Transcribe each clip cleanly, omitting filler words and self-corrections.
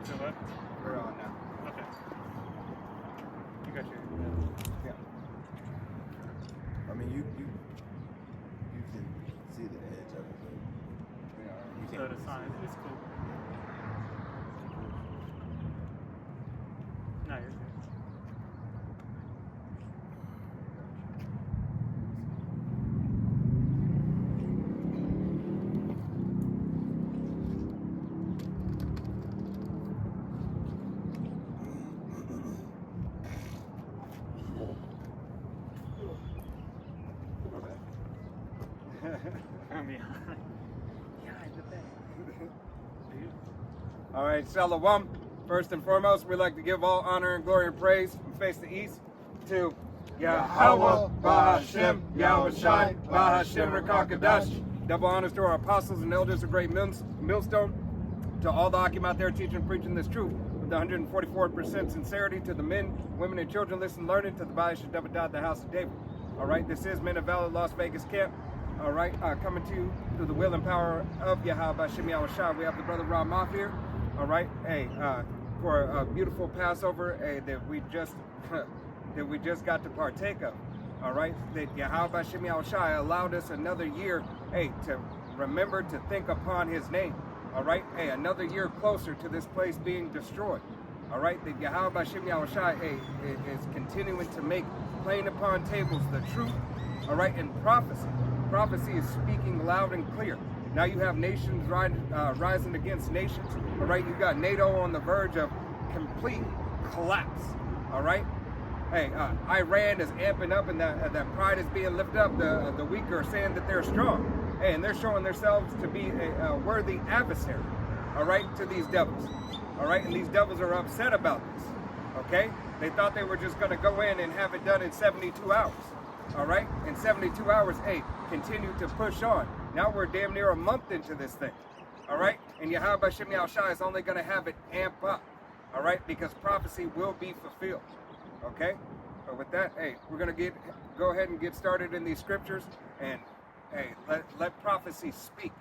So what? We're on now. Okay. You got your. Yeah. I mean, you can see the edge of it, but you So can't. the sign is cool. No, you're good. I'm behind. Behind the back. All right, Shalom. First and foremost, we'd like to give all honor and glory and praise from face to east to Yahweh, Bahashem, Yahweh Shai, Bahashem Rakakadash. Double honors to our apostles and elders of Great Millstone, to all the Akim out there teaching and preaching this truth with 144% sincerity, to the men, women, and children listening, learning, to the Baal Shadabadah, the house of David. All right, this is Men of Valor Las Vegas Camp. All right, coming to you through the will and power of Yahweh Bashem Yahweh Shai. We have the brother Ramaf here. All right, hey, for a beautiful Passover that we just got to partake of. All right, that Yahweh Bashem Yahweh Shai allowed us another year, hey, to remember to think upon His name. All right, hey, another year closer to this place being destroyed. All right, that Yahweh Bashem Yahweh Shai, hey, is continuing to make plain upon tables the truth. All right, and prophecy. Prophecy is speaking loud and clear. Now you have nations rising against nations. All right, you got NATO on the verge of complete collapse. All right, hey, Iran is amping up, and that pride is being lifted up. The weak are saying that they're strong, hey, and they're showing themselves to be a worthy adversary. All right, to these devils. All right, and these devils are upset about this. Okay, they thought they were just going to go in and have it done in 72 hours. All right, in 72 hours, hey, continue to push on. Now we're damn near a month into this thing. All right, and Yahweh Bashem Yahweh Shai is only going to have it amp up. All right, because prophecy will be fulfilled. Okay, but with that, hey, we're going to go ahead and get started in these scriptures, and hey, let prophecy speak.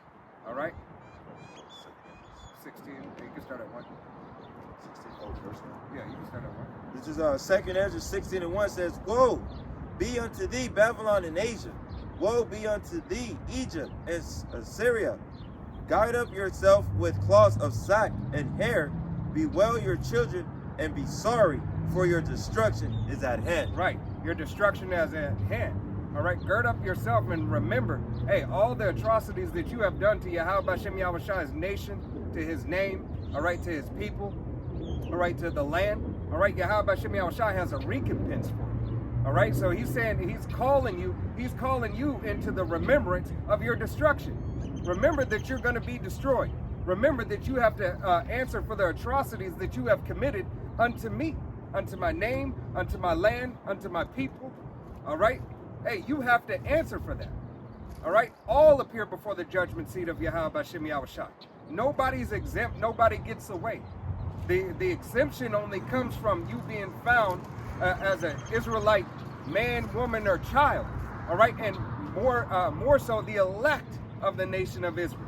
All right, 16. You can start at 1. 16. Oh, first one. Yeah, you can start at 1. This is Second Ezra 16:1 says, "Woe be unto thee, Babylon and Asia. Woe be unto thee, Egypt and Assyria. Guide up yourself with cloths of sack and hair. Bewail your children and be sorry, for your destruction is at hand." Right, your destruction is at hand. All right, gird up yourself and remember, hey, all the atrocities that you have done to Yahweh Bashem Yahweh Shai's nation, to His name, all right, to His people, all right, to the land. All right, Yahweh Bashem Yahweh Shai has a recompense for it. All right, so He's saying He's calling you into the remembrance of your destruction. Remember that you're going to be destroyed. Remember that you have to answer for the atrocities that you have committed unto me, unto my name, unto my land, unto my people. All right, hey, you have to answer for that. All right, all appear before the judgment seat of Yahweh Bashem Yahweh Shai. Nobody's exempt. Nobody gets away. The exemption only comes from you being found as an Israelite man, woman, or child. All right, and more so the elect of the nation of Israel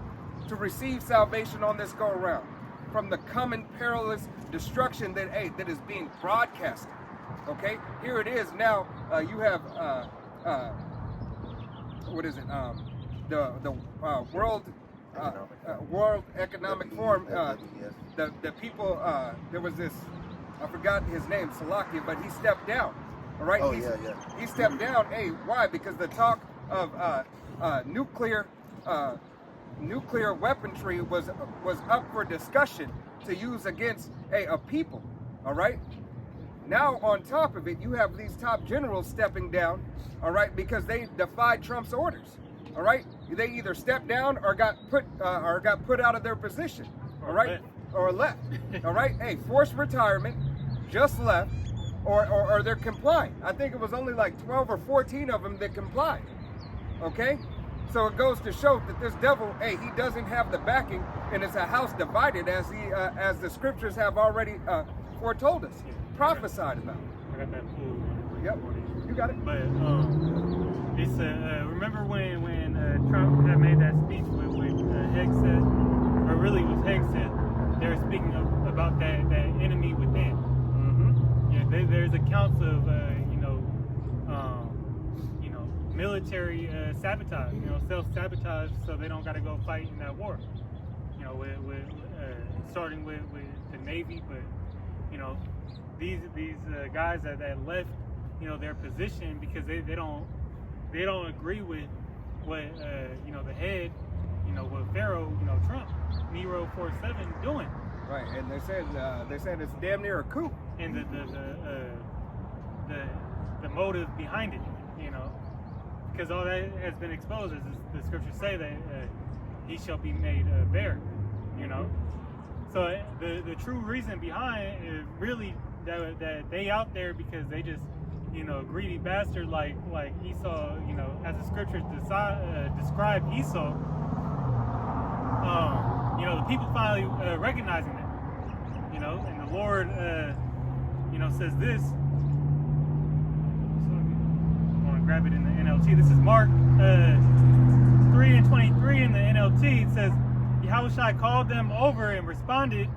to receive salvation on this go around from the coming perilous destruction that is being broadcasted. Okay, here it is now. You have what is it? The World Economic Forum. The people. There was this. I forgot his name, Salakia, but he stepped down. All right. Oh, He stepped down. Hey, why? Because the talk of nuclear weaponry was up for discussion to use against a people. All right. Now on top of it, you have these top generals stepping down. All right, because they defied Trump's orders. All right, they either stepped down or got put out of their position. All right, or left. All right, hey, forced retirement, just left, or they're complying. I think it was only like 12 or 14 of them that complied. Okay, so it goes to show that this devil, hey, he doesn't have the backing, and it's a house divided, as the scriptures have already foretold us, prophesied about. I got that pool. Yep, you got it. But it's remember when Trump had made that speech with Hegseth, or really it was Hegseth. They were speaking about that enemy within. Mm-hmm. Yeah, there's accounts of military sabotage, self-sabotage, so they don't got to go fight in that war. With starting with the Navy, but these guys that left their position because they don't agree with what the head, what Pharaoh, Trump, Nero 47 doing. Right, and they said it's damn near a coup. And the motive behind it, because all that has been exposed, as the scriptures say that he shall be made bare, So the true reason behind it is really that they out there because they just greedy bastard like Esau, as the scriptures describe Esau. The people finally recognizing that, and the Lord, says this. So I want to grab it in the NLT. This is Mark 3:23 in the NLT. It says, Yahushua called them over and responded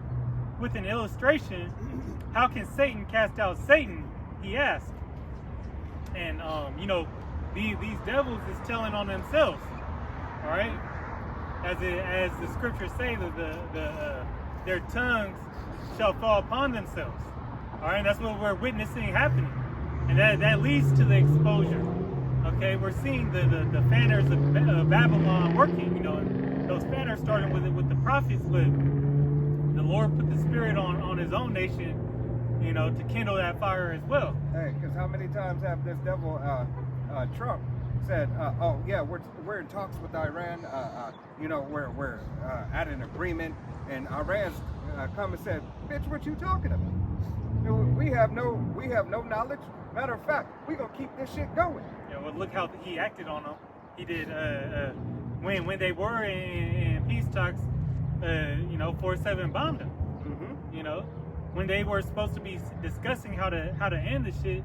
with an illustration. How can Satan cast out Satan? He asked. And these devils is telling on themselves. All right, as the scriptures say that their tongues shall fall upon themselves. All right, that's what we're witnessing happening, and that leads to the exposure. Okay, we're seeing the fanners of Babylon working. And those fanners started with the prophets, but the Lord put the spirit on His own nation, to kindle that fire as well. Hey, because how many times have this devil Trump said, "Oh yeah, we're in talks with Iran. We're at an agreement," and Iran's come and said, "Bitch, what you talking about? We have no knowledge. Matter of fact, we gonna keep this shit going." Well, look how he acted on them. He did when they were in peace talks. 47 bombed them. Mm-hmm. When they were supposed to be discussing how to end the shit,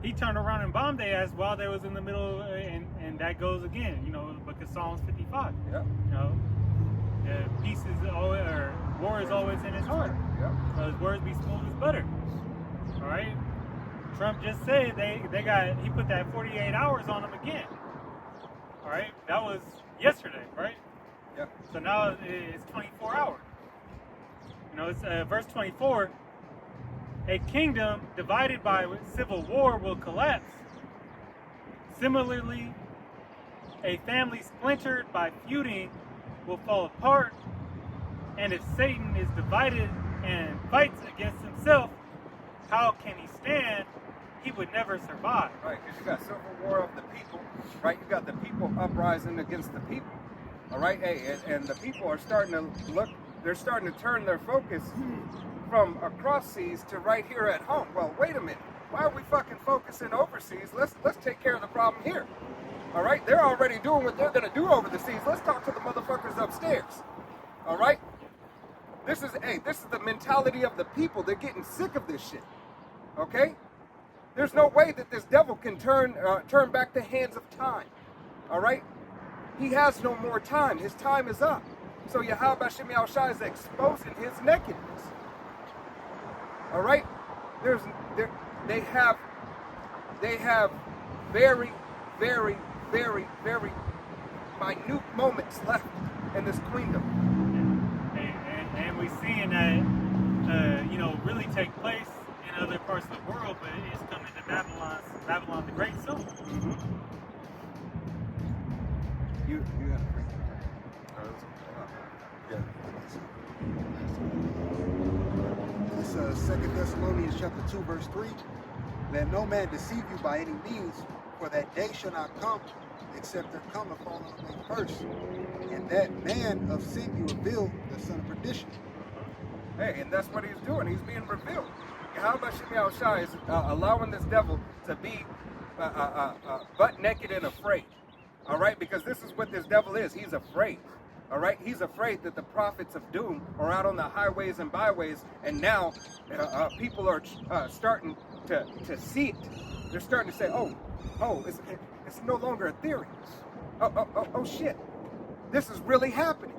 he turned around and bombed their ass while they was in the middle, and that goes again. Because Psalms 55. Yeah. Peace is always, or war is always in his heart. Yeah. His words be smooth as butter. All right. Trump just said he put that 48 hours on them again. All right. That was yesterday, right? Yep. So now it's 24 hours. It's verse 24. A kingdom divided by civil war will collapse. Similarly, a family splintered by feuding will fall apart. And if Satan is divided and fights against himself, how can he stand? He would never survive. Right, because you got civil war of the people, right? You got the people uprising against the people. All right, hey, and the people are starting to look. They're starting to turn their focus from across seas to right here at home. Well, wait a minute. Why are we fucking focusing overseas? Let's take care of the problem here. All right, they're already doing what they're gonna do over the seas. Let's talk to the motherfuckers upstairs. All right. This is the mentality of the people. They're getting sick of this shit. Okay. There's no way that this devil can turn back the hands of time. All right. He has no more time. His time is up. So Yahweh Hashem Yahushua is exposing his nakedness. All right? They have very, very, very, very minute moments left in this queendom. And we're seeing that really take place in other parts of the world, but it's coming to Babylon the Great soon. Mm-hmm. You got to bring It's 2 Thessalonians chapter 2, verse 3. Let no man deceive you by any means, for that day shall not come, except there come a falling away first. And that man of sin be revealed, the son of perdition. Hey, and that's what he's doing. He's being revealed. Yahweh Hashem Yahushua is allowing this devil to be butt naked and afraid. All right, because this is what this devil is. He's afraid. All right, he's afraid that the prophets of doom are out on the highways and byways, and now people are starting to see it. They're starting to say, "Oh, it's no longer a theory. Oh, shit, this is really happening."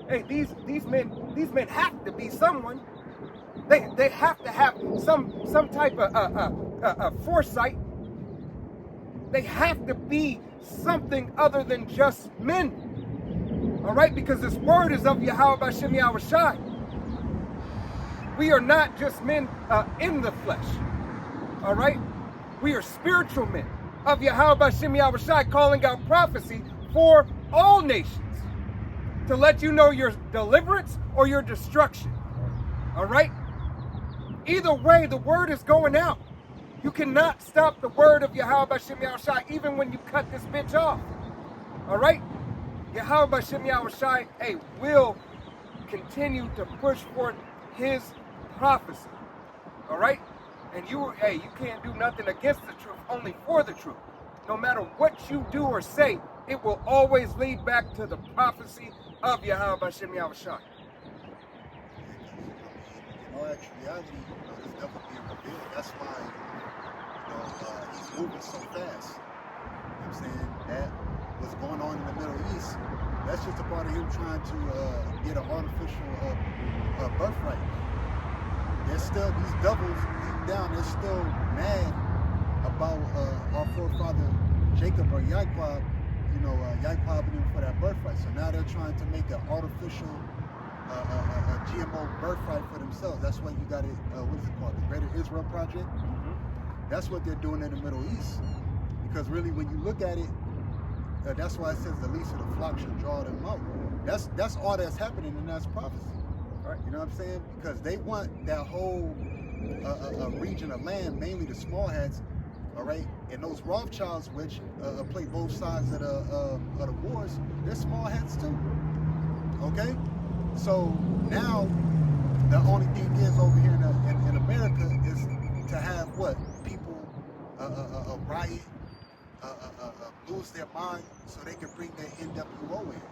Hey, these men have to be someone. They have to have some type of foresight. They have to be something other than just men. All right, because this word is of Yahweh B'Shem Yahushai. We are not just men in the flesh. All right, we are spiritual men of Yahweh B'Shem Yahushai, calling out prophecy for all nations to let you know your deliverance or your destruction. All right. Either way, the word is going out. You cannot stop the word of Yahweh B'Shem Yahushai even when you cut this bitch off. All right? Yahweh B'Shem Yahushai, will continue to push forth his prophecy. All right? And you can't do nothing against the truth, only for the truth. No matter what you do or say, it will always lead back to the prophecy of Yahweh B'Shem Yahushai. In all actuality, this devil being revealed. That's why, he's moving so fast. You know what I'm saying? That what's going on in the Middle East, that's just a part of him trying to get an artificial birthright. There's still, these devils deep down, they're still mad about our forefather Jacob or Yaakov, Yaakov for that birthright. So now they're trying to make an artificial a GMO birthright for themselves. That's why you got it, what is it called? The Greater Israel Project. That's what they're doing in the Middle East. Because really, when you look at it, that's why it says the least of the flock should draw them out. That's all that's happening, and that's prophecy. Right? You know what I'm saying? Because they want that whole region of land, mainly the small hats, all right? And those Rothschilds, which play both sides of the wars, they're small hats too. Okay? So now the only thing is over here in America is to have what? People riot, lose their mind so they can bring their NWO in.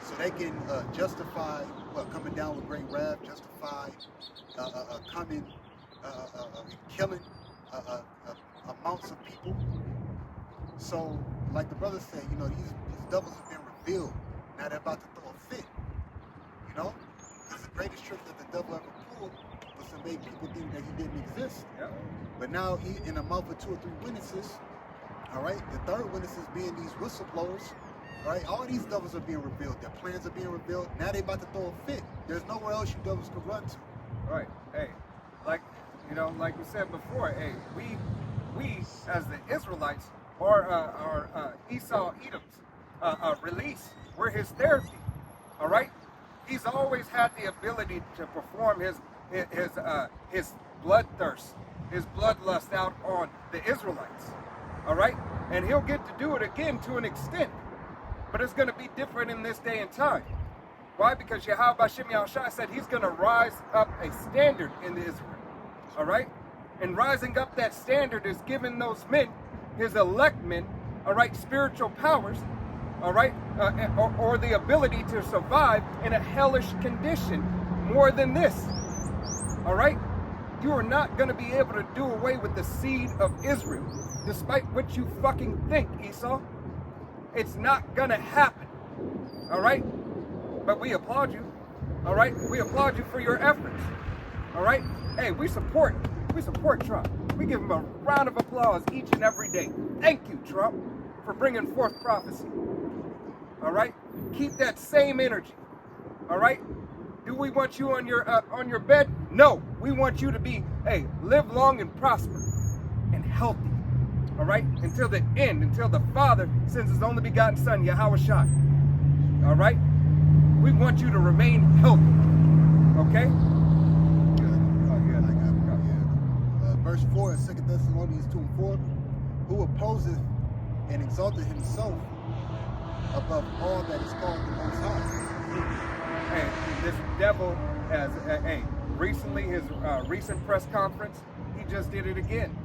So they can justify coming down with great wrath, justify coming and killing amounts of people. So like the brother said, these devils have been revealed. Now they're about to throw a fit. Because the greatest trick that the devil ever pulled was to make people think that he didn't exist. Yeah. But now he, in the mouth of 2 or 3 witnesses, all right, the third witnesses being these whistleblowers, all right, all these devils are being revealed. Their plans are being revealed. Now they about to throw a fit. There's nowhere else you devils could run to. Right. Like we said before, we as the Israelites are Esau Edom's release. We're his therapy. All right. He's always had the ability to perform his bloodthirst, his bloodlust out on the Israelites. All right? And he'll get to do it again to an extent. But it's going to be different in this day and time. Why? Because Yahweh B'Shem Yahushai said he's going to rise up a standard in Israel. All right? And rising up that standard is giving those men, his elect men, all right, spiritual powers, all right, or the ability to survive in a hellish condition more than this. All right? You are not going to be able to do away with the seed of Israel, despite what you fucking think, Esau. It's not going to happen. All right? But we applaud you. All right? We applaud you for your efforts. All right? We support Trump. We give him a round of applause each and every day. Thank you, Trump, for bringing forth prophecy. All right? Keep that same energy. All right? Do we want you on your bed? No. We want you to be, live long and prosper and healthy. All right? Until the end, until the Father sends his only begotten Son, Yahushua. All right? We want you to remain healthy. Okay? Verse 4 in 2 Thessalonians 2 and 4, who opposeth and exalteth himself above all that is called the Most High. This devil has, recently, his recent press conference, he just did it again.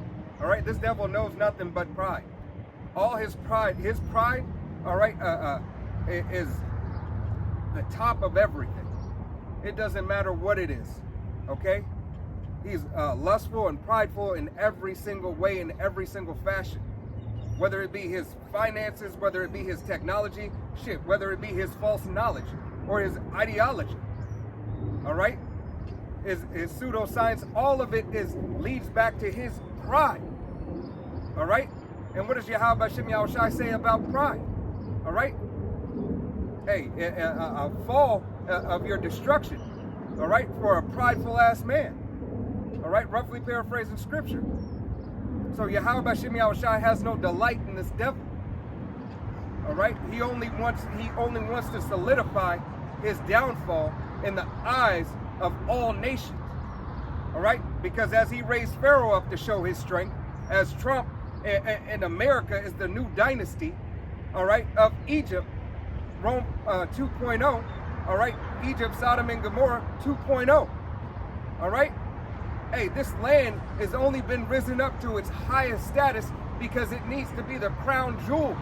All right, this devil knows nothing but pride. All his pride, all right, is the top of everything. It doesn't matter what it is, okay? He's lustful and prideful in every single way, in every single fashion. Whether it be his finances, whether it be his technology, whether it be his false knowledge or his ideology. All right? his pseudoscience, all of it leads back to his pride. All right? And what does Yahweh Hashem Yahushai say about pride? All right? Hey, a fall of your destruction, all right, for a prideful ass man. All right, roughly paraphrasing scripture. So Yahweh Hashem Yahushai has no delight in this devil. All right, he only wants to solidify his downfall in the eyes of all nations. All right, because as he raised Pharaoh up to show his strength, as Trump in America is the new dynasty, all right, of Egypt, Rome 2.0, all right, Egypt, Sodom and Gomorrah 2.0, all right. Hey, this land has only been risen up to its highest status because it needs to be the crown jewel.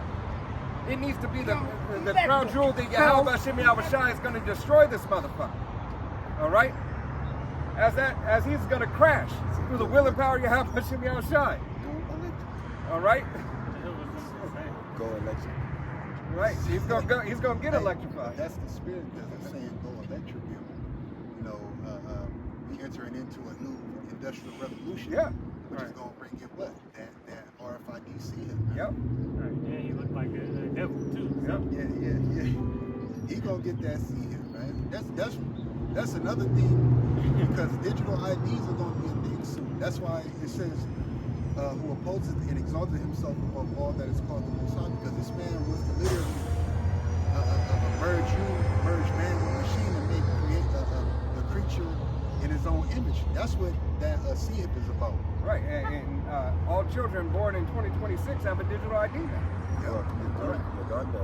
It needs to be the crown jewel that Yahweh Hashem Yahushai is going to destroy this motherfucker. All right? As he's going to crash through the will and power of Yahweh Hashem Yahushai. All right? Go election. Right. He's going to get electrified. That's the spirit that's saying go electric. You know, we entering into a new industrial revolution. Yeah. Which is going to bring in what? That RFID seal. Yep. Right. Yeah, he looked like a devil too. Yep. Yeah. He gonna get that seal, man. That's another thing because digital IDs are gonna be a thing soon. That's why it says who opposes and exalted himself above all that is called the Most High, because this man was literally merge man with machine and create a creature in his own image. That's what that CHIP is about. Right, and all children born in 2026 have a digital ID now. Well, Uganda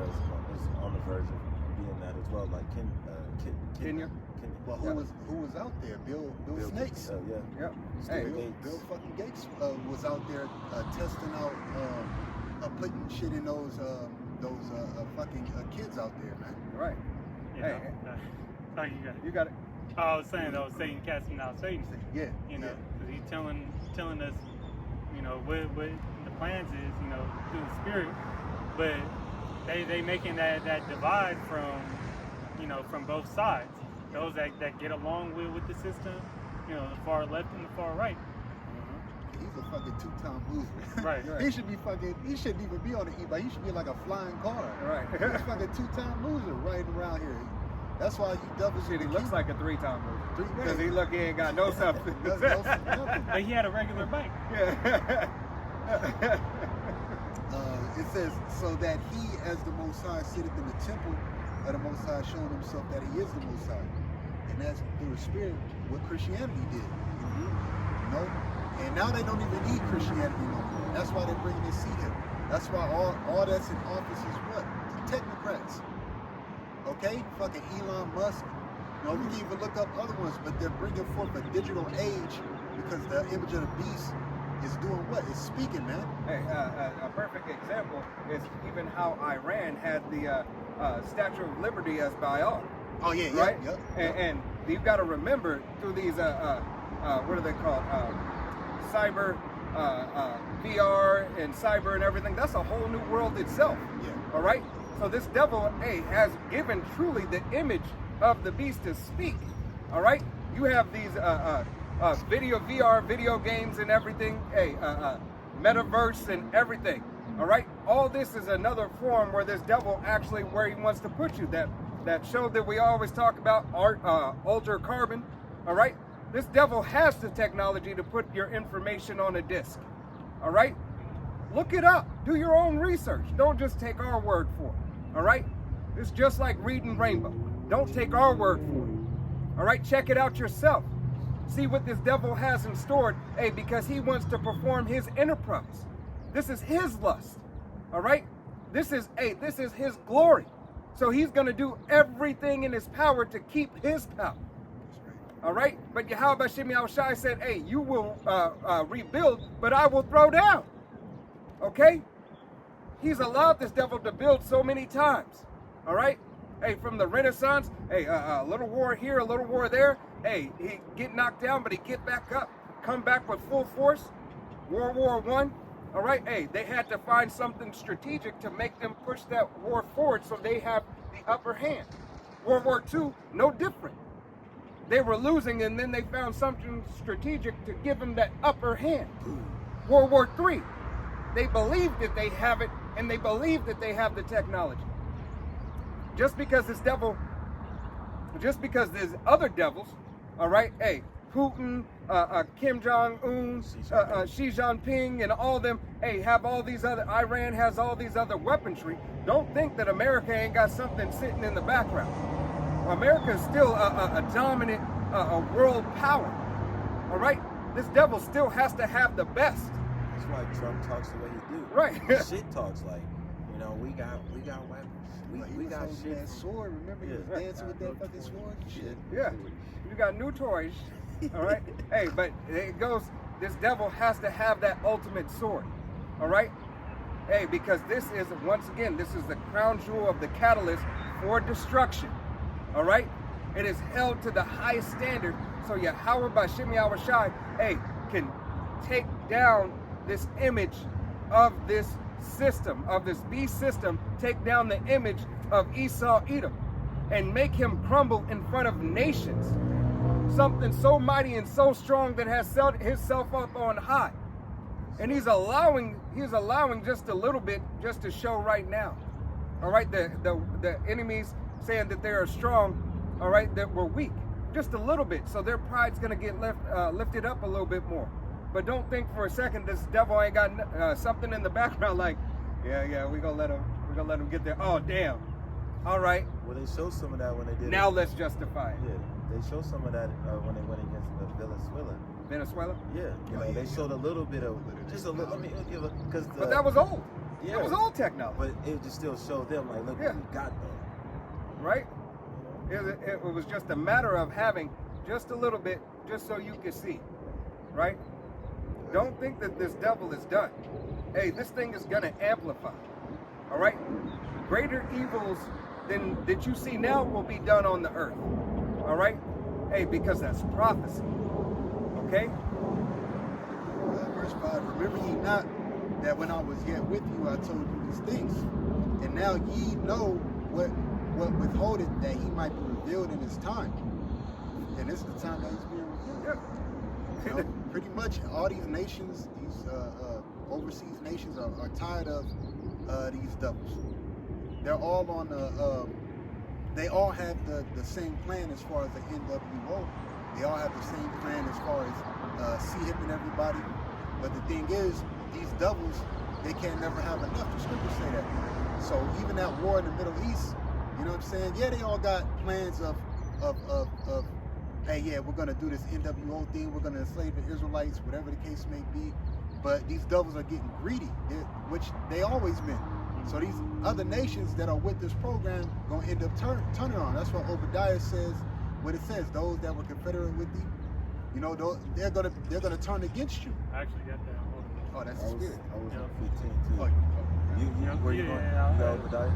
is on the verge of being that as well, like Kenya. Well, who was out there? Bill Snakes. Yeah. Yep. Hey, Bill fucking Gates was out there testing out, putting shit in those fucking kids out there, man. Right. Yeah. Hey. You got it. You got it. I was saying though, Satan casting out Satan. Yeah. You know, because he's telling us, you know, what the plans is, you know, through the spirit, but they making that divide from, you know, from both sides. Those that get along with the system, you know, the far left and the far right. He's a fucking two-time loser. Right. He shouldn't even be on the e-bike. He should be like a flying car. Right. He's a fucking two-time loser riding around here. That's why you double Shit, he looks like a three-time loser. Because he ain't got no substance. But he had a regular bike. Yeah. It says, so that he, as the Most High, sitteth in the temple of the Most High, showing himself that he is the Most High. And that's through the Spirit what Christianity did. You know? And now they don't even need Christianity no more. That's why they're bringing this seat here. That's why all that's in office is what? The technocrats. Okay? Fucking Elon Musk. You know, we can even look up other ones, but they're bringing forth a digital age because the image of the beast is doing what? It's speaking, man. Hey, a perfect example is even how Iran had the Statue of Liberty as Baal. Oh, yeah, right? Yep. And you've got to remember through these, what are they called? Cyber, VR and cyber and everything. That's a whole new world itself. Yeah. All right? So this devil, has given truly the image of the beast to speak. All right? You have these VR video games and everything, metaverse and everything. All right? All this is another form where this devil actually, where he wants to put you. That show that we always talk about, Alter Carbon. All right? This devil has the technology to put your information on a disc. All right? Look it up. Do your own research. Don't just take our word for it. All right? It's just like reading Rainbow. Don't take our word for it. All right? Check it out yourself. See what this devil has in store, because he wants to perform his enterprise. This is his lust. All right? This is his glory. So he's going to do everything in his power to keep his power. All right? But Yahweh Hashem Yahushai said, you will rebuild, but I will throw down. Okay? He's allowed this devil to build so many times. All right? From the Renaissance, a little war here, a little war there. He get knocked down, but he get back up, come back with full force. World War I. All right? They had to find something strategic to make them push that war forward so they have the upper hand. World War II, no different. they were losing, and then they found something strategic to give them that upper hand. World War III. They believe that they have it, and they believe that they have the technology. Just because there's other devils, all right? Hey, Putin, Kim Jong-un, Xi Jinping, and all them, hey, have all these other, Iran has all these other weaponry. Don't think that America ain't got something sitting in the background. America is still a dominant world power, all right? This devil still has to have the best. That's why Trump talks the way he do. Right. Shit talks like, you know, we got weapons. We got shit. That sword, remember he was dancing with that fucking sword and shit. Yeah, you got new toys, all right? Hey, but it goes, this devil has to have that ultimate sword, all right? Hey, because this is, once again, this is the crown jewel of the catalyst for destruction, all right? It is held to the highest standard, so Yahweh B'Shem Yahweh Shai, hey, can take down this image of this system, of this beast system, take down the image of Esau Edom and make him crumble in front of nations. Something so mighty and so strong that has set himself up on high. And he's allowing just a little bit just to show right now. All right, the enemies saying that they are strong, all right, that we're weak. Just a little bit, so their pride's gonna get lifted up a little bit more. But don't think for a second this devil ain't got something in the background like, yeah, we're gonna let him get there. Oh, damn. All right. Well, they showed some of that when they did. Now let's justify it. Yeah, they showed some of that when they went against Venezuela. Venezuela? Yeah, you know, they showed a little bit of, just a little. Let me give it, because. But that was old. Yeah, it was old technology. But it just still showed them like, look, what we got though. Right? It was just a matter of having just a little bit, just so you could see. Right? Don't think that this devil is done. Hey, this thing is gonna amplify. All right? Greater evils than that you see now will be done on the earth. All right? Hey, because that's prophecy. Okay? Verse 5, remember ye not that when I was yet with you, I told you these things. And now ye know what withholdeth, that he might be revealed in his time. And this is the time that he's being revealed. Yeah. You know, pretty much all these nations, these overseas nations are tired of these devils. They're all on they all have the same plan as far as the NWO. They all have the same plan as far as C-hipping everybody. But the thing is, these devils, they can't never have enough. The scriptures say that. So even that war in the Middle East, you know what I'm saying? Yeah, they all got plans of hey, yeah, we're gonna do this NWO thing, we're gonna enslave the Israelites, whatever the case may be. But these devils are getting greedy, which they always been. So these other nations that are with this program gonna end up turning on. That's what Obadiah says. What it says, those that were confederate with thee, you know, they're gonna turn against you. I actually got that. Oh, that's the spirit. I was Yeah. on 15 too. Oh, okay. Where you going? Yeah, You got Obadiah?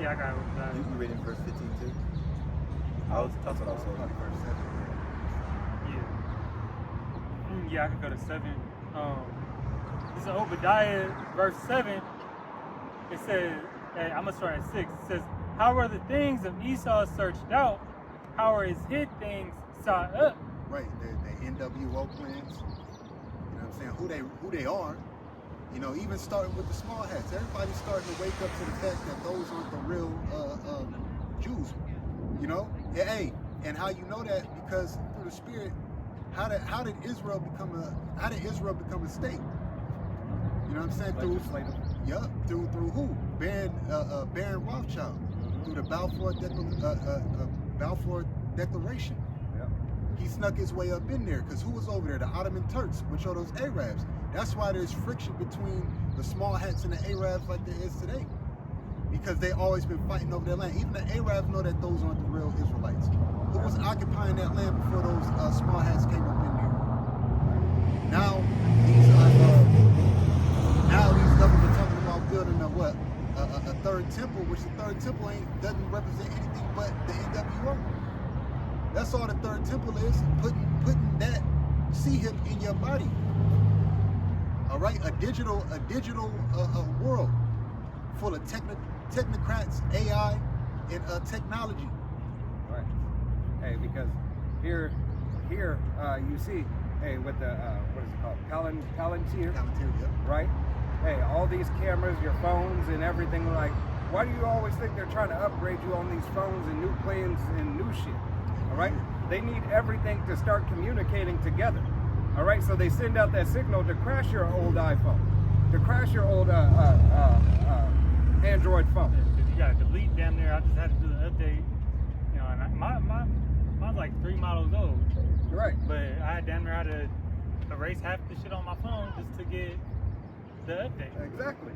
Yeah, I got it. You reading verse 15 too? That's what I was saying. Yeah. Yeah, I could go to 7. This is Obadiah, verse 7. It says, I'm going to start at 6. It says, how are the things of Esau searched out? How are his hid things sought up? Right, the NWO plans. You know what I'm saying? Who they are. You know, even starting with the small hats. Everybody's starting to wake up to the fact that those aren't the real Jews. You know? Yeah, hey, and how you know that? Because through the spirit, how did Israel become a state? You know what I'm saying? Through who? Baron Rothschild. Through the Balfour Declaration. Yeah. He snuck his way up in there, because who was over there? The Ottoman Turks, which are those Arabs. That's why there's friction between the small hats and the Arabs like there is today. Because they always been fighting over their land. Even the Arabs know that those aren't the real Israelites. Who was occupying that land before those small hats came up in there? Now these devils are talking about building a third temple, which the third temple doesn't represent anything but the NWO. That's all the third temple is, putting that C-hip in your body. All right, a digital world full of technocrats, AI, and technology. Right. Hey, because here, you see, hey, with the what is it called, Palantir, Yep. right? Hey, all these cameras, your phones, and everything. Like, why do you always think they're trying to upgrade you on these phones and new plans and new shit? All right, they need everything to start communicating together. All right, so they send out that signal to crash your old iPhone, to crash your old Android phone. Because you got to delete damn near. I just had to do the update. You know, and mine's like 3 models old. Right. But I damn near had to erase half the shit on my phone just to get the update. Exactly.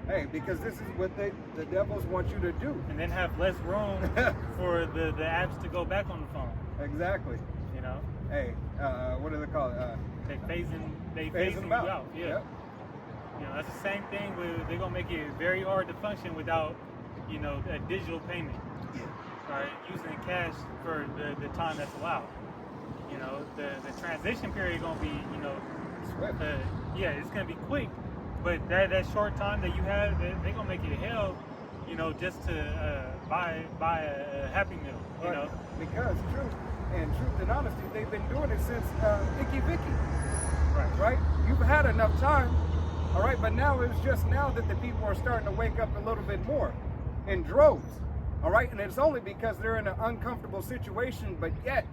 Hey, because this is what the devils want you to do. And then have less room for the apps to go back on the phone. Exactly. You know? Hey, what do they call it? They phasing Phasing you out. Yeah. Yep. You know, that's the same thing with they're gonna make it very hard to function without, you know, a digital payment. Yeah. Right? Using cash for the time that's allowed. You know, the transition period gonna be, you know, Swift. yeah, it's gonna be quick, but that short time that you have, they're gonna make it hell, you know, just to buy a Happy Meal, you know. Because truth and honesty, they've been doing it since Icky Vicky. Right? You've had enough time, all right, but now it's just now that the people are starting to wake up a little bit more in droves, all right, and it's only because they're in an uncomfortable situation, but yet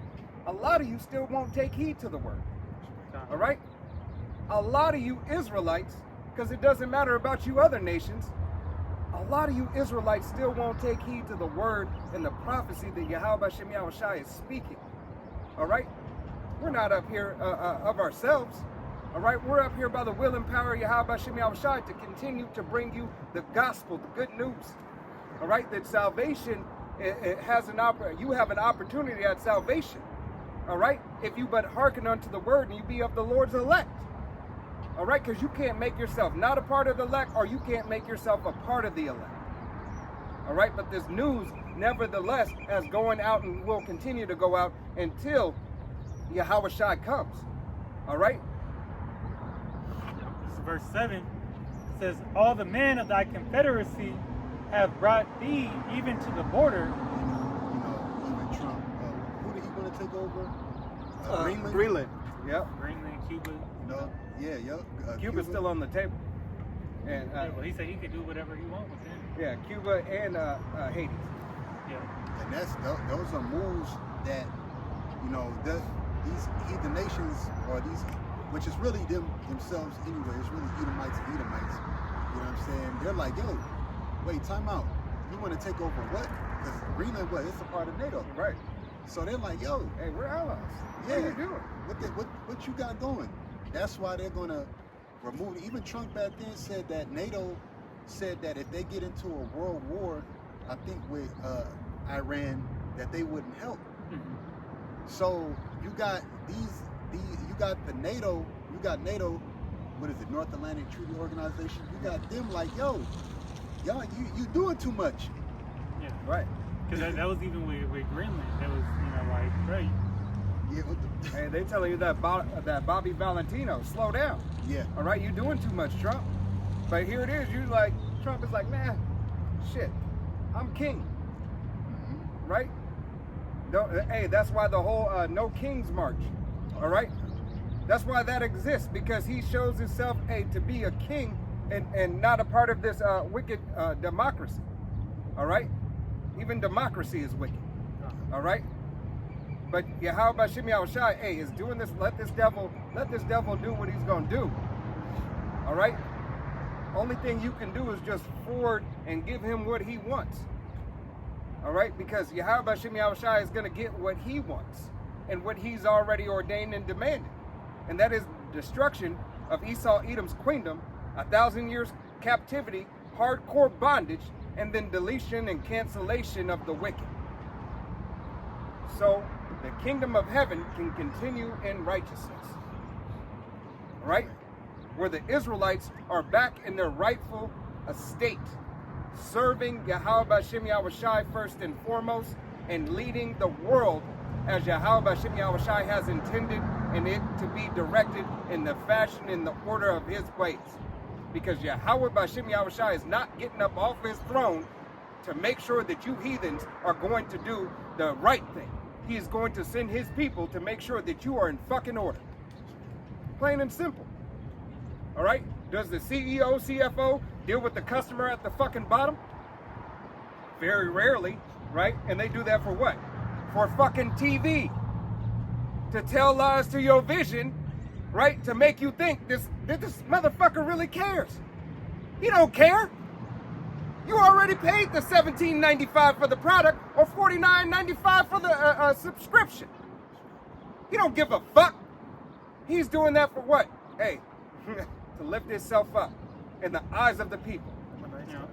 a lot of you still won't take heed to the word, all right? A lot of you Israelites, because it doesn't matter about you other nations, a lot of you Israelites still won't take heed to the word and the prophecy that Yahweh Shem Yahushai is speaking, all right? We're not up here of ourselves. All right, we're up here by the will and power of Yahweh Shem Yahushai to continue to bring you the gospel, the good news. All right, that salvation it has you have an opportunity at salvation. All right, if you but hearken unto the word and you be of the Lord's elect. All right, because you can't make yourself not a part of the elect, or you can't make yourself a part of the elect. All right, but this news, nevertheless, is going out and will continue to go out until Yahushai comes. All right. This is verse 7. It says, "All the men of thy confederacy have brought thee even to the border." You know, even Trump. Who did he want to take over? Greenland. Greenland. Yep. Greenland, Cuba. No. Yeah. Yep. Cuba's still on the table. And Yeah, well, he said he could do whatever he wants with them. yeah, Cuba and Haiti. Yeah. And those are moves that, you know, these heathen nations, or these, which is really themselves anyway, it's really Edomites and Edomites. You know what I'm saying? They're like, yo, wait, time out. You want to take over what? Because Greenland, what? It's a part of NATO. Right. So they're like, yo, Hey, we're allies. yeah, What are you doing? what you got going? That's why they're gonna remove. Even Trump back then said that NATO said that if they get into a world war, I think with Iran, that they wouldn't help. So you got you got NATO, what is it, North Atlantic Treaty Organization? You got them like, yo, y'all, you doing too much. Yeah. Right. Because that was even with Greenland. That was, you know, like, right. Yeah, what the, Hey, they telling you that Bobby Valentino, slow down. yeah. All right, you doing too much, Trump. But here it is. You like Trump is like, man, shit, I'm king, right? Hey, that's why the whole No Kings March. All right, that's why that exists, because he shows himself to be a king and not a part of this wicked democracy. All right, even democracy is wicked. All right. But Yahweh Shem Yahushai, is doing this. Let this devil do what he's gonna do. All right. Only thing you can do is just forward and give him what he wants. All right, because Yahweh Shem Yahushai is gonna get what he wants and what he's already ordained and demanded, and that is destruction of Esau Edom's queendom, 1,000 years captivity, hardcore bondage, and then deletion and cancellation of the wicked. So the kingdom of heaven can continue in righteousness, right? Where the Israelites are back in their rightful estate, serving Yahweh Shem Yahushai first and foremost, and leading the world as Yahweh Shem Yahushai has intended, and it to be directed in the fashion, in the order of his ways. Because Yahweh Shem Yahushai is not getting up off his throne to make sure that you heathens are going to do the right thing. he is going to send his people to make sure that you are in fucking order. Plain and simple. All right? Does the CEO, CFO deal with the customer at the fucking bottom? Very rarely, right? And they do that for what? For fucking TV. To tell lies to your vision, right? To make you think this motherfucker really cares. He don't care. You already paid the $17.95 for the product or $49.95 for the subscription. He don't give a fuck. He's doing that for what? Hey, to lift himself up in the eyes of the people. You know,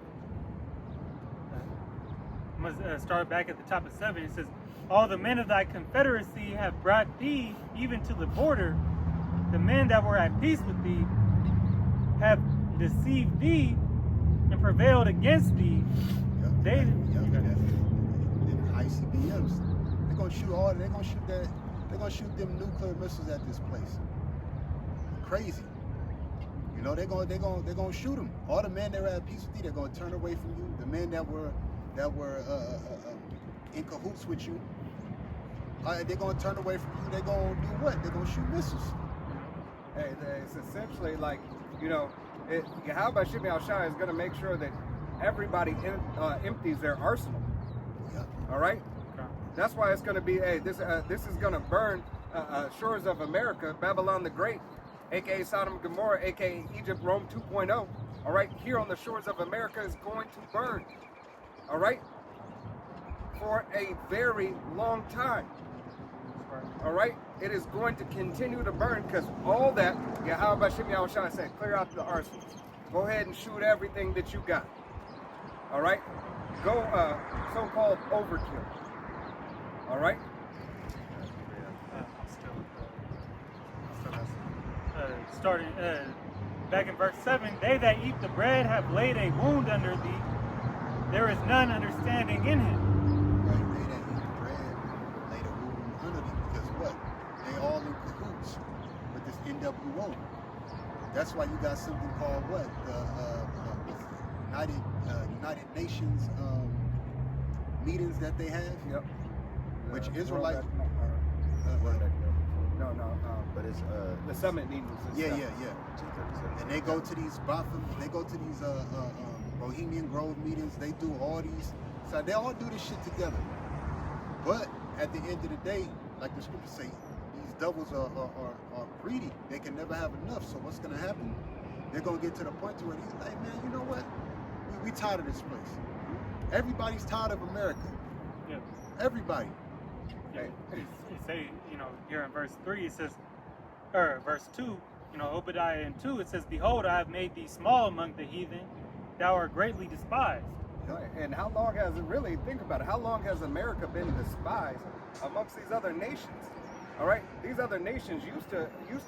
I'm gonna start back at the top of 7. It says, all the men of thy confederacy have brought thee even to the border. The men that were at peace with thee have deceived thee and prevailed against thee. They ICBMs. They're gonna shoot all. They're gonna shoot that. They're gonna shoot them nuclear missiles at this place. Crazy. You know they're gonna shoot them. All the men that were at peace with you, they're gonna turn away from you. The men that were in cahoots with you, they're gonna turn away from you. They're gonna do what? They're gonna shoot missiles. Hey, it's essentially like, you know, Yahweh Shimei Al-Shai is gonna make sure that everybody empties their arsenal. Yeah. All right. That's why it's gonna be. Hey, this is gonna burn shores of America, Babylon the Great, aka Sodom and Gomorrah, aka Egypt, Rome 2.0. All right, here on the shores of America is going to burn. All right, for a very long time. All right, it is going to continue to burn because all that Yahweh Shimei Al-Shai said, clear out the arsenals. Go ahead and shoot everything that you got. All right, go so-called overkill. All right. Starting back in verse 7, they that eat the bread have laid a wound under thee. There is none understanding in him. Right, they that eat the bread laid a wound under them because what? They all in cahoots with this NWO. That's why you got something called what? The United Nations meetings that they have. Yep. Which Israelite? But it's The summit meetings. And Yeah. G37. And they go to these Bohemian Grove meetings. They do all these. So they all do this shit together. But at the end of the day, like the scriptures say, these devils are greedy. They can never have enough. So what's gonna happen? They're gonna get to the point to where he's like, man, you know what? We tired of this place. Everybody's tired of America. Yeah. Everybody. Yeah. It say, you know, here in verse 3 it says, or verse 2, you know, Obadiah in 2, it says, behold, I have made thee small among the heathen, thou art greatly despised. And how long has it really, think about it, how long has America been despised amongst these other nations? All right, these other nations used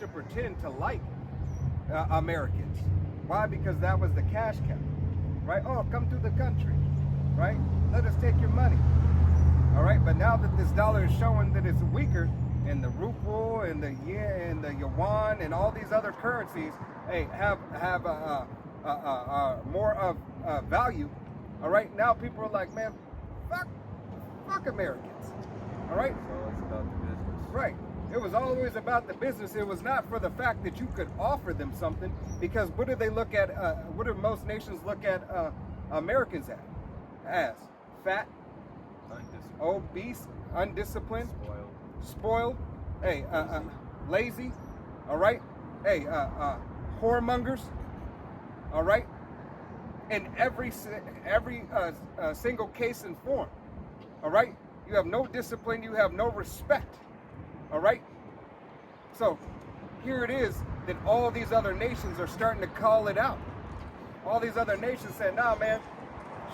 to pretend to like Americans. Why? Because that was the cash cow, right? Oh, come to the country, right? Let us take your money. All right, but now that this dollar is showing that it's weaker, and the ruble and the yen and the yuan and all these other currencies, hey, have more of value. All right, now people are like, man, fuck Americans. All right, So it's about the business. right. It was always about the business. It was not for the fact that you could offer them something. Because what do they look at? What do most nations look at Americans as? Fat, Undisciplined. obese, undisciplined, Spoiled. spoiled, hey, lazy, all right, hey, whoremongers, all right, in every single case and form, all right. You have no discipline. You have no respect, all right. So here it is that all these other nations are starting to call it out. All these other nations saying, nah, man,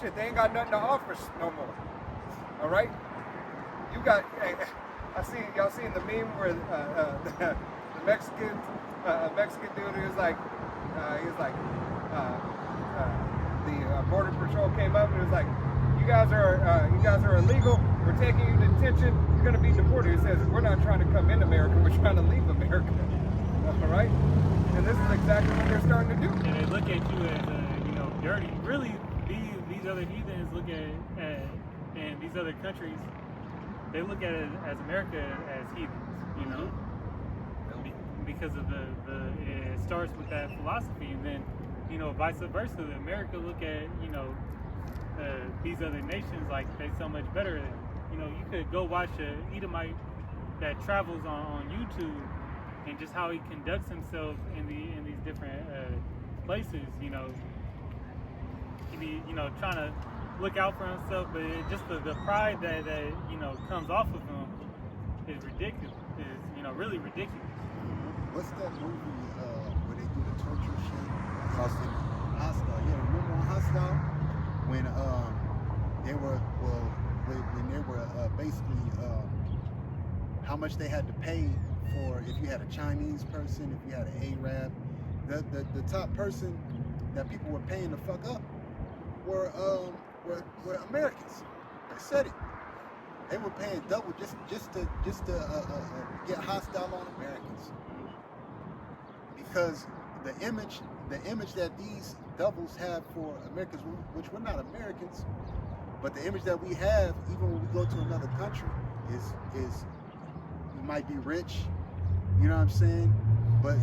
shit, they ain't got nothing to offer no more. All right, you got. Hey, y'all seen the meme where the Mexican dude who was like, the border patrol came up and was like, you guys are illegal. We're taking you to detention. You're gonna be deported. He says, we're not trying to come in America. We're trying to leave America. All right, and this is exactly what they're starting to do. And they look at you as, you know, dirty. Really, these other heathens look at and these other countries they look at it as America as heathens, you know, because of it starts with that philosophy, and then, you know, vice versa. America look at, you know, these other nations like they so much better. You know, you could go watch a Edomite that travels on YouTube, and just how he conducts himself in these different places. You know, he be, you know, trying to look out for himself, but just the pride that you know comes off of him is ridiculous. Is, you know, really ridiculous. What's that movie where they do the torture shit? Hostile. Yeah, remember on Hostile when they were basically how much they had to pay for if you had a Chinese person, if you had an Arab, the top person that people were paying to fuck up were Americans. They said it. They were paying double just to get hostile on Americans. Because the image that these devils have for Americans, which we're not Americans, but the image that we have, even when we go to another country, is you might be rich, you know what I'm saying? But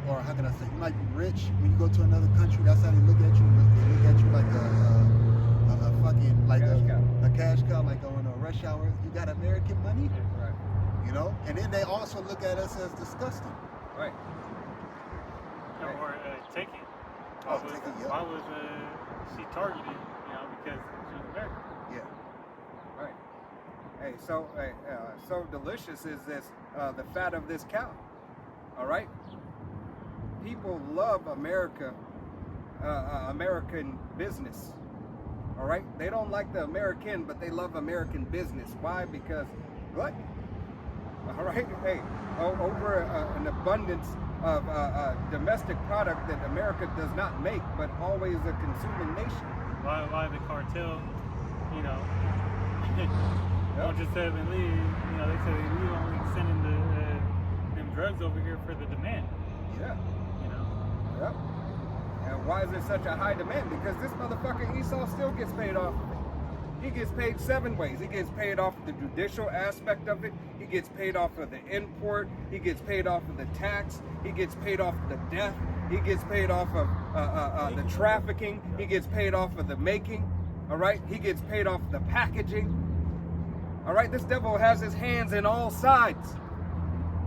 or how can I say? You might be rich when you go to another country. That's how they look at you. They look at you like a fucking like a cash cow, like on a rush hour. You got American money, Right. you know? And then they also look at us as disgusting. Right. Or taken. Oh, taken, yeah. Why was she targeted? You know, because she was American. Yeah. Right. Hey, so delicious is this the fat of this cow. All right. People love America, American business. All right. They don't like the American, but they love American business. Why? Because what? All right. Hey, over an abundance of domestic product that America does not make, but always a consuming nation. Why the cartel, you know, don't just have and leave. You know, they say we only sending them drugs over here for the demand. Yeah. You know. Yep. And why is there such a high demand? Because this motherfucker Esau still gets paid off of it. He gets paid 7 ways. He gets paid off of the judicial aspect of it. He gets paid off of the import. He gets paid off of the tax. He gets paid off of the death. He gets paid off of the trafficking. He gets paid off of the making. All right. He gets paid off of the packaging. All right. This devil has his hands in all sides.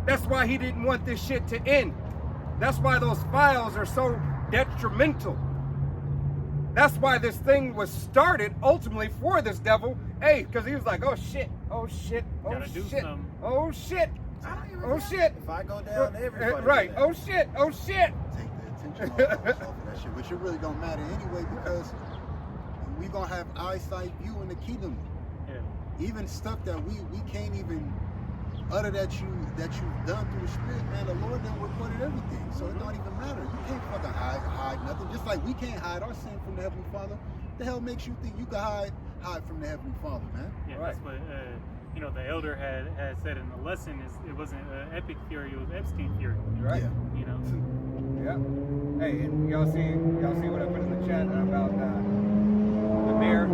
That's why he didn't want this shit to end. That's why those files are so detrimental. That's why this thing was started ultimately for this devil. Hey, because he was like, oh shit, oh shit, oh Gotta do shit, something. oh shit, oh shit. If I go down, everybody. Right, go down. oh shit, oh shit. Take the attention off of that shit, which it really don't matter anyway, because we gonna have eyesight view in the kingdom. Yeah. Even stuff that we can't even utter that you've done through the spirit, man. The Lord then recorded everything, so it don't even matter. You can't fucking hide nothing. Just like we can't hide our sin from the Heavenly Father. The hell makes you think you can hide from the Heavenly Father, man? Yeah, Right. that's what you know. The elder had said in the lesson is it wasn't epic fury, it was Epstein fury. Right. Yeah. You know. Yeah. Hey, and y'all see what I put in the chat about the mayor.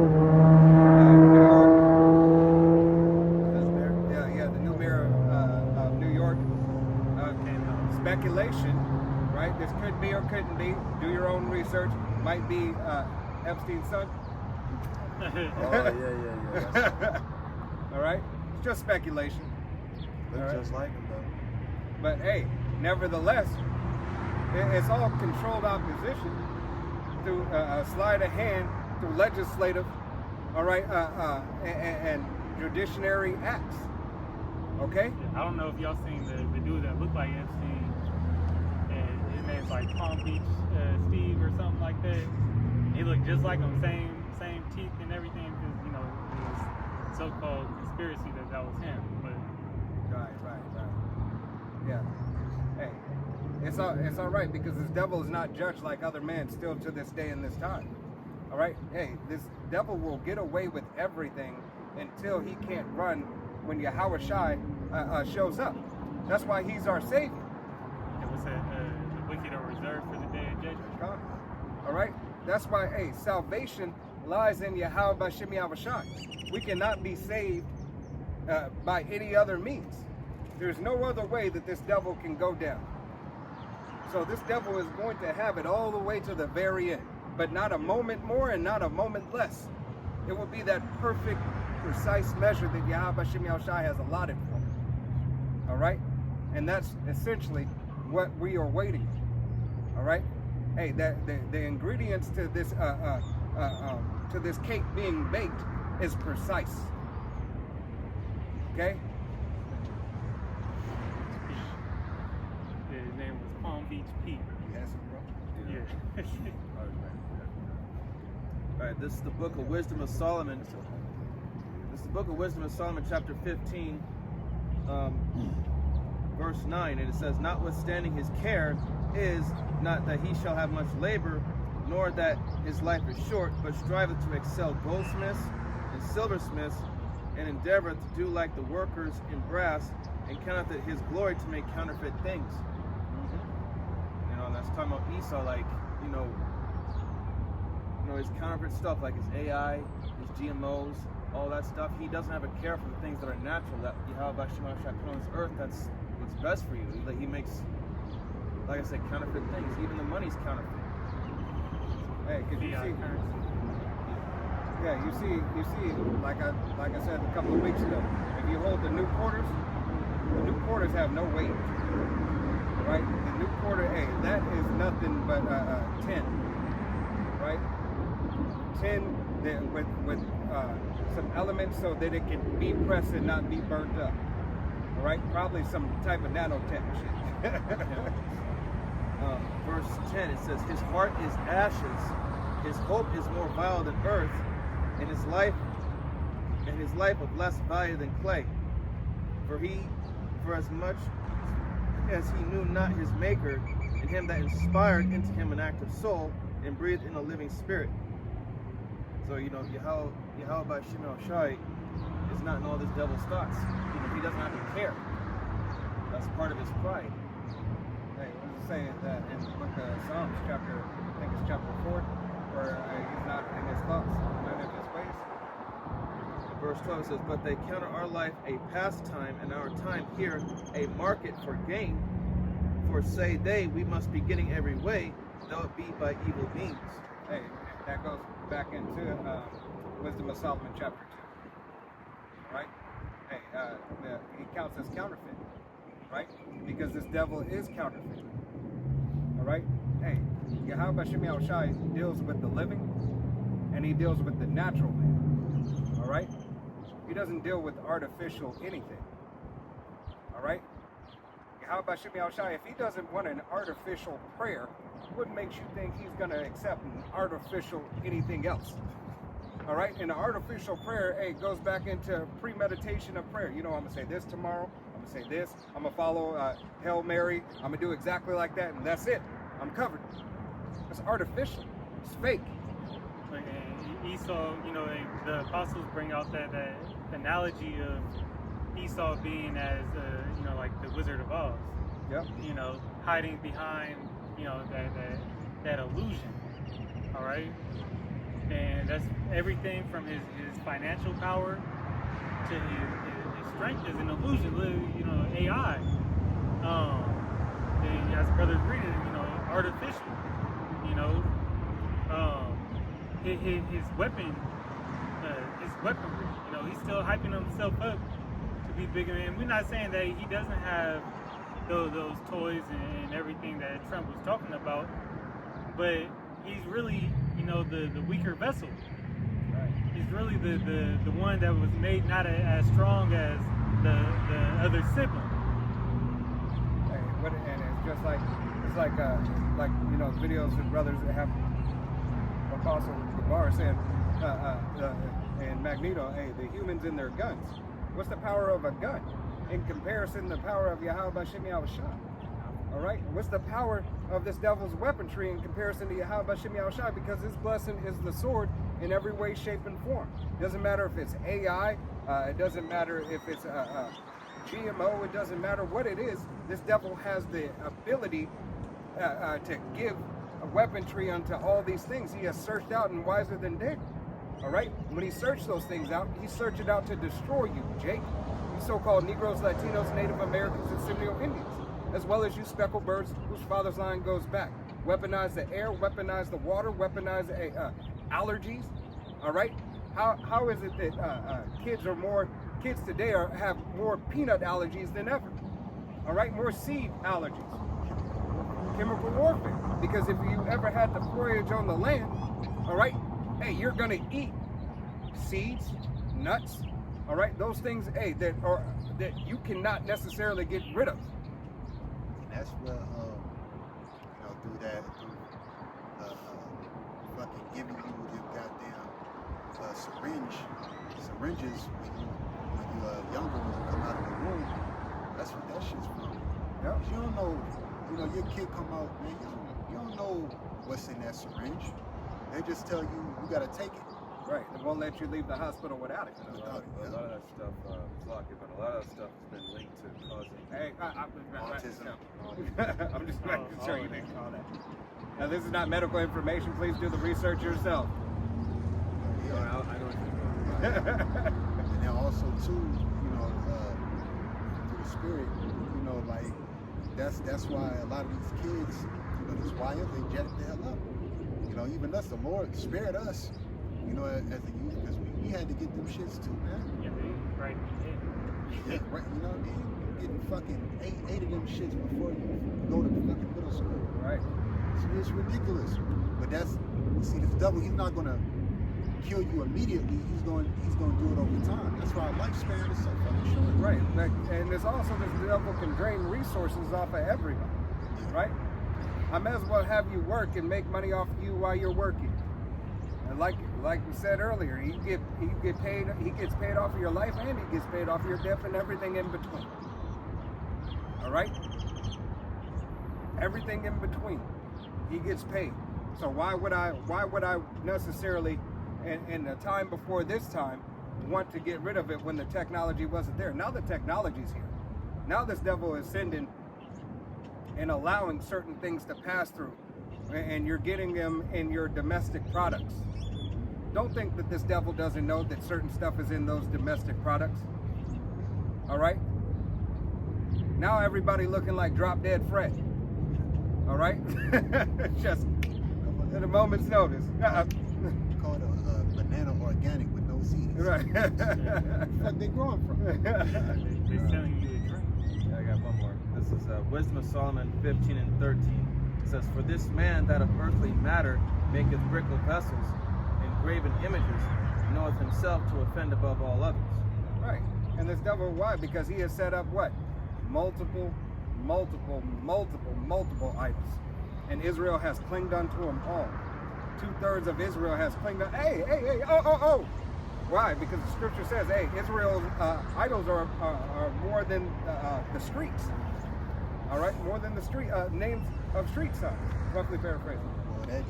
The new mayor of New York. Speculation, right? This could be or couldn't be. Do your own research. Might be Epstein's son. Oh, yeah. All right? It's just speculation. Look All right. just like him, though. But hey, nevertheless, it's all controlled opposition through sleight of hand, through legislative, all right, and judiciary acts. Okay? I don't know if y'all seen the dude that looked like Epstein, and his name's like Palm Beach Steve or something like that. He looked just like him, same teeth and everything, because you know it was so-called conspiracy that was him. But Right. Yeah. Hey, it's all right because this devil is not judged like other men still to this day in this time. All right. Hey, this devil will get away with everything until he can't run when Yahweh Shai shows up. That's why he's our savior. it was the wicked are reserved for the day of judgment. All right. That's why, hey, salvation lies in Yahweh B'Shem Yahweh Shai. We cannot be saved by any other means. There's no other way that this devil can go down. So this devil is going to have it all the way to the very end, but not a moment more and not a moment less. It will be that perfect, precise measure that Yahweh Shem Yahushai has allotted for him. All right? And that's essentially what we are waiting for. All right? Hey, the ingredients to this cake being baked is precise. Okay? His name was Palm Beach Pete. Yes, bro. Yeah. All right, this is the book of Wisdom of Solomon. This is the book of Wisdom of Solomon, chapter 15, verse 9. And it says, notwithstanding his care is not that he shall have much labor, nor that his life is short, but striveth to excel goldsmiths and silversmiths, and endeavoreth to do like the workers in brass, and counteth it his glory to make counterfeit things. You know, and that's talking about Esau, like, you know, his counterfeit stuff, like his AI, his GMOs, all that stuff. He doesn't have a care for the things that are natural, that Yahweh Shem Yahushai put on this earth. That's what's best for you. He makes, like I said, counterfeit things. Even the money's counterfeit. Hey, because you see, yeah, you see, like I said a couple of weeks ago, if you hold the new quarters have no weight, right? The new quarter, hey, that is nothing but 10, right? 10 with some elements so that it can be pressed and not be burnt up, all right? Probably some type of nanotech shit. Verse 10, it says, his heart is ashes, his hope is more vile than earth, and his life of less value than clay. For as much as he knew not his maker, and him that inspired into him an active soul, and breathed in a living spirit. So, you know, Yahweh by Shem Yahushai is not in all this devil's thoughts. You know, he doesn't have to care. That's part of his pride. Hey, what does it say that in the book of Psalms, chapter 4, where he's not in his thoughts, not in his ways? Verse 12 says, but they count our life a pastime, and our time here a market for gain. For say they, we must be getting every way, though it be by evil means. Hey, that goes back into Wisdom of Solomon, chapter 2. Right? Hey, he counts as counterfeit. Right? Because this devil is counterfeit. All right? Hey, Yahweh Shem Yahushai deals with the living, and he deals with the natural man. All right? He doesn't deal with artificial anything. All right? Yahweh Shem Yahushai, if he doesn't want an artificial prayer, what makes you think he's going to accept an artificial anything else? All right? And the artificial prayer, hey, goes back into premeditation of prayer. You know, I'm going to say this tomorrow. I'm going to say this. I'm going to follow Hail Mary. I'm going to do exactly like that, and that's it. I'm covered. It's artificial. It's fake. Like Esau, you know, the apostles bring out that analogy of Esau being as, you know, like the Wizard of Oz. Yep. You know, hiding behind, you know, that illusion. All right. And that's everything from his financial power to his strength is an illusion. You know, AI. And as brothers reading, you know, artificial. You know, his weaponry. You know, he's still hyping himself up to be bigger. And we're not saying that he doesn't have those toys and everything that Trump was talking about, but he's really, you know, the weaker vessel. Right. He's really the one that was made not as strong as the other sibling. Hey, and it's just like you know, videos of brothers that have Apostle Gabar saying and Magneto, hey, the humans in their guns. What's the power of a gun in comparison to the power of Yahweh Shem Yahushai? All right, what's the power of this devil's weaponry in comparison to Yahweh Shem Yahushai? Because his blessing is the sword in every way, shape, and form. It doesn't matter if it's AI. It doesn't matter if it's GMO. It doesn't matter what it is. This devil has the ability to give a weaponry unto all these things. He has searched out and wiser than David. All right, when he searched those things out, he searched it out to destroy you, Jake. you so-called Negroes, Latinos, Native Americans, and Seminole Indians, as well as you speckled birds whose father's line goes back. Weaponize the air, weaponize the water, weaponize allergies. All right. How is it that kids today have more peanut allergies than ever? All right, more seed allergies. Chemical warfare. Because if you ever had to forage on the land, all right, hey, you're gonna eat seeds, nuts, all right, those things, hey, that you cannot necessarily get rid of. And that's where, through fucking giving you the goddamn syringes when you younger, when you come out of the womb. That's what that shit's from. Yeah. You don't know, your kid come out, man, you don't know what's in that syringe. They just tell you, you gotta take it. Right, they won't let you leave the hospital without it. A lot of that stuff, Slocky, but a lot of that stuff has been linked to causing Hey, autism. I'm just making sure you didn't call that. Now, this is not medical information. Please do the research yourself. I know what you're doing. And then also too, through the spirit, like that's why a lot of these kids, these YF, they jack the hell up. Even us, the Lord spared us, as a youth, because we had to get them shits too, man. Yeah, right. Yeah, right, you know what I mean? You're getting fucking eight of them shits before you go to the fucking middle school. Right. It's ridiculous. But see, this devil, he's not gonna kill you immediately. He's going to do it over time. That's why our lifespan is so fucking short. Right. And there's also this devil can drain resources off of everybody. Right? I may as well have you work and make money off you while you're working. And like we said earlier, he gets paid off of your life, and he gets paid off your death and everything in between. All right? Everything in between. He gets paid. So why would I necessarily in the time before this time want to get rid of it when the technology wasn't there? Now the technology's here. Now this devil is sending and allowing certain things to pass through, and you're getting them in your domestic products. Don't think that this devil doesn't know that certain stuff is in those domestic products. All right? Now everybody looking like Drop Dead Fred. All right? Just at a moment's notice. Called a banana organic with no seeds. Right. Where the fuck they growing from? They're selling you a drink. Yeah, I got one more. This is Wisdom of Solomon 15 and 13. It says, "For this man that of earthly matter maketh brittle vessels, and graven images, knoweth himself to offend above all others." Right. And this devil, why? Because he has set up what? Multiple idols. And Israel has clinged unto them all. 2/3 of Israel has clinged on. Hey, oh. Why? Because the scripture says, hey, Israel's idols are more than the streets. All right? More than the street names of street signs. Roughly paraphrasing. Well, that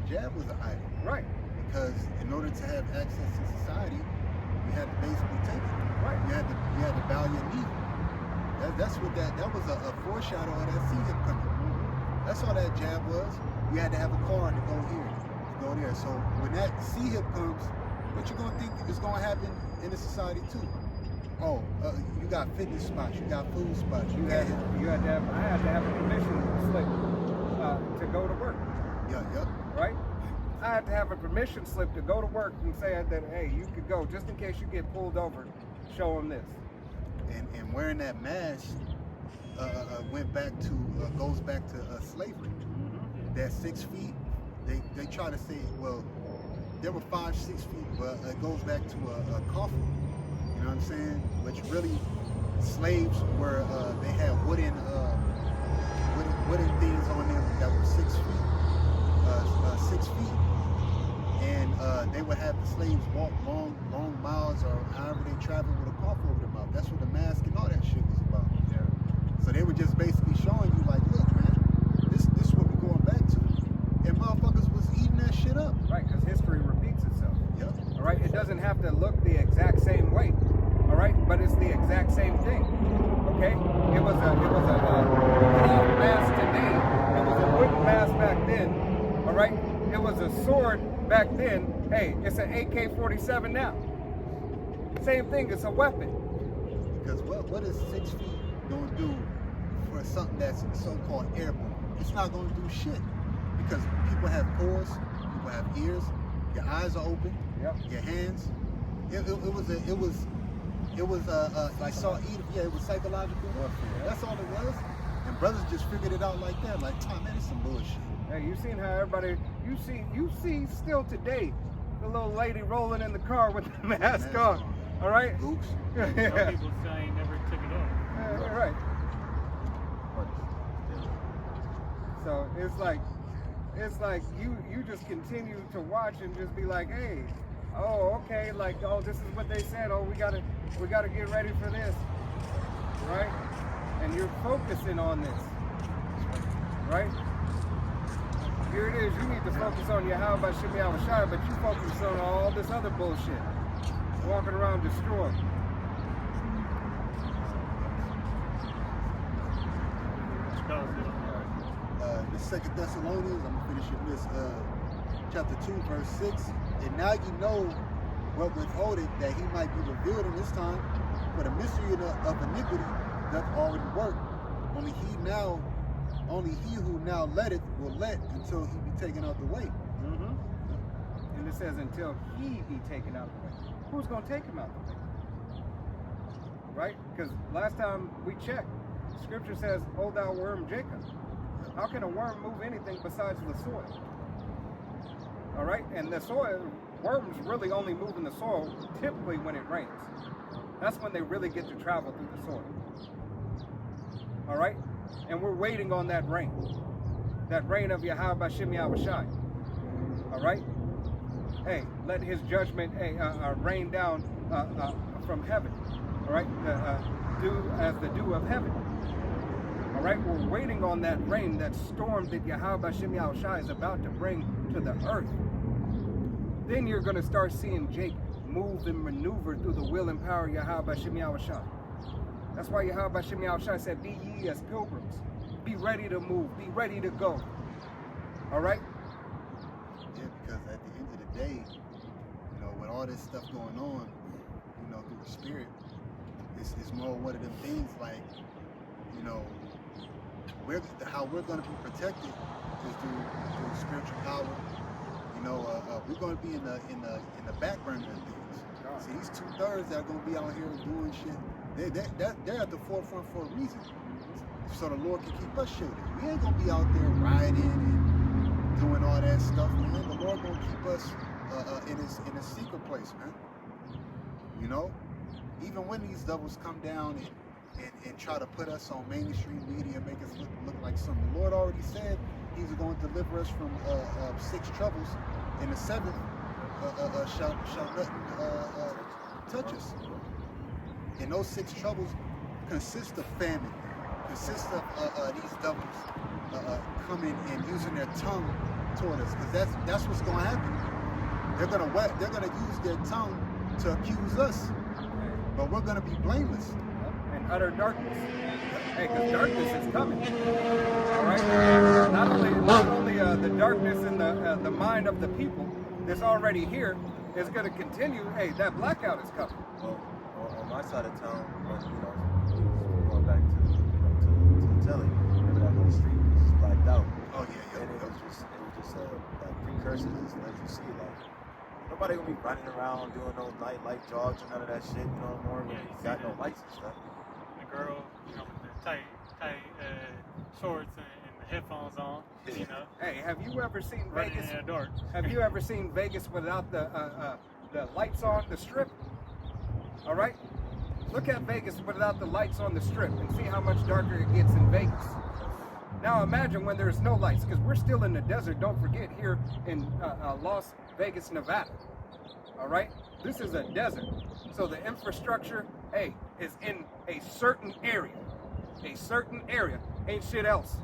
jab was an idol. Right. Because in order to have access to society, you had to basically take it. Right. You had to bow your knee. That's what that was a foreshadow of that C-hip coming. That's all that jab was. You had to have a card to go here, to go there. So when that C-hip comes, what you gonna think is gonna happen in the society too? Oh, you got fitness spots, you got food spots. I had to have a permission slip to go to work. Yeah. Right? I had to have a permission slip to go to work and say that, hey, you could go just in case you get pulled over. Show them this. And wearing that mask goes back to slavery. That 6 feet, they try to say, well, there were 5, 6 feet, but it goes back to a coffin. You know what I'm saying? Which really, slaves were they had wooden things on them that were 6 feet, and they would have the slaves walk long miles or however they traveled with a coffin over their mouth. That's what the mask and all that shit was about. Yeah. So they were just basically showing you, like, look, man, this is what we're going back to. And motherfuckers was eating that shit up. Right, because history repeats itself. Yep. All right, it doesn't have to look the exact same way. All right, but it's the exact same thing. Okay, it was a cloth mask today. It was a wooden mask back then. All right, it was a sword back then. Hey, it's an AK-47 now. Same thing. It's a weapon. what is 6 feet gonna do for something that's so-called airborne? It's not gonna do shit because people have pores, people have ears, your eyes are open, Yep. your hands. It was like saw Edom. Yeah, it was psychological warfare. That's all it was. And brothers just figured it out like that. Like, man, it's some bullshit. Hey, you seen how everybody? You see still today, the little lady rolling in the car with the mask on. All right. Oops. Some Yeah. people say never took it off. Yeah, right. So it's like you just continue to watch and just be like, hey, oh, okay, like, oh, this is what they said. Oh, we gotta get ready for this, right? And you're focusing on this, right? Here it is. You need to focus on Yahweh Shem Yahushai, but you focus on all this other bullshit, walking around destroyed. That was it. The 2 Thessalonians, I'm gonna finish in this chapter 2, verse 6. And now you know what withholdeth that he might be revealed in this time, for the mystery of iniquity doth already work. Only he who now letteth will let until he be taken out the way. Mm-hmm. And it says until he be taken out the way. Who's going to take him out the way? Right? Because last time we checked, Scripture says, "O thou worm Jacob." How can a worm move anything besides the soil? All right? And the soil, worms really only move in the soil typically when it rains. That's when they really get to travel through the soil. All right? And we're waiting on that rain of Yahweh Shem Yahushai. All right? Hey, let his judgment rain down from heaven. All right? Dew as the dew of heaven. All right? We're waiting on that rain, that storm that Yahweh Shem Yahushai is about to bring to the earth. Then you're going to start seeing Jake move and maneuver through the will and power of Yahweh Shem Yahushai. That's why Yahweh Shem Yahushai said, "Be ye as pilgrims. Be ready to move. Be ready to go." All right? Yeah, because at the end of the day, you know, with all this stuff going on, you know, through the spirit, it's more one of them things like, you know, how we're going to be protected is through spiritual power. You know, we're going to be in the back burner of things. See, these 2/3 that are going to be out here doing shit, they're at the forefront for a reason. So the Lord can keep us shielded. We ain't gonna be out there riding and doing all that stuff, man. The Lord gonna keep us in a secret place, man. You know, even when these devils come down and try to put us on mainstream media, make us look like something, the Lord already said He's going to deliver us from 6 troubles, and the 7th shall nothing touch us. And those 6 troubles consist of famine, consist of these devils coming and using their tongue toward us, because that's what's going to happen. They're gonna use their tongue to accuse us, but we're gonna be blameless. And utter darkness. Hey, because darkness is coming. All right. Not only the darkness in the mind of the people that's already here is going to continue. Hey, that blackout is coming. Well, on my side of town, going back to the telly, remember that whole street was just blacked out. Oh yeah. And it was just like precursors, just let you see like nobody gonna be running around doing no night jogs and none of that shit, you know, more when you got no lights and stuff. The girl, you know, with the tight shorts and the headphones on, you know. Hey, have you ever seen Running Vegas? in the dark. Have you ever seen Vegas without the lights on the strip? All right, look at Vegas without the lights on the strip and see how much darker it gets in Vegas. Now imagine when there's no lights, because we're still in the desert. Don't forget, here in Las Vegas, Nevada. All right, this is a desert, so the infrastructure, hey, is in a certain area. Ain't shit else.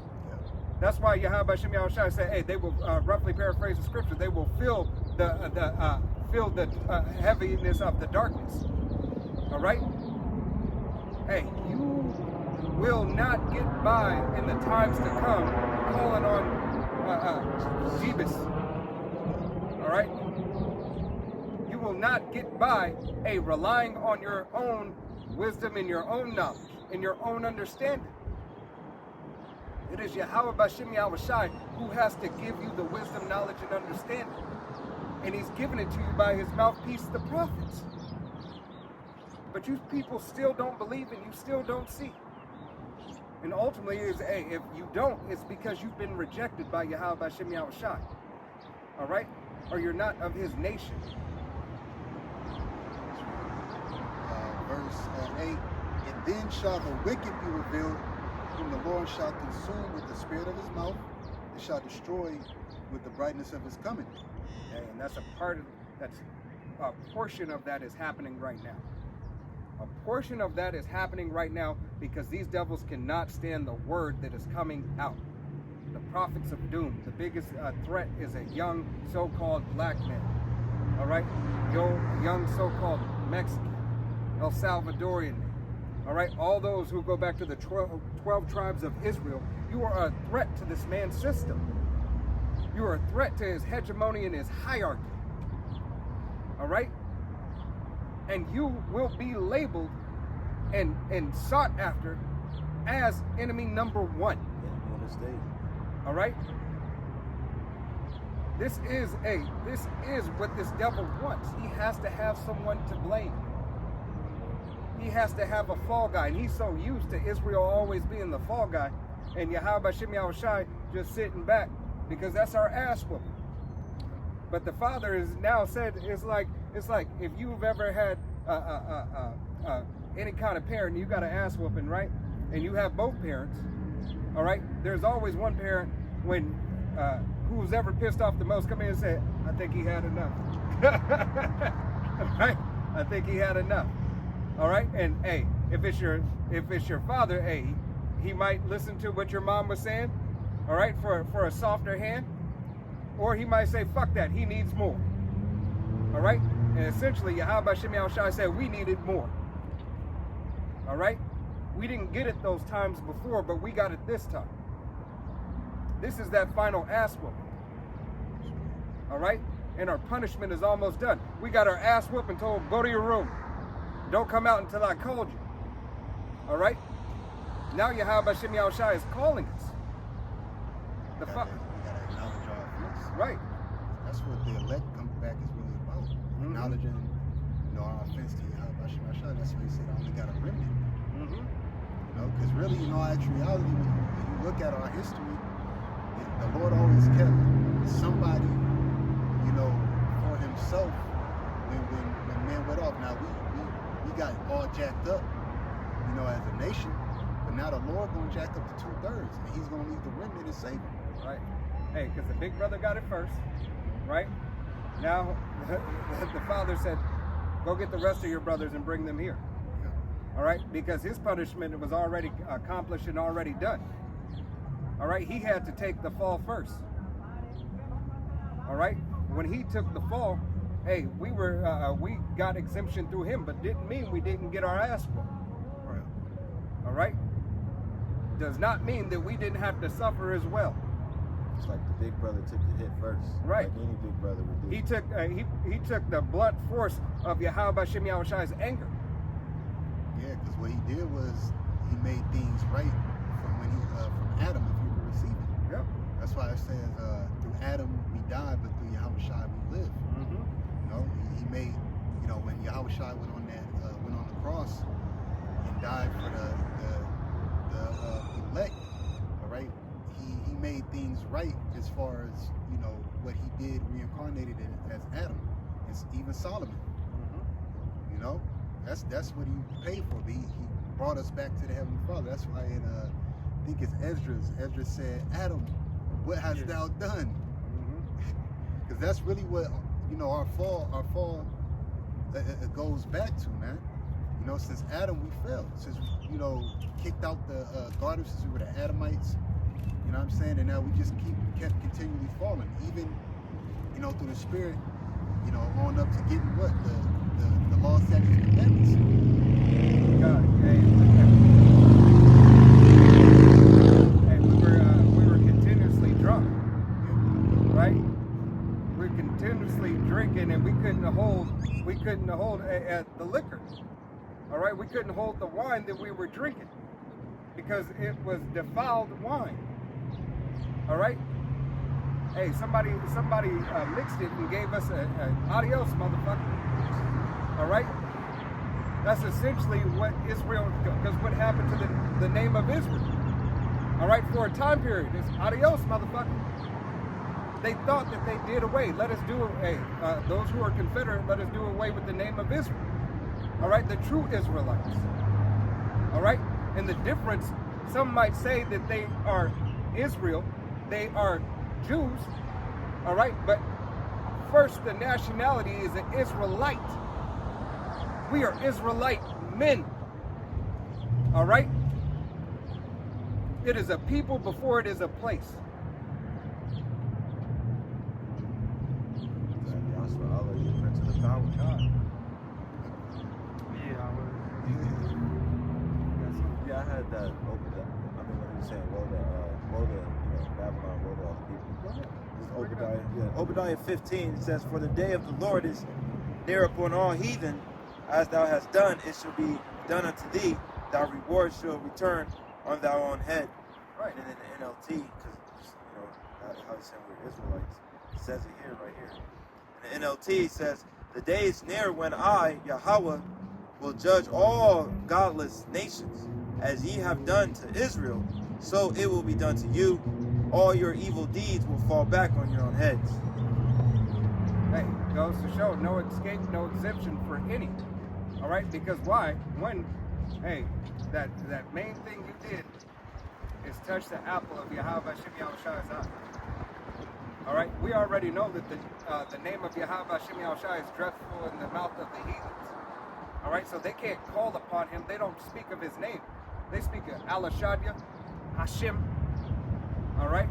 That's why Yahweh Shem Yahushai said, hey, they will, roughly paraphrase the scripture, they will feel the heaviness of the darkness. All right? Hey, you will not get by in the times to come calling on Jebus. All right? You will not get by, relying on your own wisdom in your own knowledge, in your own understanding. It is Yahweh Bashim Yahushai who has to give you the wisdom, knowledge, and understanding. And he's given it to you by his mouthpiece, the prophets. But you people still don't believe and you still don't see. And ultimately, if you don't, it's because you've been rejected by Yahweh Bashim Yahushai. All right? Or you're not of his nation. Verse 8, and then shall the wicked be revealed, whom the Lord shall consume with the spirit of his mouth, and shall destroy with the brightness of his coming. And that's a portion of that is happening right now. A portion of that is happening right now because these devils cannot stand the word that is coming out. The prophets of doom. The biggest threat is a young so-called black man. All right? Young so-called Mexican, El Salvadorian man. All right? All those who go back to the 12 tribes of Israel, you are a threat to this man's system. You are a threat to his hegemony and his hierarchy. All right? And you will be labeled and sought after as enemy number one. All right? This is what this devil wants. He has to have someone to blame. He has to have a fall guy. And he's so used to Israel always being the fall guy and Yahweh Bashim Yahushai just sitting back because that's our ass whooping. But the Father is now said, it's like if you've ever had any kind of parent, you got an ass whooping, right? And you have both parents, all right? There's always one parent when who's ever pissed off the most come in and say, I think he had enough. Right? I think he had enough. All right? And hey, if it's your father, hey, he might listen to what your mom was saying, all right, for a softer hand. Or he might say, fuck that, he needs more. All right? And essentially, Yahweh Bashim Yahushai said we needed more. All right? We didn't get it those times before, but we got it this time. This is that final ass whooping. All right? And our punishment is almost done. We got our ass whooped and told, go to your room. Don't come out until I called you. All right? Now Yahweh Bashim Yahushai is calling us. We gotta acknowledge our offense. Right. That's what the elect come back is really about. Acknowledging, our offense to Yahweh Bashim Yahushai. That's why he said I only got a remnant. Because really, actuality, when you look at our history, the Lord always kept somebody, for himself when men went off. Now we got all jacked up, as a nation, but now the Lord gonna jack up to 2/3, and he's gonna leave the remnant and save them. Right. Hey, because the big brother got it first, right? Now the Father said, go get the rest of your brothers and bring them here. All right, because his punishment was already accomplished and already done. All right, he had to take the fall first. All right, when he took the fall, hey, we got exemption through him, but didn't mean we didn't get our ass whooped. Right. All right, does not mean that we didn't have to suffer as well. It's like the big brother took the hit first, right? Like any big brother would do. He took the blunt force of Yahweh Bashim Yahushai's anger. Yeah, because what he did was he made things right from when from Adam, if you could receive it. Yep. That's why it says through Adam we died, but through Yahushua we live. He made, when Yahushua went on the cross and died for the elect. All right, he made things right as far as what he did, reincarnated as Adam, and even Solomon. That's what he paid for. He brought us back to the Heavenly Father. That's why I think it's Esdras said, Adam, what hast thou done? Because that's really what, our fall it goes back to, man. Since Adam we fell. Since, kicked out the garden, since we were the Adamites, you know what I'm saying? And now we just kept continually falling. Even, through the Spirit, on up to getting what? The law, statutes, and commandments. God, hey, we were continuously drunk, right? We were continuously drinking, and we couldn't hold at the liquor. All right, we couldn't hold the wine that we were drinking because it was defiled wine. All right. Hey, somebody mixed it and gave us a adios, motherfucker. All right. That's essentially what Israel, because what happened to the name of Israel. All right, for a time period, it's adios, motherfucker. They thought that they did away. Let us do away. Those who are Confederate, let us do away with the name of Israel. All right, the true Israelites. All right, and the difference, some might say that they are Israel, they are Jews. All right, but first, the nationality is an Israelite. We are Israelite men. All right? It is a people before it is a place. Allah, you prince of the power of God. Yeah, I would. Yeah, I had that opened up. I mean, when he was saying, woe to Babylon, woe to all the people. This is Obadiah. Yeah, Obadiah 15 it says, "For the day of the Lord is near upon all heathen, as thou hast done, it shall be done unto thee. Thy reward shall return on thy own head." Right. And in the NLT, because how he said we're Israelites, it says it here, right here. In the NLT it says, "The day is near when I, Yahweh, will judge all godless nations. As ye have done to Israel, so it will be done to you. All your evil deeds will fall back on your own heads." Hey, goes to show no escape, no exemption for any. All right, because why? When, hey, that main thing you did is touch the apple of Yahweh Shem Yahushai's eye. All right, we already know that the name of Yahweh Shem Yahushai is dreadful in the mouth of the heathens. All right, so they can't call upon him. They don't speak of his name. They speak of Alashadya, Hashem. All right.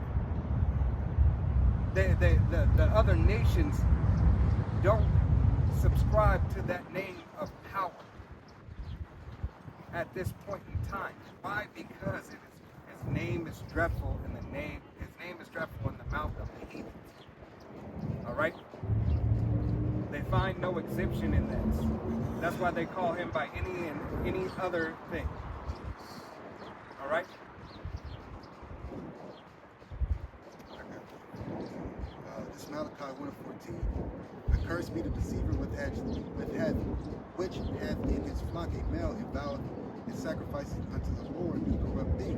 The other nations don't subscribe to that name of power at this point in time. Why? Because his name is dreadful in his name is dreadful in the mouth of the heathens. All right. They find no exemption in this. That's why they call him by any other thing. All right. This Malachi 1:14. Accursed be the deceiver which hath in his flock a male and voweth his sacrifices unto the Lord a corrupt thing.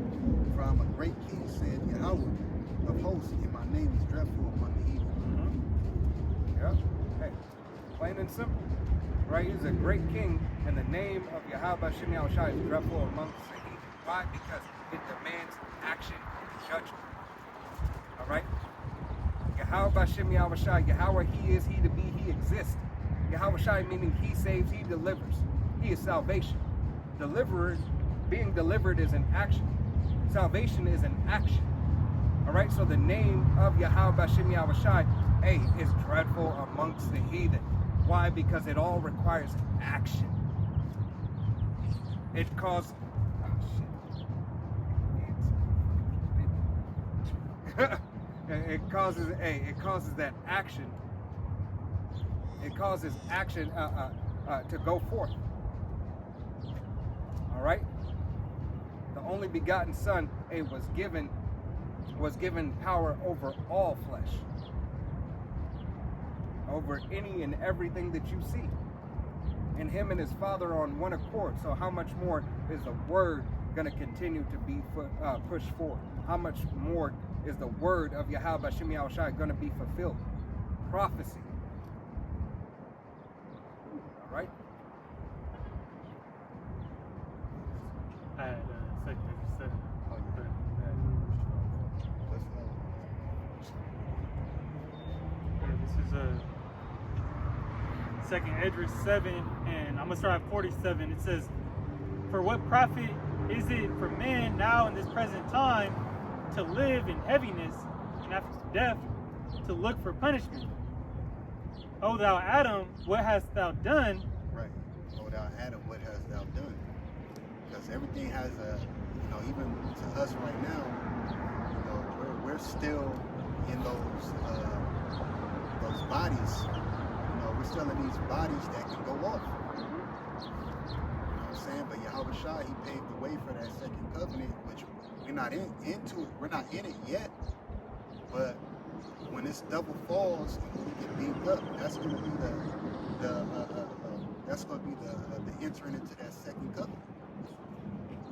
For I am a great king, saith Yahweh of hosts, and my name is dreadful among the heathen. Yeah. Hey, plain and simple. Right? He's a great king, and the name of Yahweh Shem Yahushai is dreadful amongst the heathen. Why? Because it demands action and judgment. All right? Yahweh Shem Yahushai, Yahweh, he is, he to be, he exists. Yahweh Shai meaning he saves, he delivers. He is salvation. Deliverer, being delivered is an action. Salvation is an action. All right, so the name of Yahweh Shem Yahushai, hey, is dreadful amongst the heathen. Why? Because it all requires action. It causes, it causes that action. It causes action to go forth. All right. The only begotten Son, was given power over all flesh, over any and everything that you see. And him and his Father are on one accord. So how much more is the word going to continue to be pushed forward? How much more is the word of Yahweh Shem Yahushai going to be fulfilled? Prophecy. All right. I had second Ezra 7. This is second Ezra 7, and I'm gonna start at 47. It says, "For what profit is it for men now in this present time to live in heaviness, and after death to look for punishment? O thou Adam, what hast thou done?" Right. O thou Adam, what hast thou done? Because everything has a, even to us right now, we're still in those bodies. We're still in these bodies that can go off. saying? But Yahweh Shai, he paved the way for that second covenant, which we're not into it. We're not in it yet. But when this double falls and when we get beamed up, that's going to be the entering into that second covenant.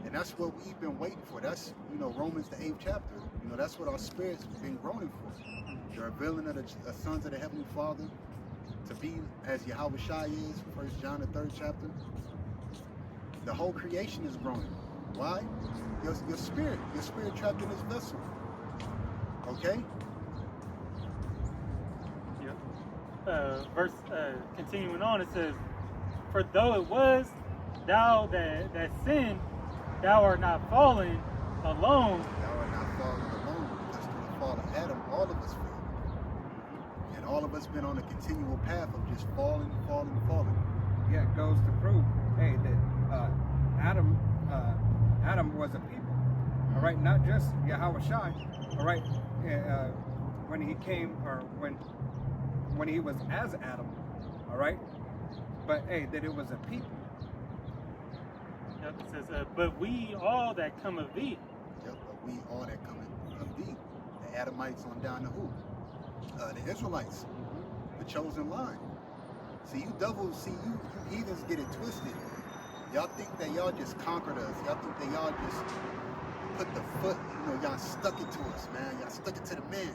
And that's what we've been waiting for. That's, Romans the 8th chapter. That's what our spirit's been groaning for. The revealing of the sons of the Heavenly Father to be as Yahweh Shai is, 1 John the 3rd chapter. The whole creation is groaning. Why? Your spirit trapped in this vessel. Okay? Verse continuing on, it says, "For though it was thou that sinned, thou art not fallen alone." Thou art not fallen alone, because through the fall of Adam, all of us fell. And all of us been on a continual path of just falling. Yeah, it goes to prove, hey, that Adam was a people. All right, not just Yahweh Shai. All right, when he came, or when he was as Adam. All right, but hey, that it was a people. Yep, it says, "But we all that come of thee." Yep, but we all that come of thee. The Adamites on down to who? The Israelites. The chosen line. See, you heathens get it twisted. Y'all think that y'all just conquered us. Y'all think that y'all just put the foot, y'all stuck it to us, man. Y'all stuck it to the man,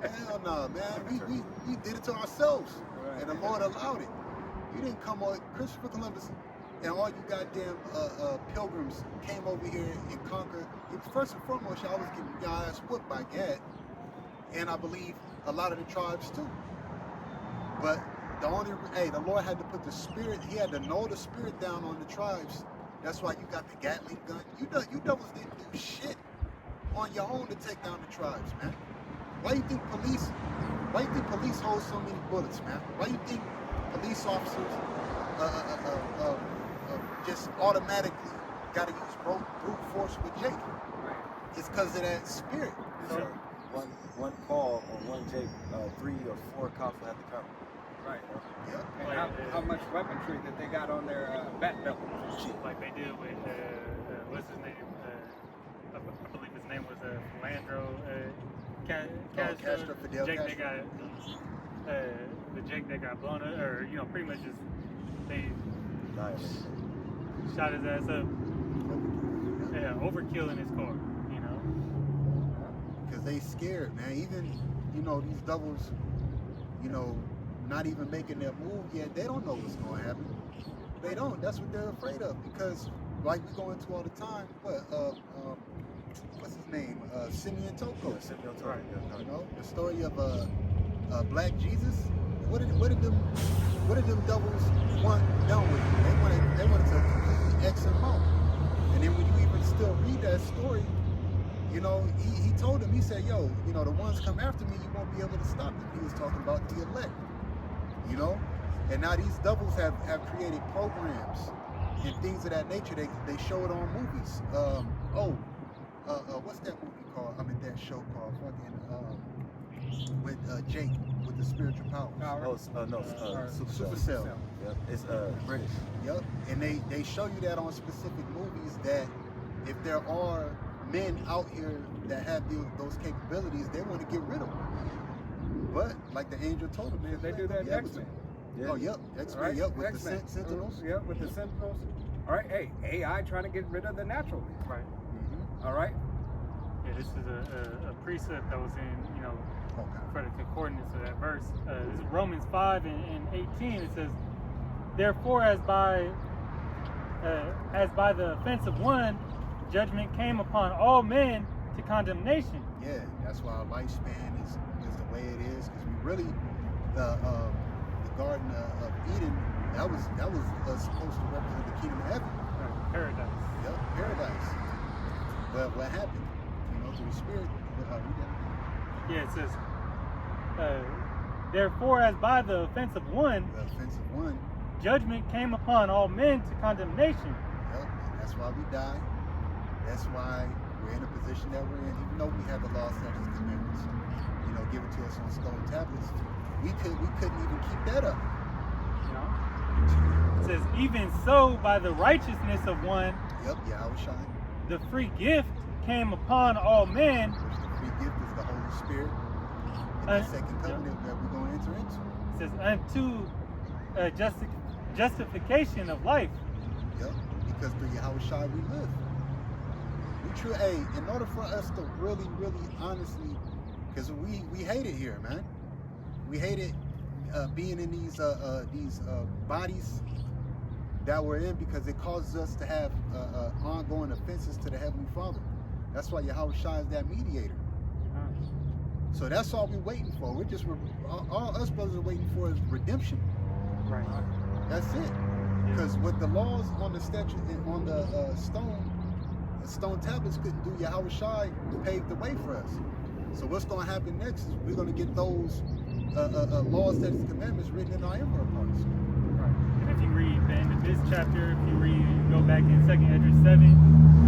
Hell no, man. We did it to ourselves. Right. And the Lord allowed it. You didn't come on, Christopher Columbus and all you goddamn pilgrims came over here and conquered. First and foremost, y'all was getting y'all ass whooped by Gad. And I believe a lot of the tribes too. But the Lord had to put the spirit, he had to know the spirit down on the tribes. That's why you got the Gatling gun. You devils didn't do shit on your own to take down the tribes, man. Why you think police hold so many bullets, man? Why you think police officers just automatically gotta use brute force with Jake? It's because of that spirit. So one call or one Jake, 3 or 4 cops will have to come. Right. Yeah. And how much weaponry that they got on their back belt? Like they did with what's his name? I believe his name was Landro Castro. Fidel Jake Castro. that got the Jake that got blown up, or pretty much just they shot his ass up. Yeah, overkill in his car. Because they scared, man. Even these devils, not even making their move yet, they don't know what's going to happen. They don't. That's what they're afraid of. Because, like we go into all the time, what's his name? Simeon Toko. Yeah, Simeon Toko. Right. The story of Black Jesus. What did them devils want done with him? They wanted to completely X him out. And then when you even still read that story, he told him, he said, yo, the ones come after me, you won't be able to stop them. He was talking about the elect. And now these devils have created programs and things of that nature. They show it on movies. What's that movie called? That show called with Jake with the spiritual power. Supercell. Yep, it's British. Yep, and they show you that on specific movies that if there are men out here that have those capabilities, they want to get rid of them. But like the angel told them, They do that in X-Men. Yeah. Oh, yep. X-Men, Right? yep, with X-Men. the Sentinels. Yep, with the Sentinels. All right, hey, AI trying to get rid of the natural man. Right. Mm-hmm. All right? Yeah, this is a precept that was in, for the concordance of that verse. This is Romans 5 and 18. It says, "Therefore, as by the offense of one, judgment came upon all men to condemnation." Yeah, that's why our lifespan is the way it is. Because we really, the Garden of Eden, that was supposed to represent the kingdom of heaven. Paradise. Yep, paradise. But what happened? Through the Spirit. Yeah, it says, "Therefore, as by the offense of one, The offense of one. judgment came upon all men to condemnation." Yep, and that's why we die. That's why we're in a position that we're in. Even though we have the law, statutes, and commandments, given to us on stone tablets, we couldn't even keep that up. It says, even so, by the righteousness of one, Yep, Yahushua. the free gift came upon all men. Which the free gift is the Holy Spirit. And the second covenant that we're going to enter into. It says, unto justification of life. Yep, because through Yahushua we live. Hey, in order for us to really, really honestly, because we hate it here, man. We hate it being in these bodies that we're in, because it causes us to have ongoing offenses to the Heavenly Father. That's why Yahushua is that mediator. So that's all we're waiting for. We're just, all us brothers are waiting for is redemption. Right. That's it. Because with the laws on the statue, on the stone tablets couldn't do, Yahushua paved the way for us. So what's going to happen next is we're going to get those laws, statutes, and commandments written in our inward parts. Right. And if you read the end of this chapter, if you go back in 2nd Esdras 7,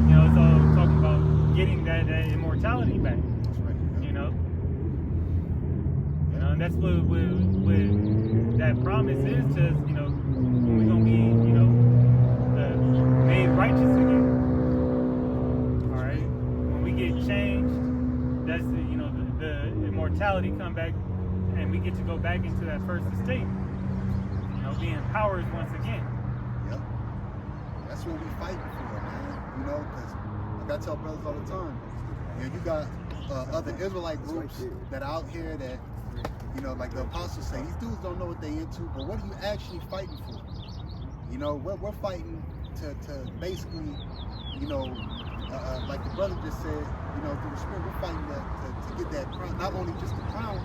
you know, it's all talking about getting that immortality back. That's right. You know, and that's what that promise is to us. You know, when we're gonna be, you know, made righteous again. All right, when we get changed, that's the, you know, the immortality come back, and we get to go back into that first estate. You know, being empowered once again. Yep. That's what we fighting for, man. You know, because like I tell brothers all the time, you know, you got other Israelite groups that are out here that, you know, like the apostles say, these dudes don't know what they into, but what are you actually fighting for? You know, we're fighting to basically, you know, like the brother just said, you know, through the Spirit, we're fighting to get that crown, not only just the crown,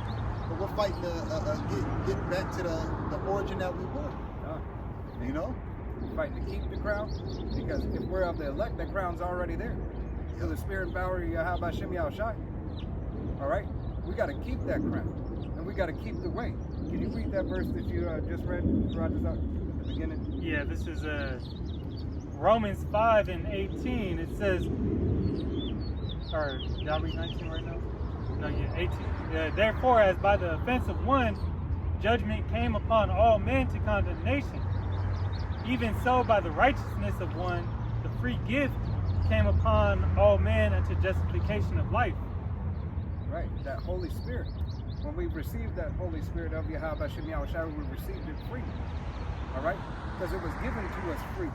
but we're fighting to get back to the origin that we were. You know? We're fighting to keep the crown, because if we're of the elect, the crown's already there. So the Spirit and power of Yahweh Shem Yahushai. All right? We got to keep that crown. And we got to keep the way. Can you read that verse that you just read, Rogers, at the beginning? Yeah, this is Romans 5:18. It says, or did I read 19 right now? No, yeah, 18. Therefore, as by the offense of one, judgment came upon all men to condemnation, even so by the righteousness of one, the free gift came upon all men unto justification of life. Right, that Holy Spirit. When we received that Holy Spirit of Yahweh Shem Yahushua, we received it free. All right? Because it was given to us free.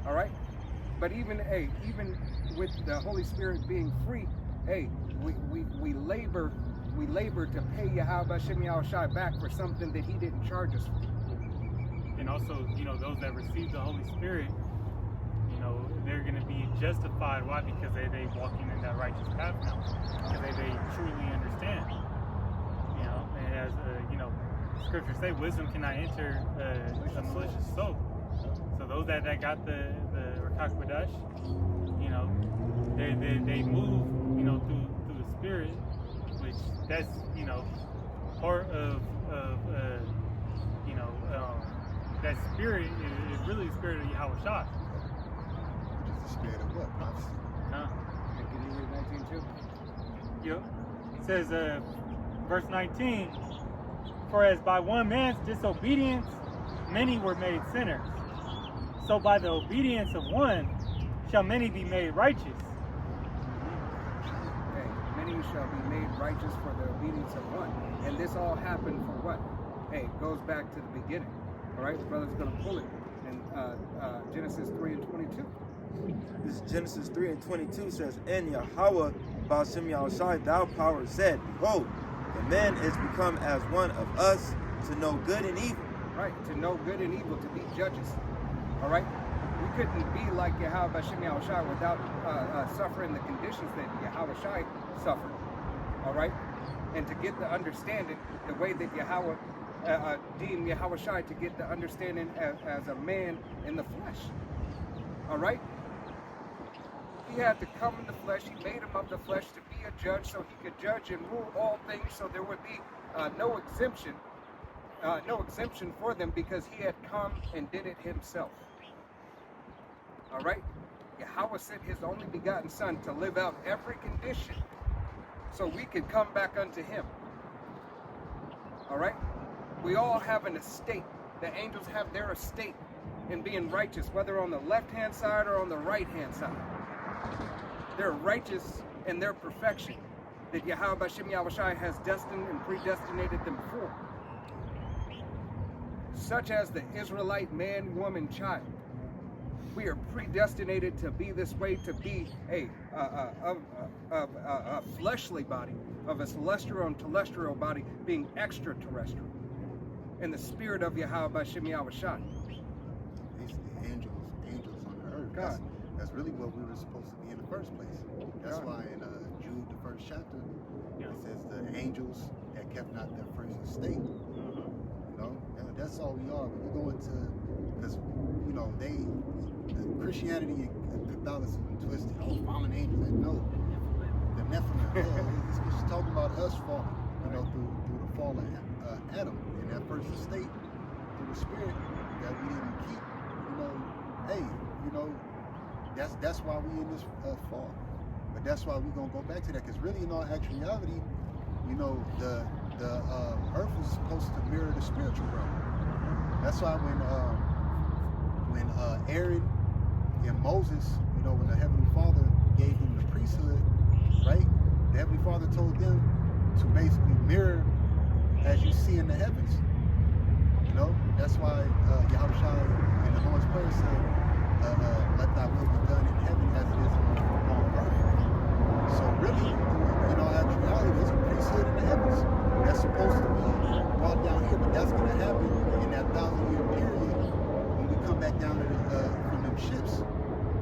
All right? But even with the Holy Spirit being free, hey, we labor to pay Yahweh Shem Yahushua back for something that he didn't charge us for. And also, you know, those that receive the Holy Spirit, you know, they're going to be justified. Why? Because they walking in that righteous path now. Because they truly understand. You know, and as you know, scriptures say, wisdom cannot enter a malicious soul. So those that got the Rakak Kodash, you know, they move, you know, through the Spirit, which that's, you know, part of you know, that Spirit is really the Spirit of Yahushua. Which is the spirit of what? Prophecy. Huh? And can you read 19 too? Yep. It says, verse 19, for as by one man's disobedience many were made sinners, so by the obedience of one shall many be made righteous. Okay, many shall be made righteous for the obedience of one. And this all happened for what? Hey, it goes back to the beginning. All right, the brother's going to pull it in Genesis 3:22. This Genesis 3:22 says, and Yahweh Ba'ashem Yahushai, thou power said, behold, the man is become as one of us to know good and evil. Right, to know good and evil, to be judges. All right, we couldn't be like Yahweh Ba'ashem Yahushai without suffering the conditions that Yahweh Shai suffered. All right, and to get the understanding, the way that Yahweh deemed Yahweh Shai to get the understanding as a man in the flesh. All right. He had to come in the flesh. He made him of the flesh to be a judge, so he could judge and rule all things. So there would be no exemption for them, because he had come and did it himself. All right. Yahweh sent his only begotten Son to live out every condition, so we could come back unto him. All right. We all have an estate The angels have their estate in being righteous, whether on the left-hand side or on the right-hand side. They're righteous in their perfection that Yahweh Bashem Yahushai has destined and predestinated them for. Such as the Israelite man, woman, child. We are predestinated to be this way, to be a fleshly body, of a celestial and telestial body being extraterrestrial. In the spirit of Yahweh Bashem Yahushai. Basically, angels on the earth. God. That's really what we were supposed to be in the first place. That's God. why in Jude, the first chapter, Yeah. it says the angels that kept not their first estate. You know, and that's all we are. When you go into, because you know Christianity and Catholicism twisted. Oh, fallen angels. No, the Nephilim. Yeah, it's talking about us falling. You know, through the fall of Adam in that first estate, through the spirit that we didn't keep. You know, hey, you know, that's why we in this fall. But that's why we're gonna go back to that. Because really, in all actuality, you know, the earth was supposed to mirror the spiritual realm. That's why when Aaron and Moses, you know, when the Heavenly Father gave them the priesthood, right? The Heavenly Father told them to basically mirror as you see in the heavens. You know, that's why Yahushua in the Lord's Prayer said, let thy will be done in heaven as it is on earth. So really, in all actuality, there's a priesthood in the heavens that's supposed to be brought down here, but that's going to happen in that 1,000-year period when we come back down to from them ships.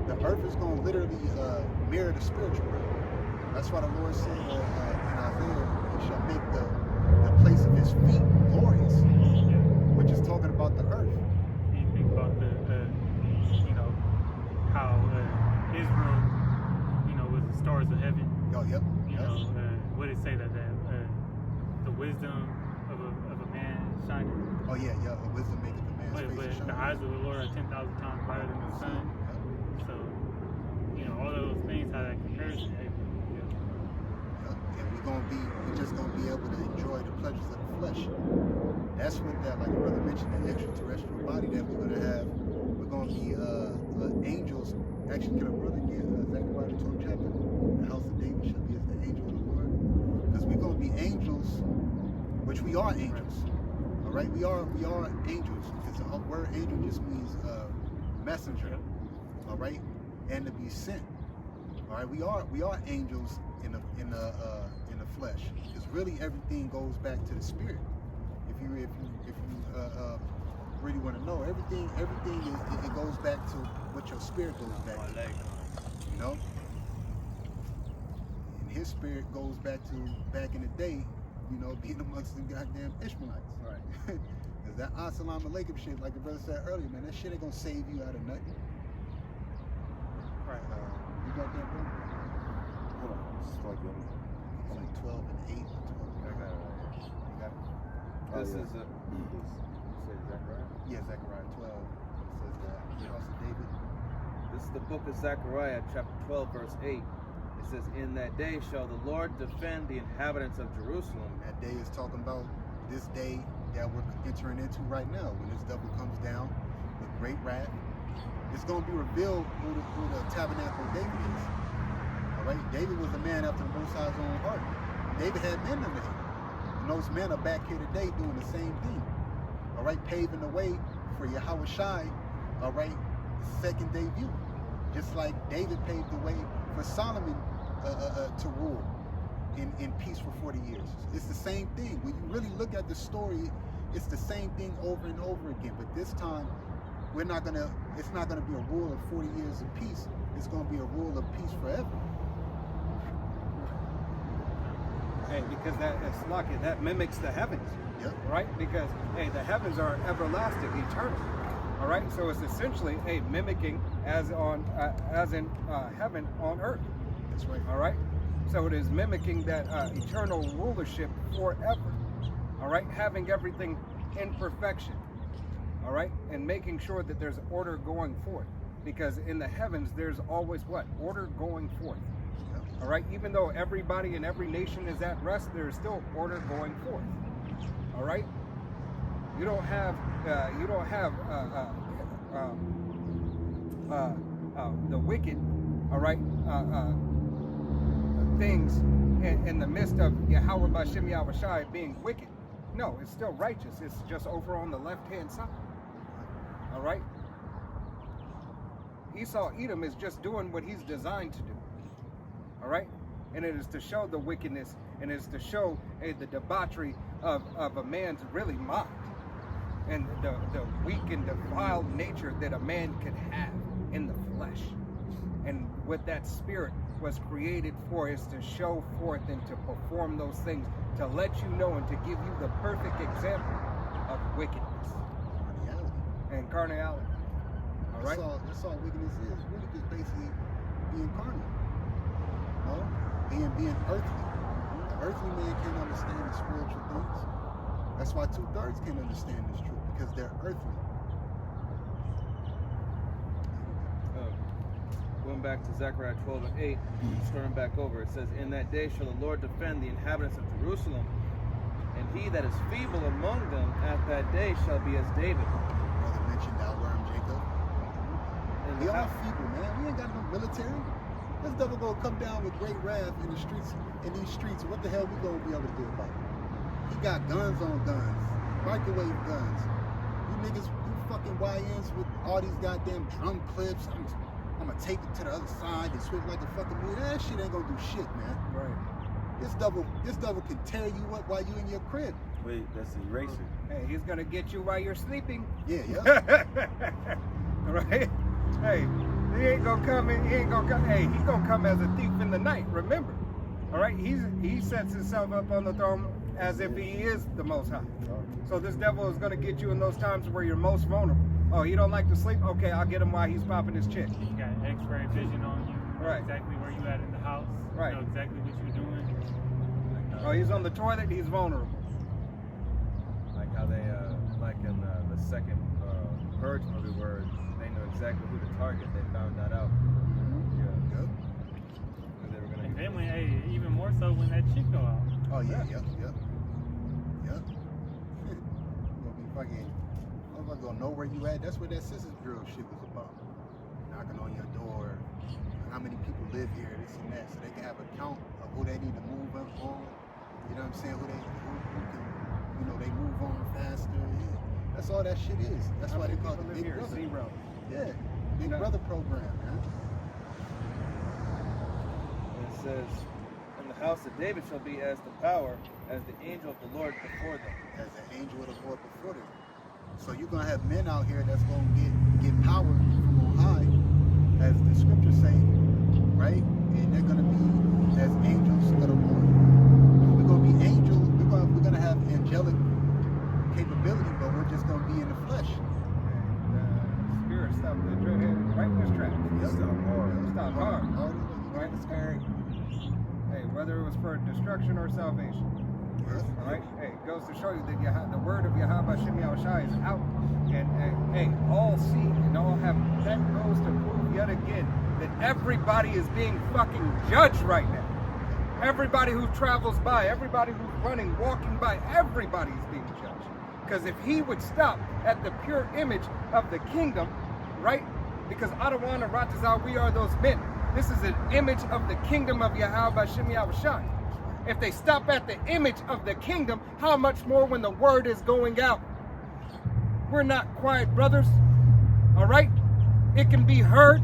The earth is going to literally mirror the spiritual realm. That's why the Lord said in Isaiah, he shall make the place of his feet glorious, which is talking about the earth. You think about the, you know, how Israel, you know, was the stars of heaven. Oh, yep. You know, what did it say that the wisdom of a man shining? Oh, yeah. The wisdom maketh the man's face to shine. The eyes of the Lord are 10,000 times brighter than the sun. So, you know, all of those things have that comparison. And we're just gonna be able to enjoy the pleasures of the flesh. That's what that, like the brother mentioned, the extraterrestrial body that we're gonna have. We're gonna be angels. Actually, can a brother get Zechariah the 12th chapter? The house of David shall be as the angel of the Lord. Because we're gonna be angels, which we are angels. All right, we are angels. Because the word angel just means messenger. All right, and to be sent. All right, we are angels in the flesh, because really everything goes back to the spirit. If you really want to know, everything it goes back to what your spirit goes back to. You know, and his spirit goes back to back in the day. You know, being amongst the goddamn Ishmaelites. Right. Because that Assalamu alaikum shit, like the brother said earlier, man, that shit ain't gonna save you out of nothing. Right. You got that, bro? Hold on. It's like 12 and 8 or 12. I got it right here. You got it? This is Say Zechariah? Yeah, Zechariah 12. It says that the house of David. This is the book of Zechariah, chapter 12, verse 8. It says, in that day shall the Lord defend the inhabitants of Jerusalem. That day is talking about this day that we're entering into right now, when this devil comes down with great wrath. It's going to be revealed who the tabernacle of David is. All right, David was a man after the Most High's own heart. David had men under him, and those men are back here today doing the same thing. All right, paving the way for Yahweh Shai. All right, second debut, just like David paved the way for Solomon to rule in peace for 40 years. It's the same thing. When you really look at the story, it's the same thing over and over again. But this time, it's not gonna be a rule of 40 years of peace. It's gonna be a rule of peace forever. Hey, because it's lucky that mimics the heavens. Yep. Right? Because hey, the heavens are everlasting, eternal. All right, so it's essentially mimicking as in heaven on earth. That's right. All right, so it is mimicking that eternal rulership forever. All right, having everything in perfection. All right, and making sure that there's order going forth, because in the heavens there's always what? Order going forth. Yep. All right, even though everybody in every nation is at rest, there is still order going forth. All right, You don't have the wicked, all right, things in the midst of Yahweh Bashem Yahushai being wicked. No, it's still righteous. It's just over on the left-hand side. All right? Esau Edom is just doing what he's designed to do. All right? And it is to show the wickedness, and it is to show the debauchery of a man's really mind, and the weak and defiled nature that a man could have in the flesh. And what that spirit was created for is to show forth and to perform those things, to let you know and to give you the perfect example of wickedness Carnality. and carnality. All right? That's all wickedness is. Really just basically being carnal. No? Being earthly. The earthly man can't understand the spiritual things. That's why 2/3 can't understand this truth, because they're earthly. Going back to Zechariah 12:8, starting back over, it says, "In that day shall the Lord defend the inhabitants of Jerusalem, and he that is feeble among them at that day shall be as David." Brother mentioned that worm Jacob. And We the all hou- feeble, man. We ain't got no military. This devil gonna come down with great wrath in the streets. In these streets, what the hell we gonna be able to do about it? He got guns on guns, microwave guns. You niggas, you fucking YNs with all these goddamn drum clips. I'm gonna take it to the other side and switch like a fucking movie. That shit ain't gonna do shit, man. Right. This devil can tear you up while you in your crib. Wait, that's the eraser. Hey, he's gonna get you while you're sleeping. Yeah, yeah. All right? Hey, he ain't gonna come in. He ain't gonna come. Hey, he's gonna come as a thief in the night. Remember? All right? He sets himself up on the throne as if he is the Most High. So this devil is gonna get you in those times where you're most vulnerable. Oh, you don't like to sleep? Okay, I'll get him while he's popping his chick. You got X-ray vision on you. You know Right. exactly where you at in the house. Right. You know exactly what you're doing. Oh, he's on the toilet. He's vulnerable. like how they, like in the second Purge movie, where they know exactly who to target. They found that out. Yeah. Yep. Where they were gonna And use then when, hey, even more so when that chick go out. Oh yeah, yep. Yep. Gonna be fucking. I'm gonna know where you at. That's what that Sisters Bureau shit was about. Knocking on your door. How many people live here? This and that, so they can have a count of who they need to move up on. You know what I'm saying? Who can, they move on faster. Yeah. That's all that shit is. That's why they call it the Big Brother. Zero. Yeah, Big No. Brother program, man. And it says, "And the house of David shall be as the power, as the angel of the Lord before them." As an angel of the Lord before them. So you're gonna have men out here that's gonna get power from on high, as the scriptures say, right? And they're gonna be as angels of the Lord. We're gonna be angels. We're gonna have angelic capability, but we're just gonna be in the flesh. And spirit stopped the dreadhead right in his tracks. Yep. Stop hard. Stop hard. Hard. Right? Hey, whether it was for destruction or salvation. All right. Hey, it goes to show you that the word of Yahweh Shem Yahushai is out, and hey, all see and all have. That goes to prove yet again that everybody is being fucking judged right now. Everybody who travels by, everybody who's running, walking by, everybody is being judged. Because if he would stop at the pure image of the kingdom, right? Because Adawan and Ratazal, we are those men. This is an image of the kingdom of Yahweh Shem Yahushai. If they stop at the image of the kingdom, how much more when the word is going out? We're not quiet, brothers. All right? It can be heard.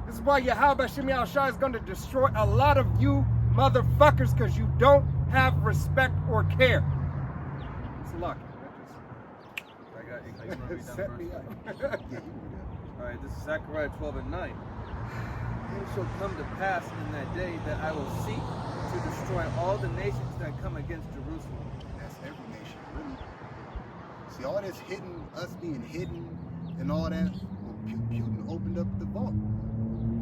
This is why Yahweh Shem Yahushai is going to destroy a lot of you motherfuckers, because you don't have respect or care. It's lucky. I got you. You want to read down Set verse me nine? up. Yeah, you do All right, this is Zechariah 12:9. It shall come to pass in that day that I will seek to destroy all the nations that come against Jerusalem. that. That's every nation, really. See, all this hidden, us being hidden and all that, well, Putin opened up the vault.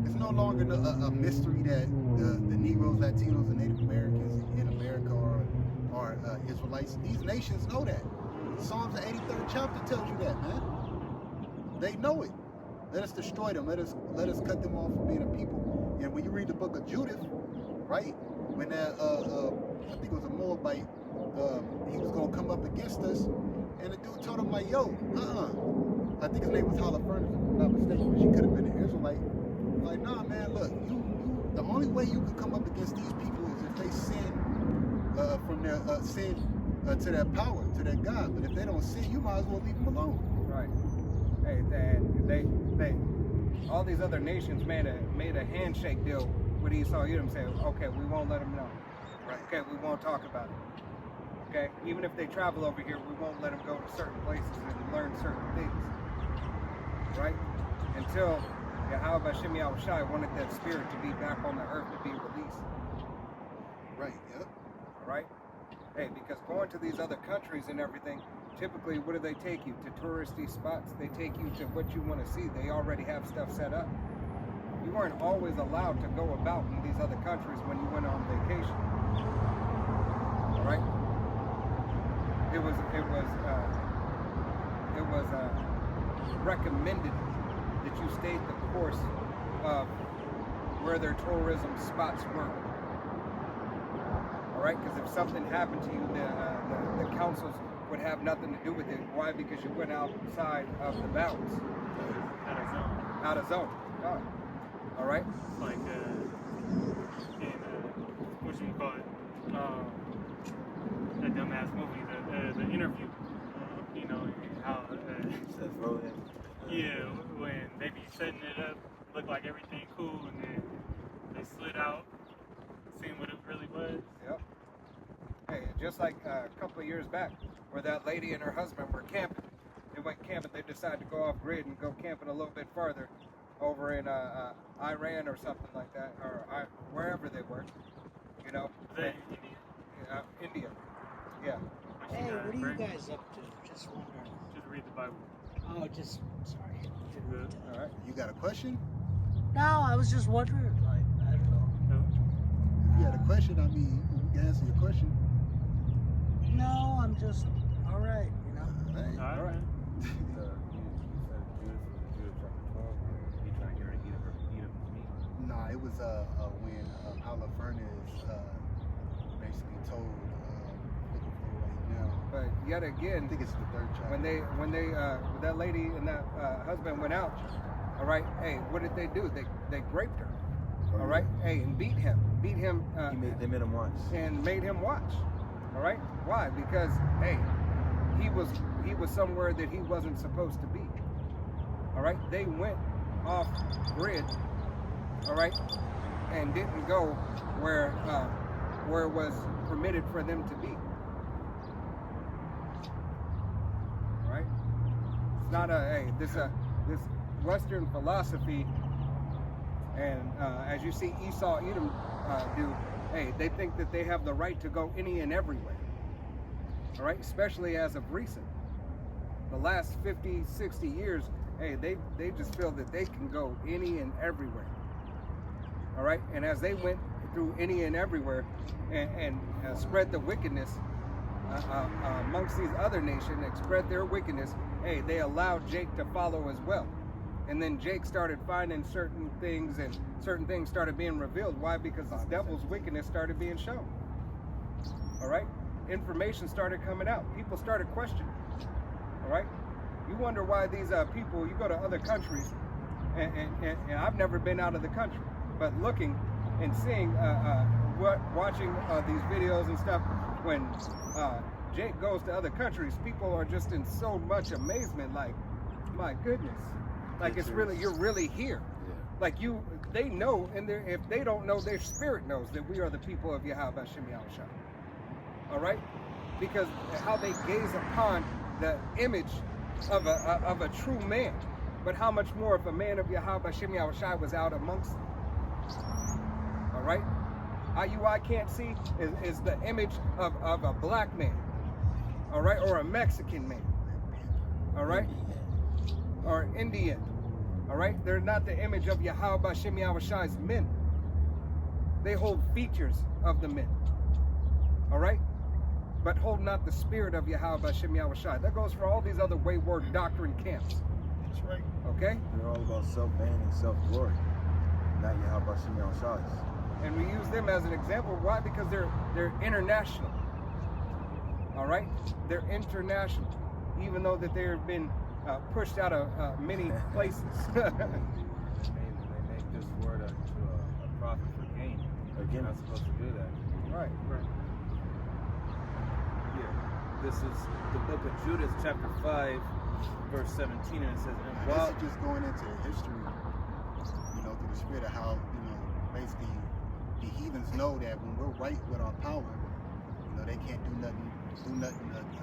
It's no longer a mystery that the Negroes, Latinos, and Native Americans in America are Israelites. These nations know that. Psalms the 83rd chapter tells you that, man. They know it. Let us destroy them. Let us cut them off from being a people. And when you read the book of Judith, right? When that I think it was a Moabite he was gonna come up against us, and the dude told him like, yo, I think his name was Holofernes, if I'm not mistaken, but she could have been an Israelite. Like, nah, man, look, you the only way you can come up against these people is if they sin from their sin to their power, to their God. But if they don't sin, you might as well leave them alone. Right. Hey, they all these other nations made a handshake deal with Esau Edom, saying, okay, we won't let them know. Right. Okay, we won't talk about it. Okay, even if they travel over here, we won't let them go to certain places and learn certain things. Right? Until Yahweh Hashem Yahushai wanted that spirit to be back on the earth to be released. Right. Yep. All right? Hey, because going to these other countries and everything, typically, what do they take you? To touristy spots. They take you to what you want to see. They already have stuff set up. You weren't always allowed to go about in these other countries when you went on vacation. All right? It was recommended that you stayed the course of where their tourism spots were. All right, because if something happened to you, the councils would have nothing to do with it. Why? Because you went outside of the bounds, out of zone. Oh. All right. It's like in what you call it, that dumbass movie, the interview. You know how yeah, when they be setting it up, look like everything cool, and then they slid out, seeing what it really was. Yep. Hey, just like a couple of years back, where that lady and her husband were camping. They went camping. They decided to go off grid and go camping a little bit farther, over in Iran or something like that, or wherever they were. You know. Was that in India? India. Yeah. Hey, what are you guys up to? Just wondering. Just read the Bible. Oh, just sorry. Good. All right. You got a question? No, I was just wondering. Like, I don't know. No. If you had a question, I mean, we can answer your question. No, I'm just all right. You know. Hey, All right. You said Judah chapter 12, or he trying to get her to eat of his meat? Nah, it was when Holofernes basically told looking for it right now. But yet I again, think it's the third chapter. when that lady and that husband went out, all right, hey, what did they do? They raped her, all right, hey, and beat him, They made him watch. and made him watch, all right. Why? Because hey, he was somewhere that he wasn't supposed to be, all right. They went off grid, all right, and didn't go where it was permitted for them to be. Right? It's not this Western philosophy, and as you see Esau Edom do, hey, they think that they have the right to go any and everywhere. All right, especially as of recent, the last 50, 60 years, hey, they just feel that they can go any and everywhere. All right, and as they went through any and everywhere and spread the wickedness amongst these other nations, and spread their wickedness, hey, they allowed Jake to follow as well. And then Jake started finding certain things, and certain things started being revealed. Why? Because the devil's wickedness started being shown. All right? Information started coming out. People started questioning. All right? You wonder why these people, you go to other countries, and I've never been out of the country, but looking and seeing, watching these videos and stuff, when Jake goes to other countries, people are just in so much amazement, like, my goodness. Like, it's really, you're really here. Yeah. Like, they know, and if they don't know, their spirit knows that we are the people of Yahweh Hashem Yahushua. All right? Because how they gaze upon the image of a true man. But how much more if a man of Yahweh Hashem Yahushua was out amongst them? All right? IUI can't see is the image of a black man. All right? Or a Mexican man. All right? Or Indian. All right? They're not the image of Yahweh Hashem Yahushua's men. They hold features of the men. All right? But hold not the spirit of Yahweh Hashem Yahushua. That goes for all these other wayward doctrine camps. That's right. Okay? They're all about self-gain and self-glory, not Yahweh Hashem Yahushua's. And we use them as an example. Why? Because they're international. All right, they're international, even though that they have been pushed out of many places. They make this word into a profit for gain. Again. You're not supposed to do that. Right. Yeah. This is the book of Judas, chapter 5, verse 17, and it says, and This while is just going into history, you know, through the spirit of how, you know, basically the heathens know that when we're right with our power, you know, they can't do nothing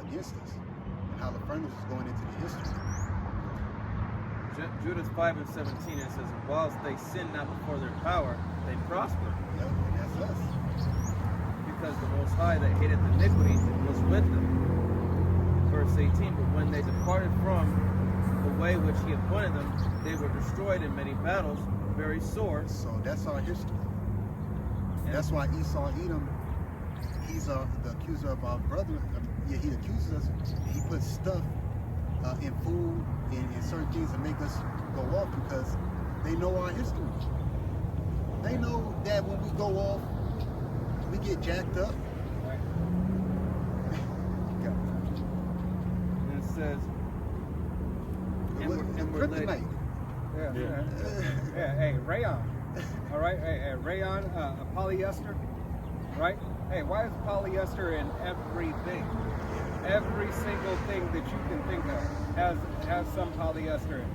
against us. And how the furnace is going into the history. Judas 5 and 17, it says, and whilst they sin not before their power, they prosper, Yep, and that's us. because the Most High that hated iniquity was with them. Verse 18, but when they departed from the way which he appointed them, they were destroyed in many battles, very sore. So that's our history. That's why Esau Edom, he's the accuser of our brother. He accuses us. He puts stuff in food, in certain things to make us go off because they know our history. They know that when we go off, we get jacked up. And it says, and we're led, Kryptonite. Yeah. Hey, rayon. All right. Hey, rayon, polyester. Right. Hey, why is polyester in everything? Every single thing that you can think of has some polyester in it.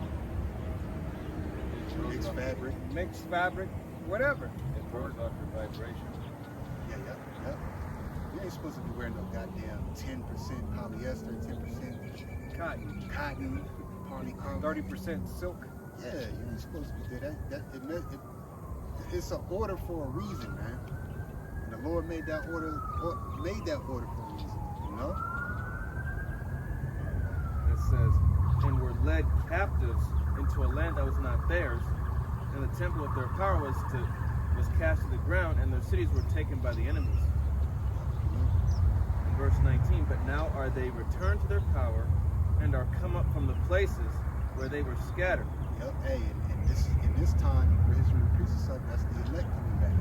Mixed fabric. Mixed fabric, whatever. it throws off your vibration. Yeah. You ain't supposed to be wearing no goddamn 10% polyester, 10% cotton, polycarbonate. 30% silk. Yeah, you ain't supposed to be doing that. It's an order for a reason, man. And the Lord made that order for a reason, you know? It says, and were led captives into a land that was not theirs, and the temple of their power was cast to the ground, and their cities were taken by the enemies. In verse 19, but now are they returned to their power, and are come up from the places where they were scattered. Yep. Hey, and this time where Israel repeats itself, that's the elect coming back.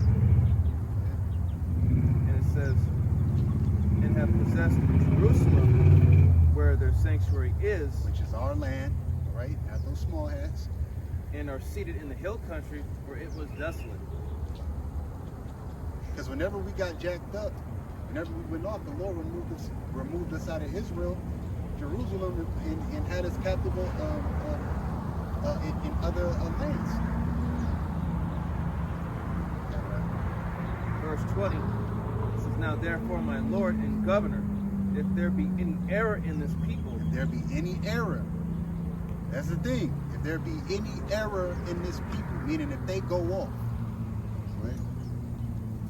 And it says, and have possessed Jerusalem, where their sanctuary is, Which is our land, all right? Not those small hats. and are seated in the hill country where it was desolate. Because whenever we got jacked up, whenever we went off, the Lord removed us out of Israel, Jerusalem, and had us captive in other lands. Verse 20 says, now therefore, my Lord and Governor, if there be any error in this people, If there be any error, that's the thing. If there be any error in this people, meaning if they go off, right?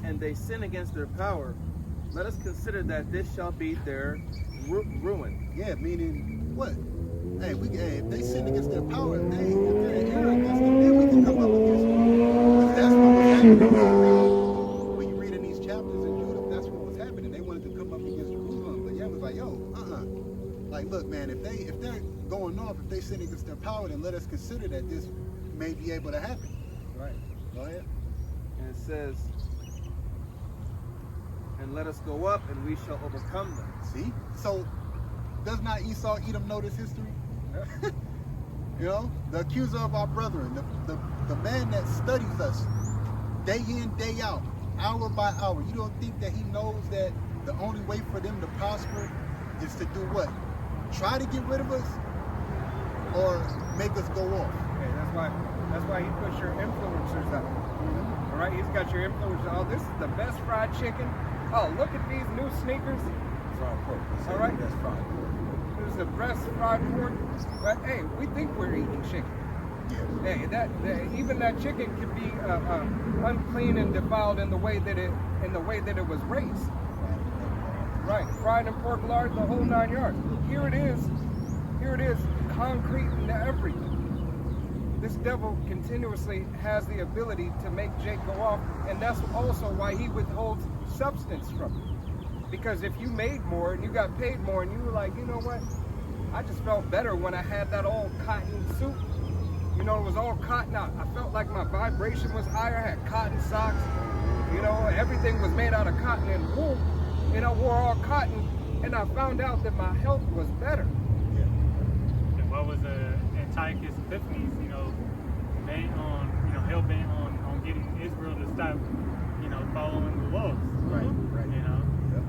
and they sin against their power, let us consider that this shall be their ruin. Yeah, meaning what? Hey, if they sin against their power, if they're in error against them, then we can come up against them. Because that's what was happening. When you read in these chapters in Judah, that's what was happening. They wanted to come up against Jerusalem, but yeah, it was like, like, look, man, if they're going off, if they sin against their power, then let us consider that this may be able to happen. Right. Go ahead. And it says, and let us go up, and we shall overcome them. See? So, does not Esau Edom know this history? You know, the accuser of our brethren, the man that studies us day in, day out, hour by hour. You don't think that he knows that the only way for them to prosper is to do what? Try to get rid of us or make us go off? Okay, that's why he puts your influencers up. All right, he's got your influencers. Oh, this is the best fried chicken. Oh, look at these new sneakers. Fried pork. All right. That's fried pork. This is the best fried pork. But hey, we think we're eating chicken. Yeah. Hey, even that chicken can be unclean and defiled in the way that it was raised. Right, fried in pork lard, the whole 9 yards. Here it is, concrete and everything. This devil continuously has the ability to make Jake go off, and that's also why he withholds substance from you. Because if you made more and you got paid more and you were like, you know what, I just felt better when I had that all cotton suit. You know, it was all cotton. I felt like my vibration was higher. I had cotton socks. You know, everything was made out of cotton and wool. And I wore all cotton. and I found out that my health was better. And what was Antiochus Epiphanes, bent on, hell bent on getting Israel to stop, following the laws. Right. Yep.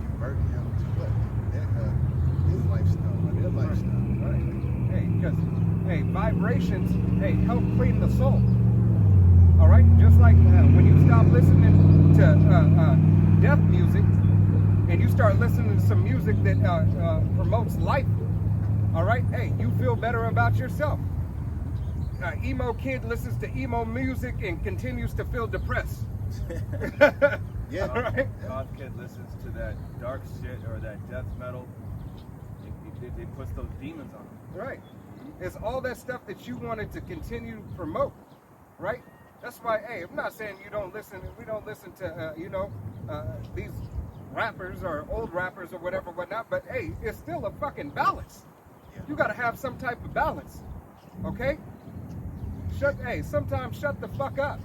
Converting him to what? His lifestyle, or their lifestyle. Right. Hey, because vibrations, help clean the soul. All right, just like when you stop listening to death music and you start listening to some music that promotes life. All right, hey, you feel better about yourself. Emo kid listens to emo music and continues to feel depressed. Yeah. All right. Goth kid listens to that dark shit or that death metal. They puts those demons on them. Right. It's all that stuff that you wanted to continue to promote, right? That's why, hey, I'm not saying we don't listen to, these rappers or old rappers or whatnot, but hey, it's still a fucking balance. Yeah. You gotta have some type of balance, okay? Sometimes shut the fuck up.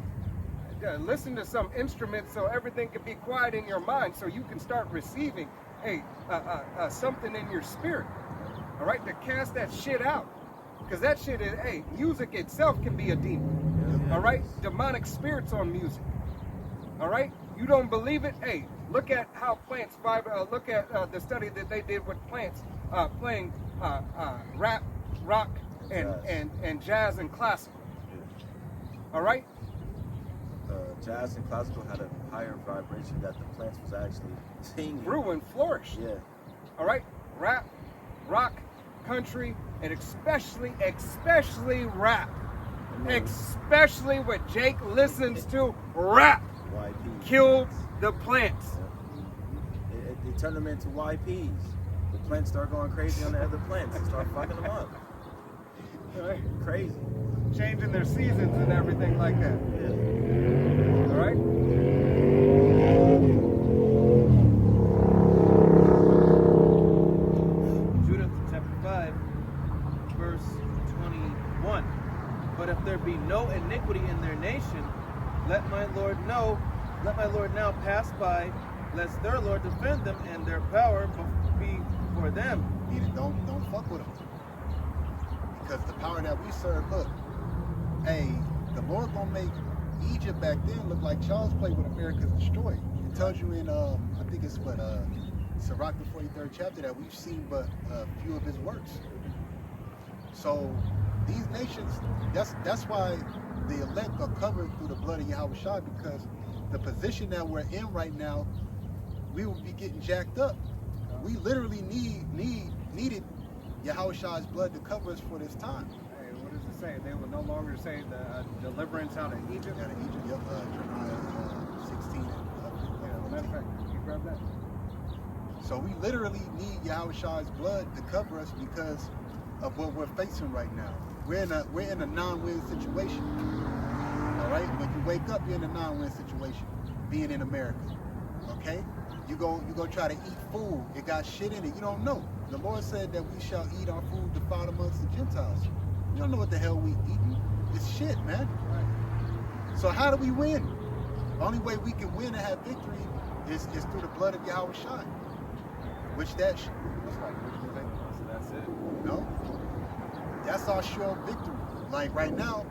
Listen to some instruments so everything can be quiet in your mind so you can start receiving, something in your spirit, all right, to cast that shit out. Because that shit is, music itself can be a demon. All right, demonic spirits on music. All right, you don't believe it? Hey, look at how plants vibrate. Look at the study that they did with plants playing rap, rock, and jazz and classical. All right. Jazz and classical had a higher vibration that the plants was actually singing. Grew and flourished. Yeah. All right, rap, rock, country, and especially rap. Especially what Jake listens to, rap, YPs. killed the plants. They turn them into YPs. The plants start going crazy on the other plants and start fucking them up. Right. Crazy. Changing their seasons and everything like that. Yeah. All right? Judah chapter 5, verse 21. But if there be no iniquity in their nation, let my Lord now pass by, lest their Lord defend them and their power be for them. Meaning don't fuck with them. Because the power that we serve, look, the Lord gonna make Egypt back then look like child's play when America's destroyed. It tells you in I think it's Sirach the 43rd chapter that we've seen but a few of his works. So these nations, that's why the elect are covered through the blood of Yahweh Shai, because the position that we're in right now, we will be getting jacked up. We literally needed Yahweh Shai's blood to cover us for this time. Hey, what does it say? They will no longer say the deliverance out of Egypt. Out of Egypt, yep, Jeremiah 16. Matter of fact, can you grab that? So we literally need Yahweh Shai's blood to cover us because of what we're facing right now. We're in a non-win situation. All right, when you wake up, you're in a non-win situation, being in America. Okay, you go try to eat food, it got shit in it. You don't know. The Lord said that we shall eat our food defiled amongst the Gentiles. You don't know what the hell we eating. It's shit, man. Right. So how do we win? The only way we can win and have victory is through the blood of Yahweh Shai. Which That's like, so that's it. no, that's our sure victory. Like right now,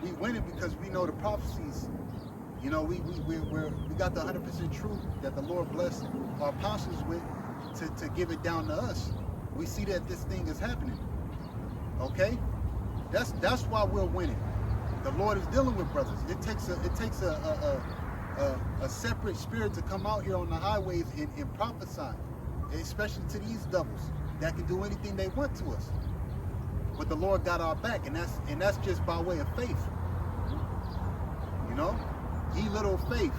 we winning because we know the prophecies. You know, we got the 100% truth that the Lord blessed our apostles with to give it down to us. We see that this thing is happening. Okay, that's why we're winning. The Lord is dealing with brothers. It takes a separate spirit to come out here on the highways and prophesy, especially to these doubles that can do anything they want to us. But the Lord got our back, and that's just by way of faith. You know, ye little faith.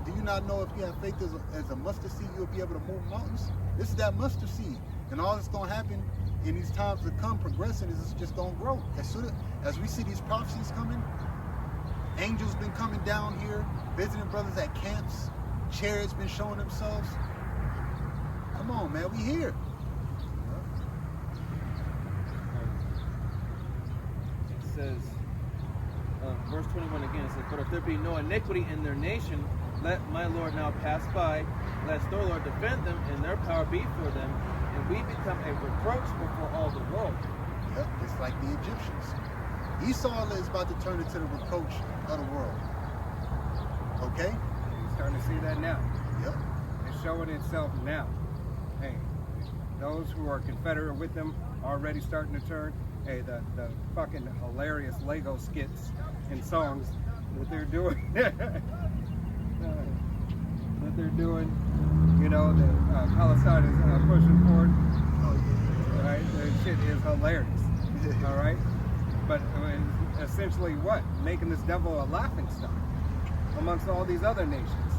Do you not know if you have faith as a mustard seed, you'll be able to move mountains? This is that mustard seed, and all that's going to happen in these times to come, progressing, is it's just going to grow. As we see these prophecies coming, angels been coming down here, visiting brothers at camps, chariots been showing themselves. Come on, man, we here. It says, verse 21 again, it says, "But if there be no iniquity in their nation, let my Lord now pass by, lest their Lord defend them, and their power be for them, and we become a reproach before all the world." Yep, it's like the Egyptians. Esau is about to turn into the reproach of the world. Okay? You're starting to see that now. Yep. It's showing itself now. Hey, those who are confederate with them already starting to turn. Hey, the fucking hilarious Lego skits and songs that they're doing. that they're doing. You know, that Palestine is pushing forward. Oh, yeah. Right? That shit is hilarious. All right? But essentially what? Making this devil a laughing stock amongst all these other nations.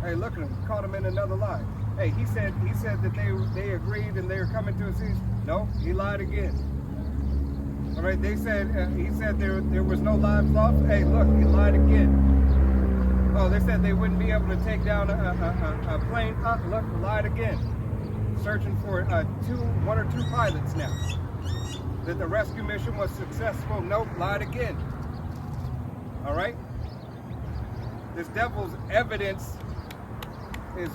Hey, look at him. Caught him in another lie. Hey, he said that they agreed and they were coming to a cease. No, he lied again. All right, he said there was no lives lost. Hey, look, he lied again. Oh, they said they wouldn't be able to take down a plane. Look, lied again. Searching for one or two pilots now. That the rescue mission was successful. Nope, lied again. All right? This devil's evidence is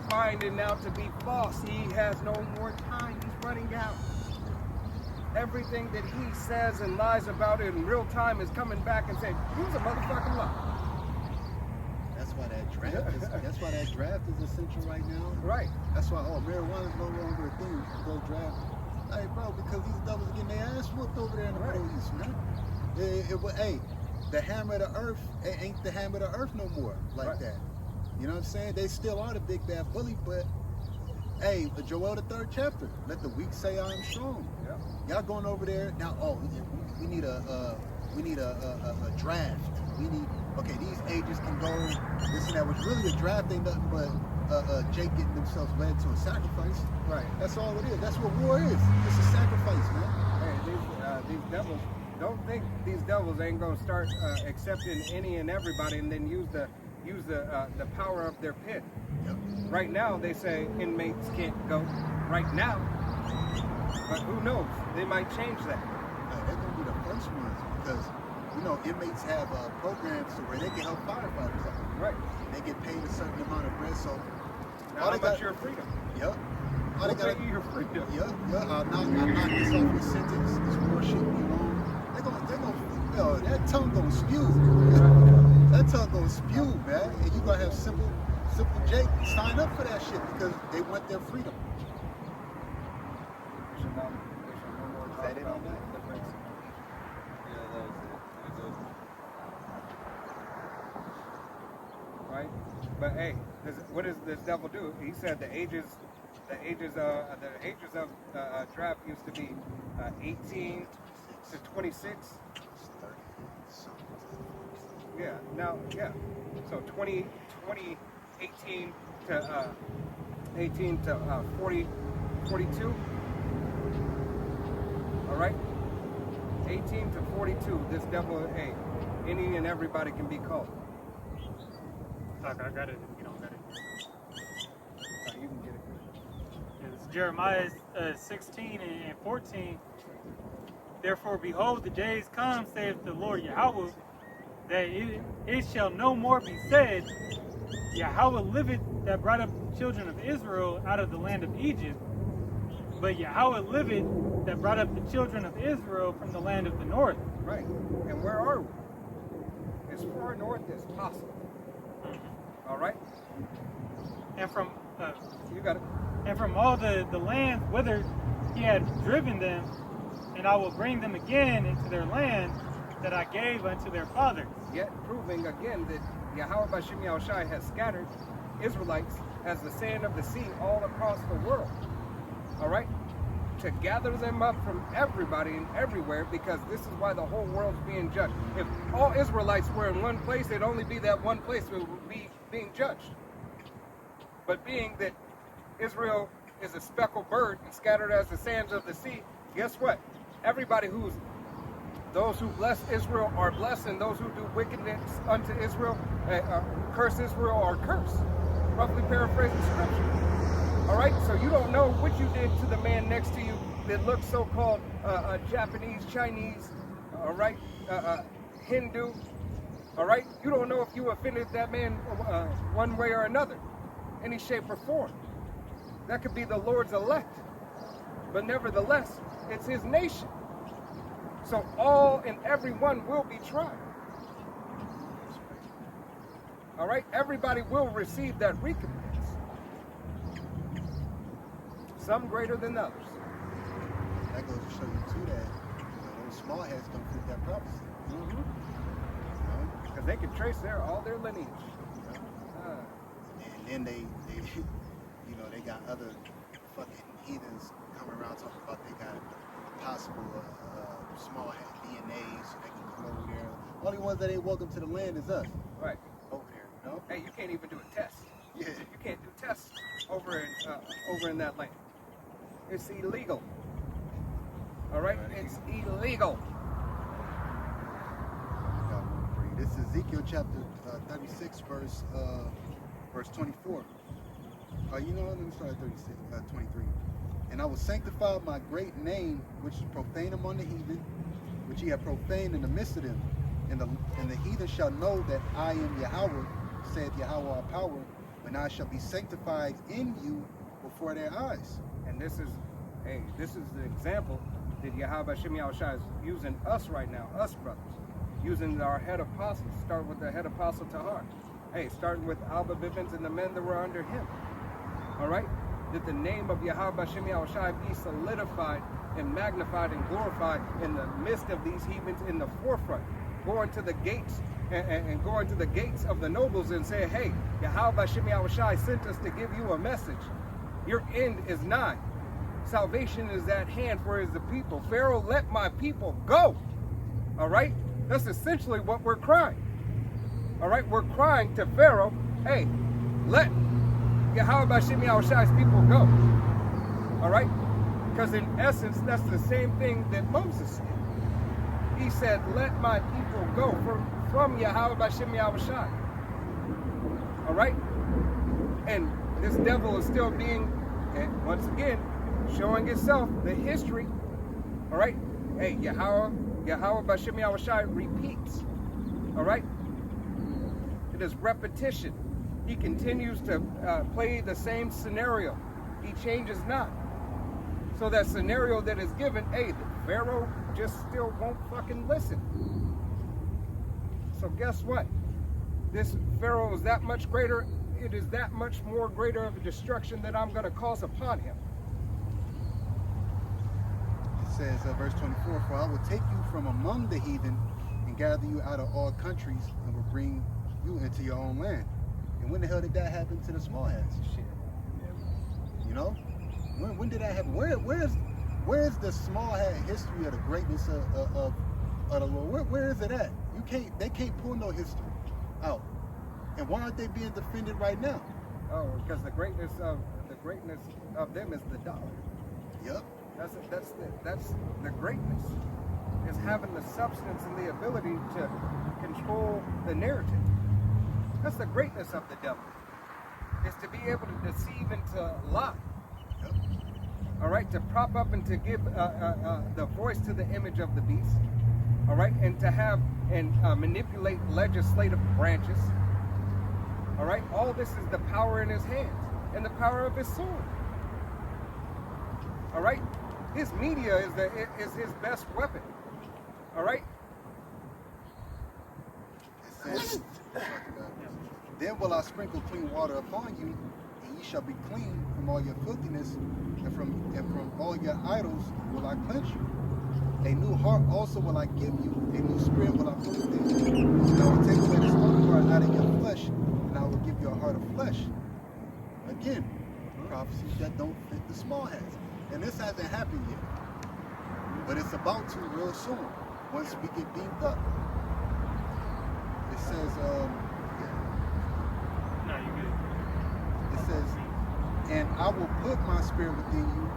finding out to be false. He has no more time. He's running out. Everything that he says and lies about it in real time is coming back and saying, "Who's a motherfucking lie?" That's why that draft is essential right now. Right. That's why marijuana is no longer a thing. You can go draft. Hey, bro, because these devils are getting their ass whooped over there in the Middle East, man. Hey, the hammer of the earth ain't the hammer of the earth no more like that. You know what I'm saying? They still are the big bad bully, but hey, Joel the 3rd chapter. Let the weak say I am strong. Yeah. Y'all going over there now? Oh, we need a draft. We need these ages can go this and that. Which really a draft ain't nothing but Jake getting themselves led to a sacrifice. Right. That's all it is. That's what war is. It's a sacrifice, man. Hey, these devils, don't think these devils ain't gonna start accepting any and everybody and then use the power of their pit. Yep. Right now, they say inmates can't go. Right now, but who knows? They might change that. They're gonna be the first ones because inmates have programs to where they can help firefighters out. Right. They get paid a certain amount of bread, so Now, how about your freedom? Yep. We'll pay you your freedom. I'll knock this off with sentence. This war shit be long. That tongue gonna spew. That tongue gonna spew, man. And you gonna have simple Jake sign up for that shit because they want their freedom. Is that it on that? Yeah, that was it. Right? But hey, what does this devil do? He said the ages of draft used to be 18 to 26. Yeah. Now, yeah. So 18 to 42. All right. 18 to 42. This devil, hey, any and everybody can be called. I got it. If you don't got it. You can get it. It's Jeremiah 16 and 14. Therefore, behold, the days come, saith the Lord Yahweh, that it shall no more be said, Yahweh liveth that brought up the children of Israel out of the land of Egypt, but Yahweh liveth that brought up the children of Israel from the land of the north. Right. And where are we? As far north as possible. All right? And from You got it. and from all the lands whither he had driven them, and I will bring them again into their land that I gave unto their fathers. Yet proving again that Yahweh Bashim Yahushai has scattered Israelites as the sand of the sea all across the world. All right? To gather them up from everybody and everywhere, because this is why the whole world's being judged. If all Israelites were in one place, it'd only be that one place that would be being judged. But being that Israel is a speckled bird and scattered as the sands of the sea, guess what? Everybody those who bless Israel are blessed, and those who do wickedness unto Israel, curse Israel, are cursed. Roughly paraphrasing scripture. All right, so you don't know what you did to the man next to you that looks so-called Japanese, Chinese, all right, Hindu, all right? You don't know if you offended that man one way or another, any shape or form. That could be the Lord's elect. But nevertheless, it's his nation. So all and everyone will be tried. All right? Everybody will receive that recompense. Some greater than others. That goes to show you too that those small hats don't fit that prophecy. Because they can trace all their lineage. And then they they got other fucking heathens coming around talking about they got possible small hat DNA so they can come over there. Only ones that ain't welcome to the land is us. Right. Over there, you know? Hey, you can't even do a test. Yeah. You can't do tests over in that land. It's illegal. All right? It's illegal. This is Ezekiel chapter 36, verse 24. Let me start at 23. And I will sanctify my great name, which is profane among the heathen, which ye have profaned in the midst of them. And the heathen shall know that I am Yahweh, saith Yahweh our power, when I shall be sanctified in you before their eyes. And this is the example that Yahweh Shem Yahushua is using us right now, us brothers, using our head apostles. Start with the head apostle Tahar. Hey, starting with Alba Bibbins and the men that were under him. All right? That the name of Yahweh Shem Yahushua be solidified and magnified and glorified in the midst of these heathens in the forefront. Going to the gates and going to the gates of the nobles and say, hey, Yahweh Shem Yahushua sent us to give you a message. Your end is nigh. Salvation is at hand for the people. Pharaoh, let my people go. All right? That's essentially what we're crying. All right? We're crying to Pharaoh, hey, let Yahweh Shem Yahushua's people go. All right? Because in essence, that's the same thing that Moses said. He said, let my people go from Yahweh Shem Yahushua. All right? And this devil is still being, and once again, showing itself, the history. All right? Hey, Yahweh Shem Yahushua repeats. All right? It is repetition. He continues to play the same scenario. He changes not. So that scenario that is given, hey, the Pharaoh just still won't fucking listen. So guess what? This Pharaoh is that much greater. It is that much more greater of a destruction that I'm going to cause upon him. It says, verse 24, for I will take you from among the heathen and gather you out of all countries and will bring you into your own land. And when the hell did that happen to the small hats? Shit. You know? When did that happen? Where's the small hat history of the greatness of the Lord? Where is it at? They can't pull no history out. And why aren't they being defended right now? Oh, because the greatness of them is the dollar. Yep. That's the greatness. Is having the substance and the ability to control the narrative. That's the greatness of the devil. Is to be able to deceive and to lie. Yep. All right, to prop up and to give the voice to the image of the beast. All right, and to have and manipulate legislative branches. All right, all this is the power in his hands and the power of his sword. All right, his media is his best weapon. All right. It says, then will I sprinkle clean water upon you, and ye shall be clean from all your filthiness, and from all your idols will I cleanse you. A new heart also will I give you, a new spirit will I put within you. And I will take away the stony heart out of your flesh, and I will give you a heart of flesh. Again, prophecies that don't fit the small hats. And this hasn't happened yet. But it's about to real soon, once we get beamed up. It says, No, you good. it says, and I will put my spirit within you,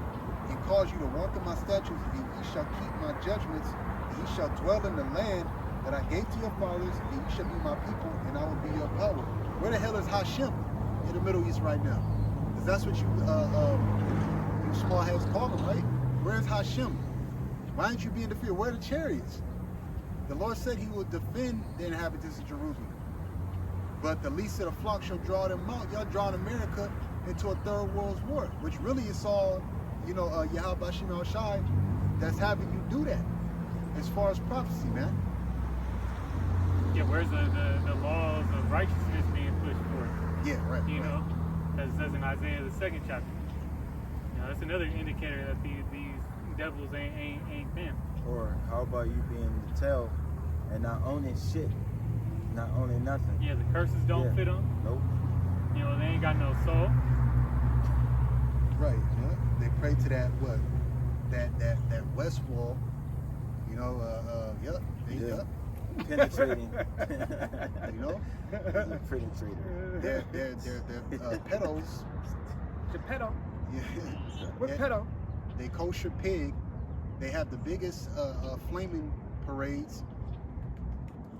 and cause you to walk in my statutes, and ye shall keep my judgments, and ye shall dwell in the land that I gave to your fathers, and ye shall be my people, and I will be your power. Where the hell is Hashem in the Middle East right now? Because that's what you small hats call them, right? Where's Hashem? Why aren't you being defeated? Where are the chariots? The Lord said he will defend the inhabitants of Jerusalem. But the least of the flock shall draw them out. Y'all drawing America into a third world war, which really is all, Yahweh Shem El Shai that's having you do that as far as prophecy, man. Yeah, where's the laws of righteousness being pushed forth? Yeah, right. You right. know, as it says in Isaiah the 2nd chapter. You know, that's another indicator that these devils ain't them. Or how about you being the tail and not owning shit, not owning nothing? Yeah, the curses don't fit them. Nope. You know, they ain't got no soul. Right. Yeah. They pray to that that west wall. Yep. Yep. Penetrating. They're pedos. The pedo. Yeah. What pedo? They kosher pig. They have the biggest flaming parades.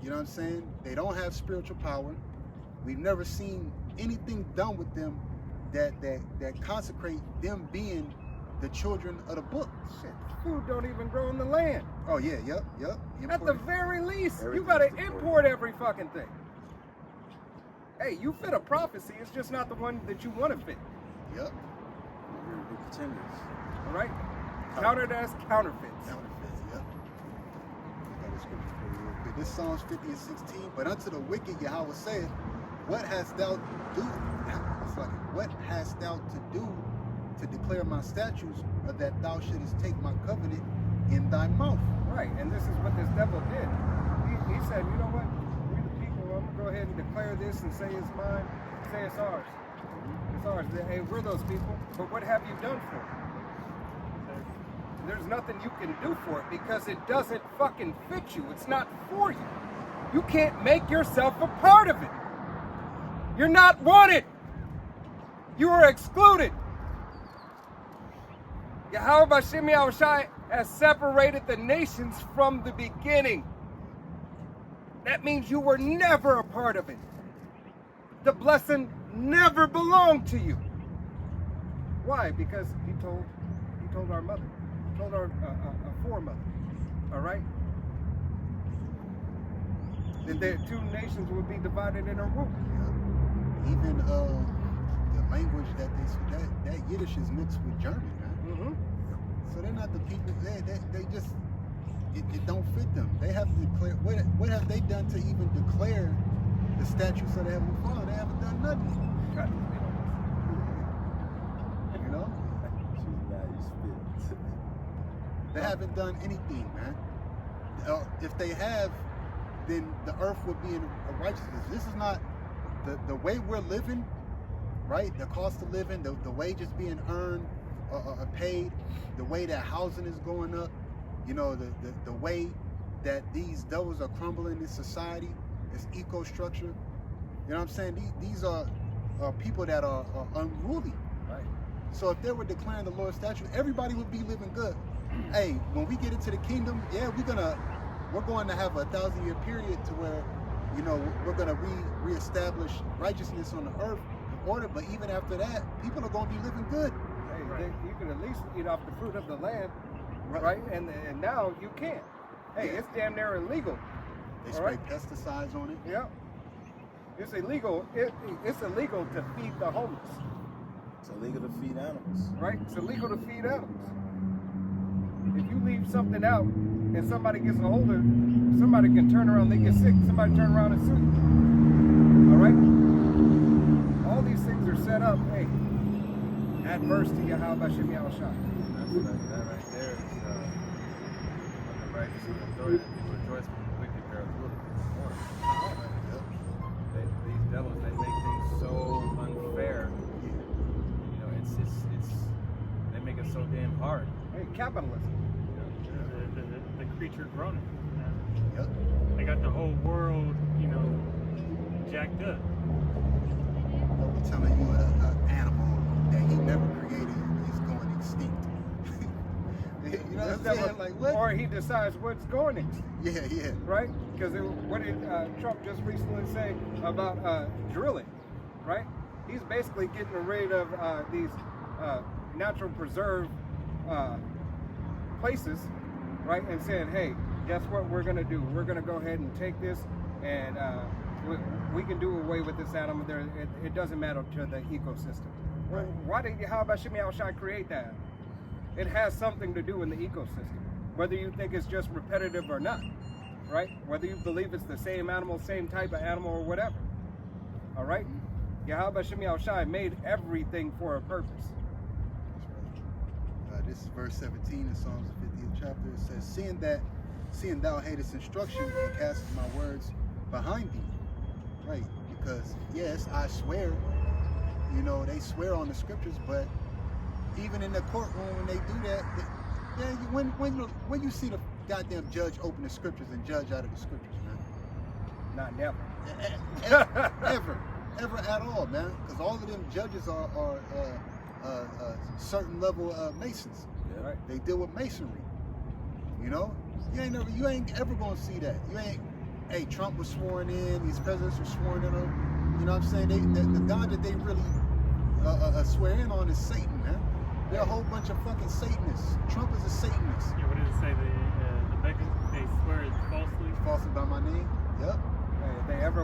You know what I'm saying? They don't have spiritual power. We've never seen anything done with them that consecrate them being the children of the book. Shit, food don't even grow in the land. Oh yeah, yep. At the very least, you Everything's gotta imported. import every fucking thing. Hey, you fit a prophecy, it's just not the one that you want to fit. Yep. You're pretenders. All right? Counted as counterfeits. Counterfeits, yep. I got the scripture for you real quick. This Psalms 50 and 16. But unto the wicked Yahweh saith, what hast thou to do to declare my statutes, or that thou shouldest take my covenant in thy mouth? Right, and this is what this devil did. He said, you know what? We the people, I'm gonna go ahead and declare this and say it's mine, say it's ours. It's ours. Hey, we're those people. But what have you done for it? There's nothing you can do for it because it doesn't fucking fit you. It's not for you. You can't make yourself a part of it. You're not wanted. You are excluded. Yahweh Shem Yahushai has separated the nations from the beginning. That means you were never a part of it. The blessing never belonged to you. Why? Because he told our mother, he told our foremother. All right. That the two nations would be divided in a womb. Yeah. Even the language that that Yiddish is mixed with German, man. Mm-hmm. So they're not the people. They just it don't fit them. They have to declare. What have they done to even declare the statutes of the Heavenly Father? They haven't done nothing. You know, they haven't done anything, man. If they have, then the earth would be in a righteousness. This is not the way we're living, right? The cost of living, the wages being earned, paid, the way that housing is going up, you know, the way that these devils are crumbling in society, this eco structure. You know what I'm saying? These are people that are unruly. Right. So if they were declaring the Lord's statute, everybody would be living good. Hey, when we get into the kingdom, yeah, we're going to have a 1,000-year period to where, you know, we're going to reestablish righteousness on the earth in order. But even after that, people are going to be living good. Hey, you can at least eat off the fruit of the land, right? And now you can't. Hey, Yeah. it's damn near illegal. They All spray right. pesticides on it. Yeah. It's illegal. It's illegal to feed the homeless, It's illegal to feed animals. right? It's illegal to feed animals. If you leave something out and somebody gets a hold of it, somebody can turn around, they get sick, somebody turn around and sue. All right? All these things are set up, hey, adverse to Yahweh Shem Yahushai. That right there is when the righteous and authority that people rejoice when the wicked bear witness. These devils, they make things so unfair. You know, it's they make it so damn hard. Hey, capitalism. The creature groaning. Yep. They got the whole world, you know, jacked up. They'll be telling you an animal that he never created is going extinct. You know what I'm saying? Like what? Or he decides what's going extinct. Yeah. Right? Because what did Trump just recently say about drilling, right? He's basically getting rid of these natural preserve places, right? And saying, hey, guess what we're gonna do? We're gonna go ahead and take this, and we can do away with this animal. It doesn't matter to the ecosystem. Well, why did Yahweh Shem Yahushai create that? It has something to do in the ecosystem, whether you think it's just repetitive or not, right? Whether you believe it's the same animal, same type of animal, or whatever. All right? Yahweh Shem Yahushai made everything for a purpose. This is verse 17 in Psalms 50th chapter. It says, seeing thou hatest instruction and castest my words behind thee. Right, because yes, I swear, you know, they swear on the scriptures, but even in the courtroom when they do that, when you see the goddamn judge open the scriptures and judge out of the scriptures, man? Not never. ever at all, man. Because all of them judges are certain level Masons. Yeah. Right? They deal with masonry. You know, you ain't ever gonna see that. You ain't. Hey, Trump was sworn in. These presidents were sworn in. You know what I'm saying? The God that they really swear in on is Satan, man. They're a whole bunch of fucking Satanists. Trump is a Satanist. Yeah, what does it say? The beggars, they swear it falsely. Falsely by my name. Yep. If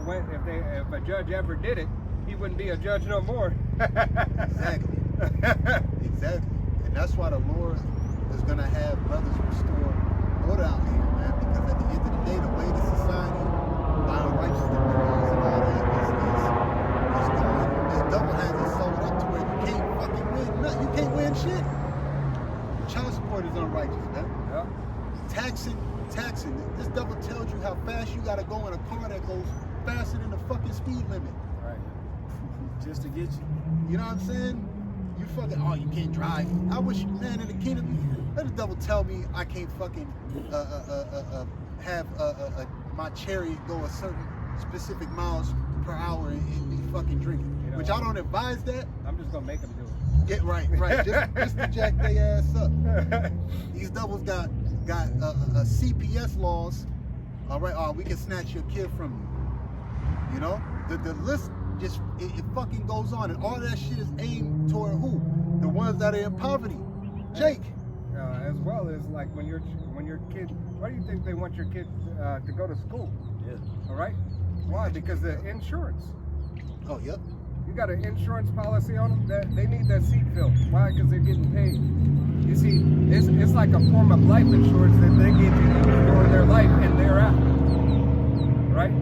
a judge ever did it, he wouldn't be a judge no more. Exactly. Exactly. And that's why the Lord is gonna have brothers restore order out here, man. Because at the end of the day, the way the society, by unrighteousness and all that is going, this double hands is sold up to where you can't fucking win nothing. You can't win shit. Child support is unrighteous, man. Yeah. Taxing. This double tells you how fast you gotta go in a car that goes faster than the fucking speed limit. Right. Just to get you. You know what I'm saying? You fucking, oh, you can't drive. I wish, man, in the kingdom, let the devil tell me I can't fucking have my chariot go a certain specific miles per hour and be fucking drinking. You know, Which I don't advise that. I'm just gonna make him do it. Get right. Just to jack their ass up. These devils got CPS laws. All right, we can snatch your kid from you. You know, the list just it fucking goes on, and all that shit is aimed toward who? The ones that are in poverty. Jake. As well as like when your kid, why do you think they want your kid to go to school? Yeah. All right. Why? Because the insurance. Oh, yep. You got an insurance policy on them that they need that seat filled. Why? Because they're getting paid. You see, it's like a form of life insurance that they give you during their life and thereafter. Right?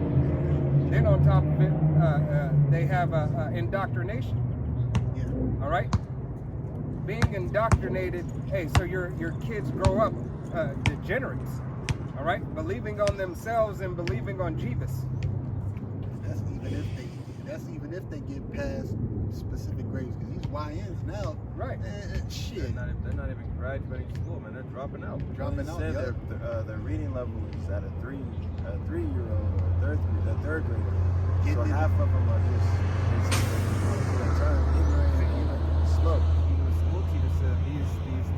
Then on top of it, they have indoctrination. Yeah. All right? Being indoctrinated, hey, so your kids grow up degenerates. All right? Believing on themselves and believing on Jeebus. That's even if they get past specific grades, because these YNs now, Right. Shit. They're not even graduating school, man. They're dropping out. Dropping out, Said yeah. their reading level is at a 3-year-old or third grader. Getting So it. half of them are just ignorant and slow. Even the school teacher said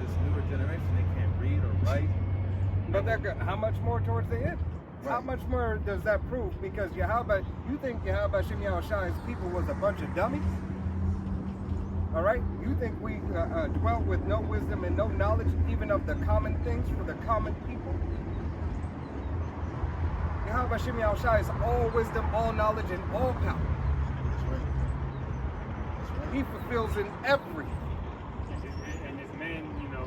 this newer generation, they can't read or write. But how much more towards the end? How Right. much more does that prove? Because you think Yahweh Shem Yahushai's people was a bunch of dummies? All right? You think we dwelt with no wisdom and no knowledge, even of the common things for the common people? Yahweh Shem Yahushai is all wisdom, all knowledge, and all power. That's right. That's right. He fulfills in everything. And his men, you know,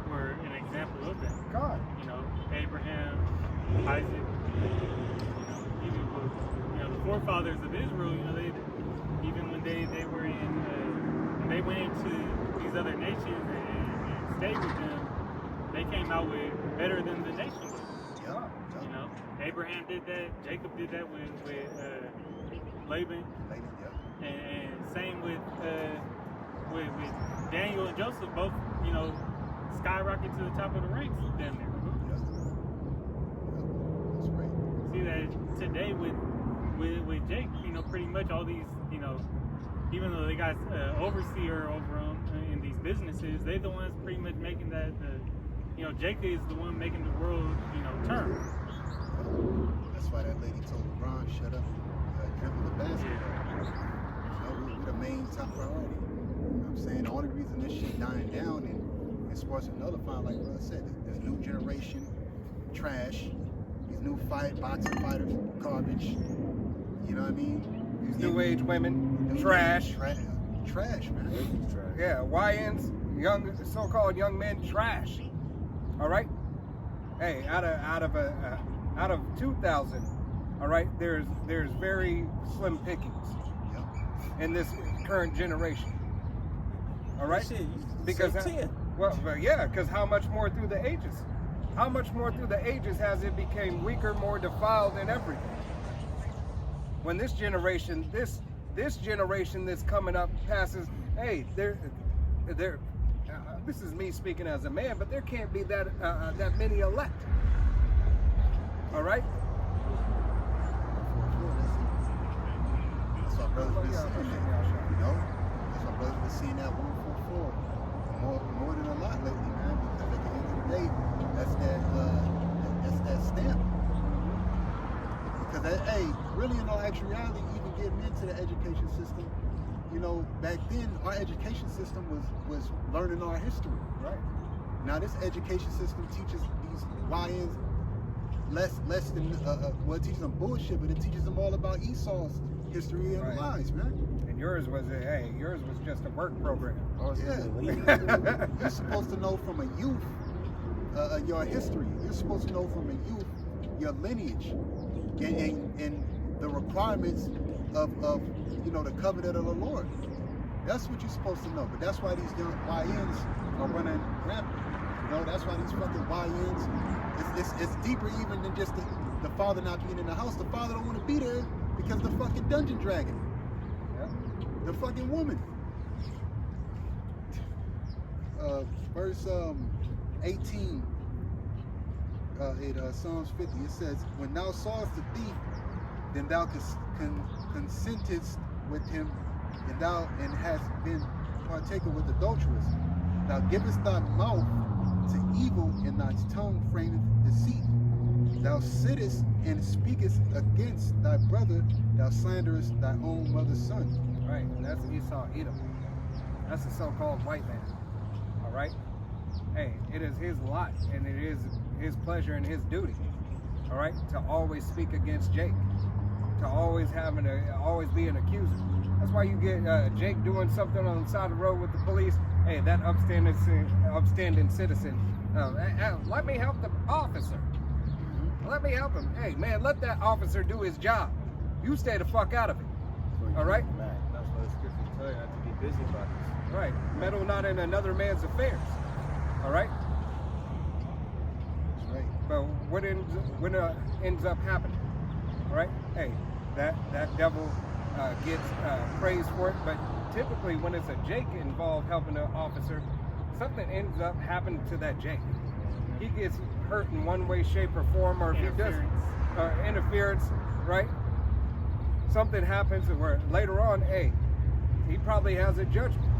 were an example of that. God. You know, Abraham, Isaac, you know, even with, you know, the forefathers of Israel, you know, even when they were when they went into these other nations and stayed with them, they came out with better than the nation was. Yeah. You know, Abraham did that, Jacob did that with Laban, and same with Daniel and Joseph, both, you know, skyrocket to the top of the ranks down there. That's right. See that today with Jake, you know, pretty much all these, you know, even though they got overseer over them in these businesses, they're the ones pretty much making that. You know, Jake is the one making the world, you know, turn. That's why that lady told LeBron, shut up, dribble the basketball. You know, we're the main top priority. You know what I'm saying? The only reason this shit dying down in sports and nullifying, like what I said, this new generation, trash. These new boxing fighters, garbage. You know what I mean? These new age women, trash. Trash, man. Yeah, YNs, young, so-called young men, trash. All right. Hey, out of 2,000, all right. There's very slim pickings Yep. in this current generation. All right. Shit, you Because say 10. well, yeah, because how much more through the ages? How much more through the ages has it became weaker, more defiled than everything? When this generation, this generation that's coming up passes, hey, this is me speaking as a man, but there can't be that many elect. All right. That's why brothers been seeing that. You know, that's why brothers been seeing that 144 more than a lot lately, man. Because at the end of the day, that's that stamp. Because hey, really in all actuality, even getting into the education system, you know, back then our education system was learning our history. Right. Now this education system teaches these YNs less than well, it teaches them bullshit, but it teaches them all about Esau's history and Right. lies, man. And yours was just a work program. Yeah. You're supposed to know from a youth your history. You're supposed to know from a youth your lineage and the requirements of you know the covenant of the Lord. That's what you're supposed to know. But that's why these young YNs are running rampant. You know, that's why these fucking YNs, it's deeper even than just the father not being in the house. The father don't want to be there because the fucking dungeon dragon. The fucking woman. Verse 18 in Psalms 50, it says, "When thou sawest the thief, then thou consentest with him, and hast been partaker with adulterers. Thou givest thy mouth to evil, and thy tongue frameth deceit. Thou sittest and speakest against thy brother, thou slanderest thy own mother's son." Right. And that's Esau Edom. That's the so-called white man. All right. Hey, it is his lot, and it is his pleasure and his duty. All right, to always speak against Jake, to always be an accuser. That's why you get Jake doing something on the side of the road with the police. Hey, that upstanding citizen, let me help the officer. Let me help him. Hey, man, let that officer do his job. You stay the fuck out of it. All right? That's why the scriptures tell you not to be busy about this. Right. Meddle not in another man's affairs. All right? That's right. But what ends up happening? All right? Hey, that devil gets praise for it, but typically when it's a Jake involved helping an officer, something ends up happening to that Jake. He gets hurt in one way, shape, or form, or if he does interference, right? Something happens where later on, hey, he probably has a judgment.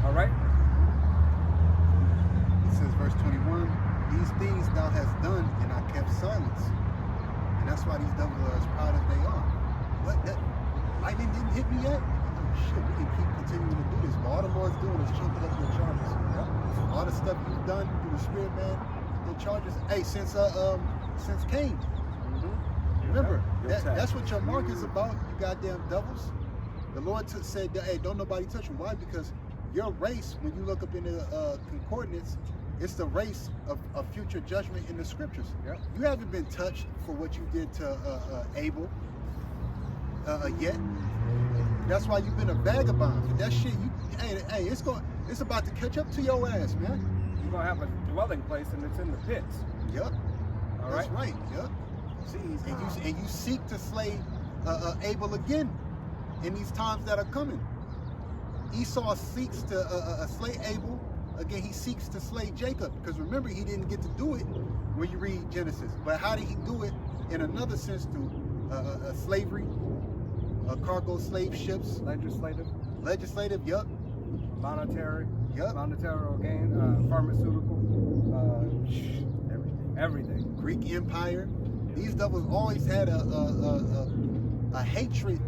All right? It says, verse 21, "These things thou hast done, and I kept silence." And that's why these devils are as proud as they are. What? That lightning didn't hit me yet? Oh shit, we can keep continuing to do this. But all the Lord's doing is chunking up your charges. All the stuff you've done through the Spirit, man, the charges. Hey, since Cain. Remember, that's what your mark is about, you goddamn devils. The Lord said, hey, don't nobody touch you. Why? Because your race, when you look up in the concordance, it's the race of future judgment in the scriptures. Yep. You haven't been touched for what you did to Abel yet. That's why you've been a vagabond. But that shit, hey, it's about to catch up to your ass, man. You're going to have a dwelling place, and it's in the pits. Yep. All That's right? Yep. And you seek to slay Abel again in these times that are coming. Esau seeks to slay Abel. Again, he seeks to slay Jacob. Because remember, he didn't get to do it when you read Genesis. But how did he do it in another sense through slavery, cargo slave ships? Legislative, yep. Monetary. Yep. Monetary gain, pharmaceutical, everything. Greek Empire. These devils always had a hatred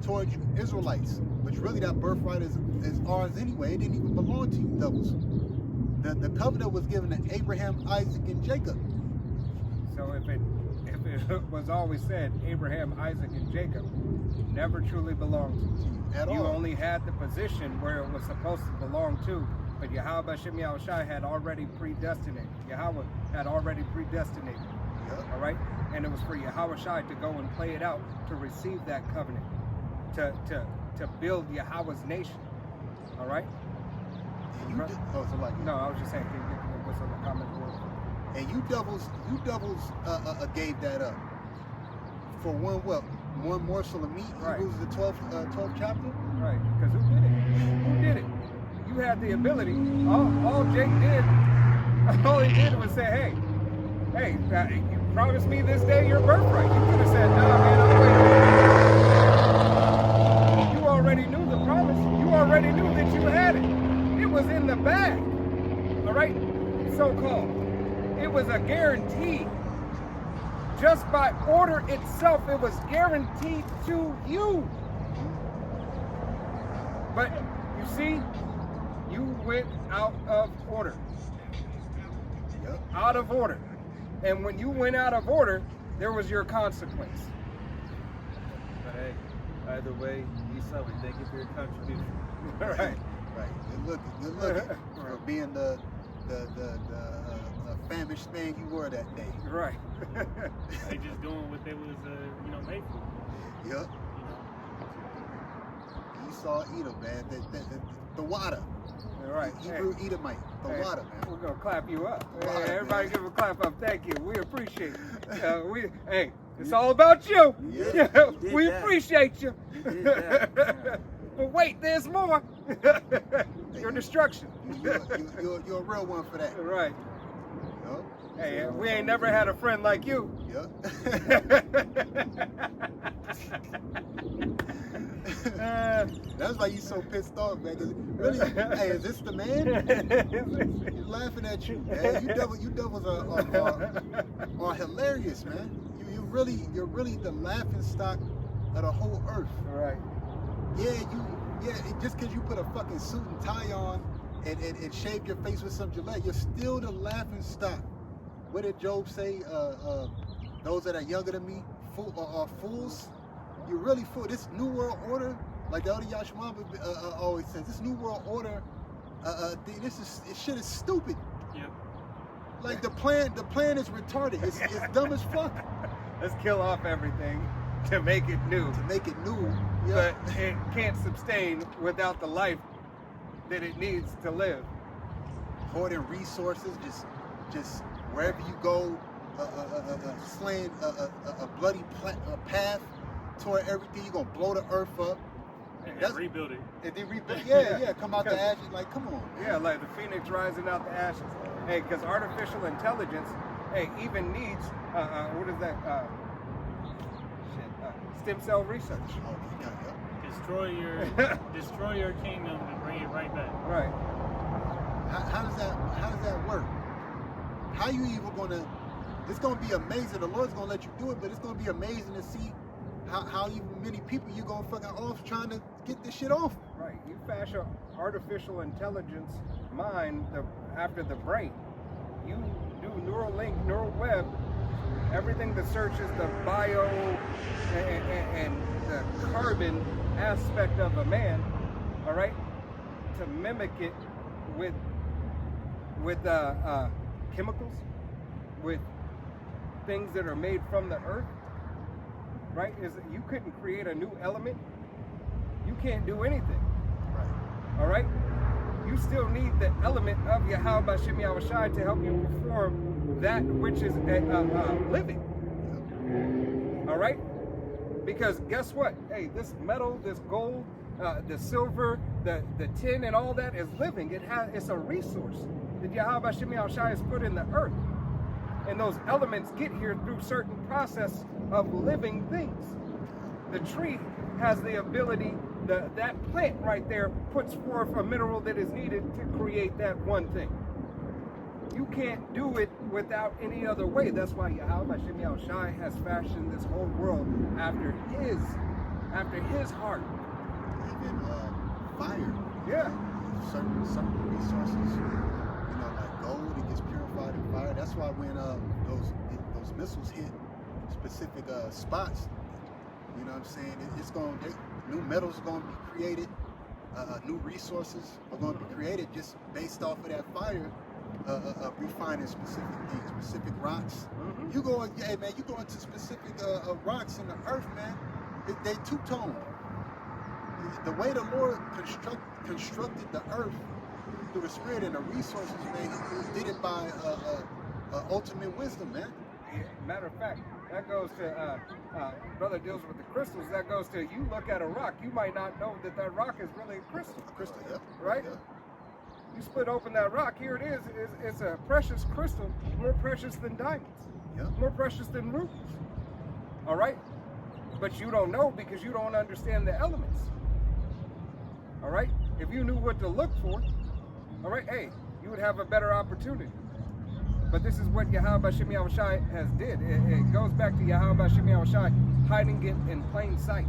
towards Israelites, which really that birthright is ours anyway. It didn't even belong to you devils. The covenant was given to Abraham, Isaac, and Jacob. So if it was always said Abraham, Isaac, and Jacob never truly belonged to you. At You all. only had the position where it was supposed to belong to, but Yahweh Shem Yahushai had already predestinated. Yahweh had already predestinated. Yep. All right, and it was for Yahweh Shai to go and play it out, to receive that covenant, to build Yahweh's nation. All right. And you so like No, I was just saying. Can you get what's on the comment board? And you devils gave that up for one morsel of meat. Right. Hebrews the 12th chapter. Right, because who did it? Who did it? You had the ability. All Jake did, all he did was say, hey, you promised me this day your birthright. You could have said, nah, man, I'll wait. You already knew the promise. You already knew that you had it. It was in the bag. All right, so-called. It was a guarantee. Just by order itself, it was guaranteed to you. But you see, you went out of order. Yep. Out of order. And when you went out of order, there was your consequence. But hey, either way, Esau, we thank you for your contribution. Right. Right. Good looking for being the famished man you were that day. Right. They just doing what they was, made for. Yep. You Esau, Edom, man. The water. Right. Hebrew Edomite. The Hey, water, man. We're gonna clap you up. Water, Hey, everybody man. give a clap up. Thank you. We appreciate it. Hey, it's all about you. Yeah, you did We that. appreciate you. You did that. But wait, there's more. Your destruction. You're a real one for that. Right. Yup. Hey, we ain't never had a friend like you. Yup. That's why you so pissed off, man. 'Cause really, hey, is this the man? He's laughing at you, man. You devils are hilarious, man. You're really the laughing stock of the whole earth. Right. Just because you put a fucking suit and tie on and shave your face with some Gillette, you're still the laughing stock. What did Job say? Those that are younger than me are fools. You're really fool. This new world order, like the other Yashua always says, this new world order, this shit is stupid. Yep. Like the plan is retarded. It's dumb as fuck Let's kill off everything to make it new. to make it new. But it can't sustain without the life that it needs to live. Hoarding resources, just wherever you go, slaying a bloody path toward everything. You're gonna blow the earth up. And rebuild it. And then rebuild. Yeah. Come out the ashes. Like, come on. Man. Yeah, like the phoenix rising out the ashes. Hey, because artificial intelligence, even needs, what is that? Stem cell research. Oh, yeah. Destroy your kingdom and bring it right back. Right. How does that work? How you even gonna? It's gonna be amazing. The Lord's gonna let you do it, but it's gonna be amazing to see how even many people you gonna fucking off trying to get this shit off. Right. You fashion artificial intelligence mind after the brain. You do neural link, neural web, everything that searches the bio and the carbon aspect of a man, all right, to mimic it with chemicals, with things that are made from the earth, right? You couldn't create a new element. You can't do anything. Right. All right? You still need the element of Yahweh Bashem Yahushai to help you perform that which is living. All right? Because guess what? Hey, this metal, this gold, the silver, the tin, and all that is living. It's a resource that Yahweh Bashem Yahushai has put in the earth. And those elements get here through certain process of living things. The tree has the ability, that plant right there puts forth a mineral that is needed to create that one thing. You can't do it without any other way. That's why Yahweh Hashem Yahushai has fashioned this whole world after his heart. Even fire. Yeah. Certain resources, like gold, it gets purified in fire. That's why when those those missiles hit specific spots, you know what I'm saying? It's going new metals are going to be created, new resources are going to be created just based off of that fire, refining specific things, specific rocks. You go, hey man, you go into specific rocks in the earth, man. They two-tone. The way the Lord constructed the earth through the Spirit and the resources, man, He did it by ultimate wisdom, man. Yeah, matter of fact, that goes to brother deals with the crystals. That goes to you look at a rock, you might not know that that rock is really a crystal. A crystal, yep. Right? Yep. You split open that rock, here it is. It's a precious crystal, more precious than diamonds, Yep. more precious than rubies. All right? But you don't know because you don't understand the elements. All right? If you knew what to look for, all right, hey, you would have a better opportunity. But this is what Yahweh Shem Yahushai has did. It goes back to Yahweh Shem Yahushai hiding it in plain sight.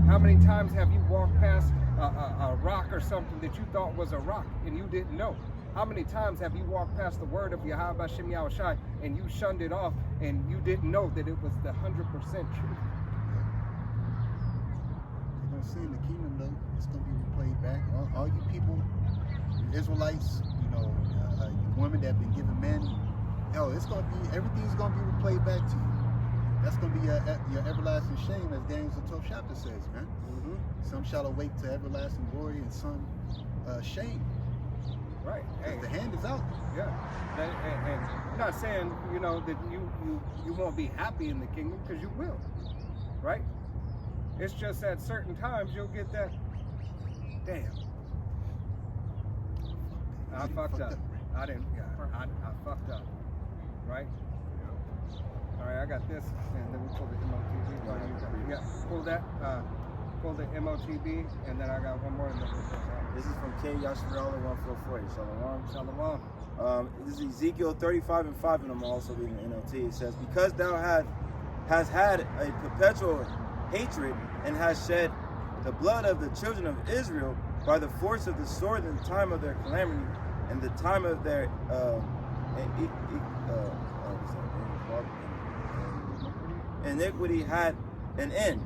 How many times have you walked past a rock or something that you thought was a rock and you didn't know? How many times have you walked past the word of Yahweh Shem Yahushai and you shunned it off and you didn't know that it was the 100% truth? You're going to see in the kingdom, though, it's going to be replayed back. All you people, you Israelites, you know, you women that have been given men, yo, it's going to be, everything's going to be replayed back to you. That's going to be your everlasting shame, as Daniel the 12th chapter says, man. Some shall awake to everlasting glory and some shame. Right. 'Cause Hey. the hand is out. Yeah, and I'm not saying, you know, that you won't be happy in the kingdom, because you will, right? It's just at certain times you'll get that, damn, I fucked up. I didn't, yeah, I fucked up, right? All right, I got this, and then we pull the MOTB. Yeah, pull the MOTB, and then I got one more. And then we'll close out. This is from King Yasharala 144. Shalom. Shalom. This is Ezekiel 35:5, and I'm also reading the NLT. It says, because thou has had a perpetual hatred and has shed the blood of the children of Israel by the force of the sword in the time of their calamity and the time of their iniquity had an end.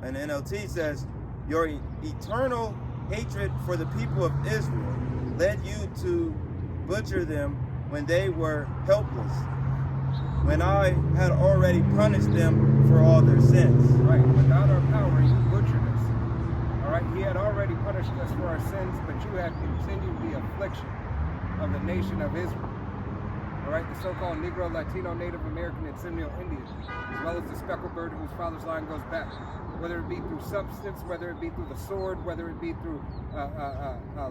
And NLT says, your eternal hatred for the people of Israel led you to butcher them when they were helpless, when I had already punished them for all their sins. Right, without our power, you butchered us. All right, he had already punished us for our sins, but you had continued the affliction of the nation of Israel. All right, the so-called Negro, Latino, Native American, and Seminole Indians, as well as the speckled bird whose father's line goes back. Whether it be through substance, whether it be through the sword, whether it be through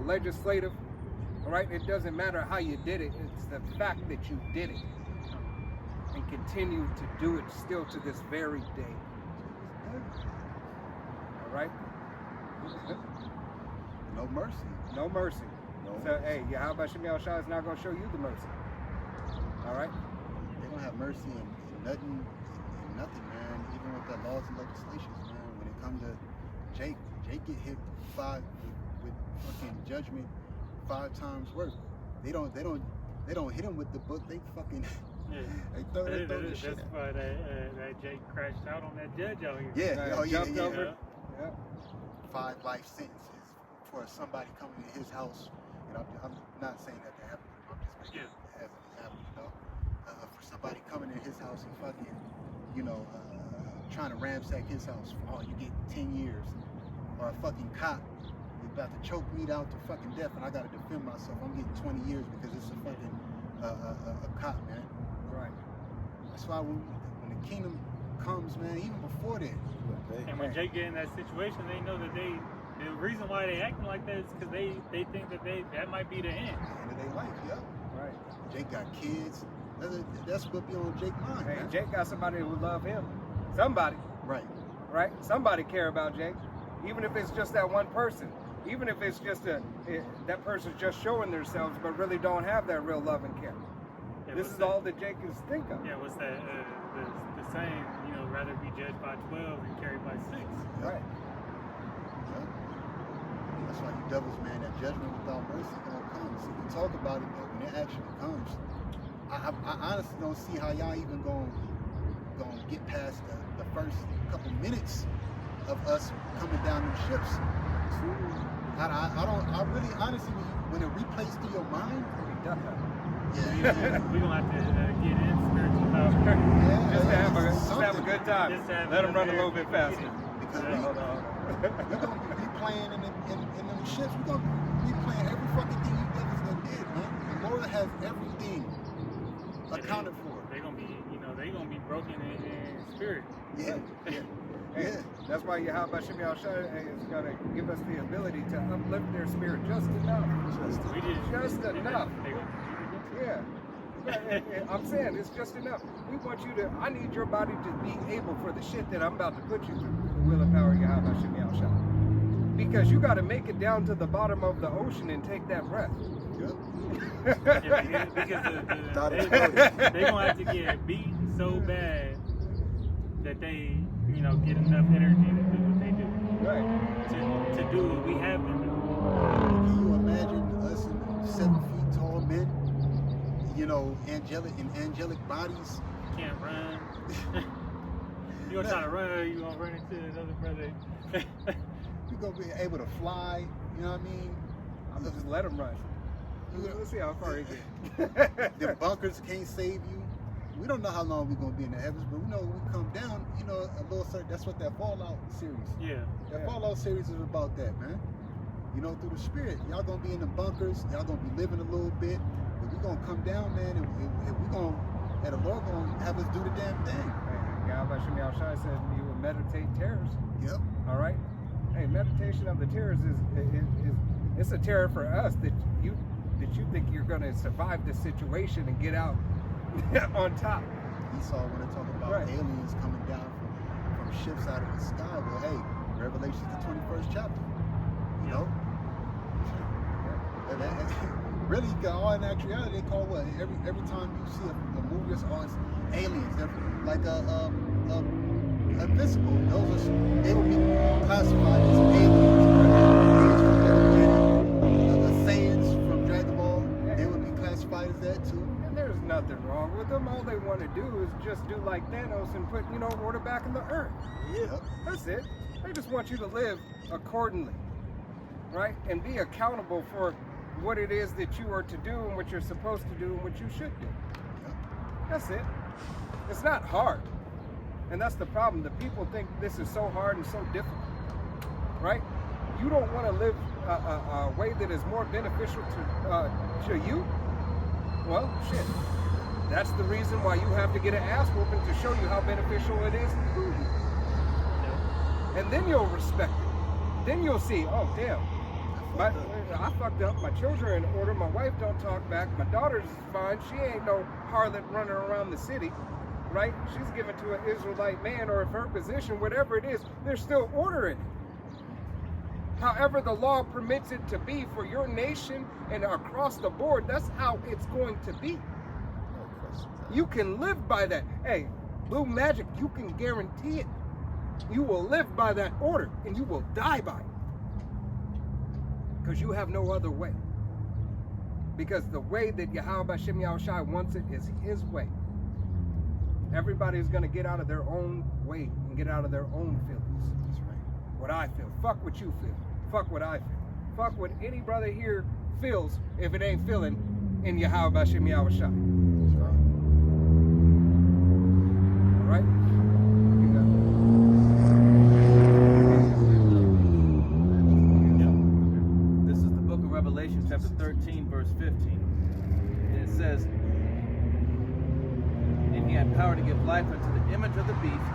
legislative, all right, it doesn't matter how you did it, it's the fact that you did it and continue to do it still to this very day. All right? No mercy. No mercy. So, hey, Yahweh Shem Yahushua is not going to show you the mercy. All right? They don't have mercy in nothing, man. Even with the laws and legislations, man. When it comes to Jake get hit with fucking judgment 5 times worse. They don't hit him with the book. They fucking they throw the shit. That's why that Jake crashed out on that judge out here. Yeah, Jumped over. Yeah. 5 life sentences for somebody coming to his house, and I'm not saying that happened. I'm just making it as an example, you know. For somebody coming in his house and fucking, you know, trying to ransack his house, you get 10 years. Or a fucking cop is about to choke me out to fucking death, and I gotta defend myself. I'm getting 20 years because it's a fucking a cop, man. Right. That's why when the kingdom comes, man, even before that. And when Jake get in that situation, they know that the reason why they acting like that is because they think that might be the end. The end of their life, yeah. Right. Jake got kids. That's what be on Jake's mind, Hey, man. Jake got somebody who love him. Somebody. Right. Right? Somebody care about Jake. Even if it's just that one person. Even if it's just that person's just showing themselves but really don't have that real love and care. Yeah, This is all that Jake is think of. Yeah, what's that? The saying, you know, rather be judged by 12 than carried by 6. Right. Yeah. That's why you devils, man, that judgment without mercy gonna come. See, we talk about it, but when it actually comes, I honestly don't see how y'all even gonna get past the first couple minutes of us coming down them ships. I really honestly, when it replays through your mind, We're gonna have to get in spiritual power. Just to have a good time. Just to have Let a them run a very little bit good faster. meeting. because Hold on. we're gonna be replaying in them ships. We're gonna be replaying every fucking thing you brothers done did, man. The Lord has everything accounted for. They're gonna be, they're gonna be broken in spirit. Yeah, Hey, that's why Yahweh Shem Yahushua is going to give us the ability to uplift their spirit just enough. We Just enough. They gonna, Yeah. I'm saying it's just enough. We want you to, I need your body to be able for the shit that I'm about to put you through, the will and power of Yahweh Shem Yahushua. Because you got to make it down to the bottom of the ocean and take that breath. yeah, because they're gonna have to get beat so bad that they, get enough energy to do what they do. Right. To do what we have been doing. Can you imagine us in 7 feet tall men, angelic bodies? You can't run. You gonna try to run, or you gonna run into another brother? We're gonna be able to fly. You know what I mean? I'm just let them run. Let's see how far he gets. The bunkers can't save you. We don't know how long we're gonna be in the heavens, but we know when we come down, a little certain. That's what that Fallout series. Yeah. That Fallout series is about that, man. Through the spirit. Y'all gonna be in the bunkers. Y'all gonna be living a little bit, but we gonna come down, man, and the Lord gonna have us do the damn thing. Yahweh Shem Yahushua said you will meditate terrors. Yep. All right. Hey, meditation of the terrors is it's a terror for us that you think you're going to survive this situation and get out on top. Esau want to talk about Right. aliens coming down from ships out of the sky. Well, hey, Revelation's the 21st chapter. Really, all in actuality, they call what? Every time you see a movie, it's aliens. They're like invisible. They will be classified as aliens. Saiyans from Dragon Ball, they would be classified as that too. And there's nothing wrong with them. All they want to do is just do like Thanos and put, order back in the earth. Yep. That's it. They just want you to live accordingly, right? And be accountable for what it is that you are to do and what you're supposed to do and what you should do. That's it. It's not hard. And that's the problem. The people think this is so hard and so difficult, right? You don't want to live a way that is more beneficial to you? Well, shit. That's the reason why you have to get an ass whooping to show you how beneficial it is to you. And then you'll respect it. Then you'll see, oh, damn. I fucked up. My children are in order. My wife don't talk back. My daughter's fine. She ain't no harlot running around the city, right? She's given to an Israelite man, or if her position, whatever it is, there's still order in it. However the law permits it to be for your nation and across the board, that's how it's going to be. You can live by that. Hey, Blue Magic, you can guarantee it. You will live by that order and you will die by it. Because you have no other way. Because the way that Yahweh Shem Yahushua wants it is his way. Everybody's going to get out of their own way and get out of their own feelings. That's right. What I feel. Fuck what you feel. Fuck what I feel. Fuck what any brother here feels if it ain't feeling in Yahweh Shem Yahushua. That's right. All right? This is the book of Revelation, chapter 13, verse 15. And it says, and he had power to give life unto the image of the beast,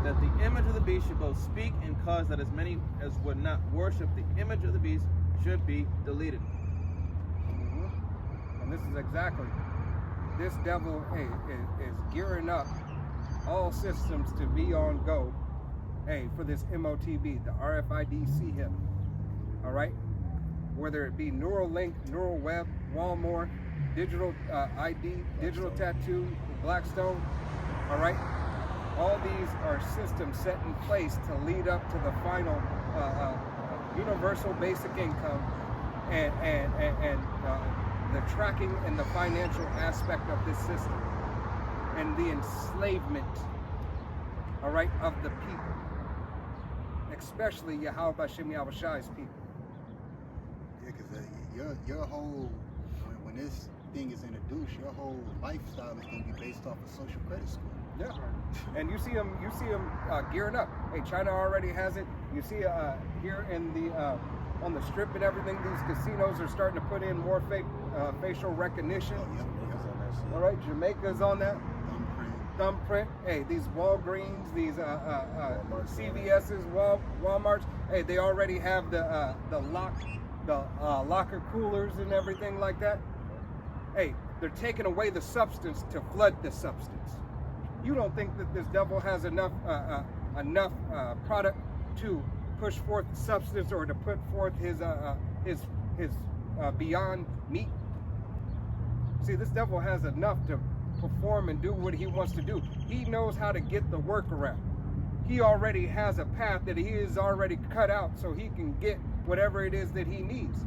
that the image of the beast should both speak and cause that as many as would not worship the image of the beast should be deleted. And this is exactly, this devil is gearing up all systems to be on go, for this MOTB, the RFID chip, all right? Whether it be Neuralink, Neuralweb, Walmart, digital ID, digital tattoo, Blackstone, all right? All these are systems set in place to lead up to the final universal basic income and the tracking and the financial aspect of this system and the enslavement, all right, of the people, especially Yahweh Bashem Yahushai's people. Yeah, because your whole, when this thing is introduced, your whole lifestyle is going to be based off of social credit score. Yeah, and you see them gearing up. Hey, China already has it. You see here in the on the strip and everything, these casinos are starting to put in more facial recognition. Oh, yep. All right, Jamaica's on that. Thumbprint. Thumbprint. Hey, these Walgreens, these CVS's, Walmarts. Hey, they already have the locker coolers and everything like that. Hey, they're taking away the substance to flood the substance. You don't think that this devil has enough product to push forth substance or to put forth his beyond meat? See, this devil has enough to perform and do what he wants to do. He knows how to get the workaround. He already has a path that he is already cut out so he can get whatever it is that he needs.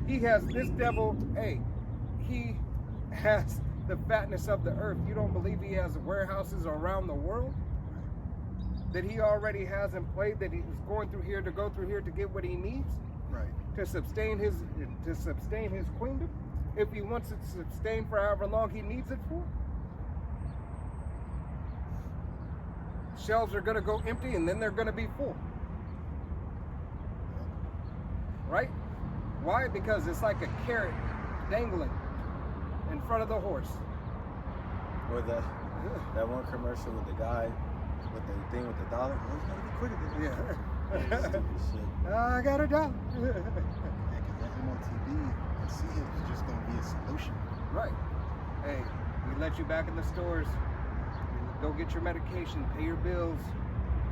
He has this devil, hey, he has the fatness of the earth. You don't believe he has warehouses around the world that he already has in play, that he's going through here to go through here to get what he needs, Right. to sustain his queendom, if he wants it to sustain for however long he needs it for. Shelves are going to go empty and then they're going to be full. Right? Why? Because it's like a carrot dangling in front of the horse. Or that one commercial with the guy with the thing with the dollar. Oh, he's gonna be quicker than Yeah. Stupid shit. I got a dollar. Yeah, because that MOTB and CHIP is just going to be a solution. Right. Hey, we let you back in the stores. You go get your medication, pay your bills.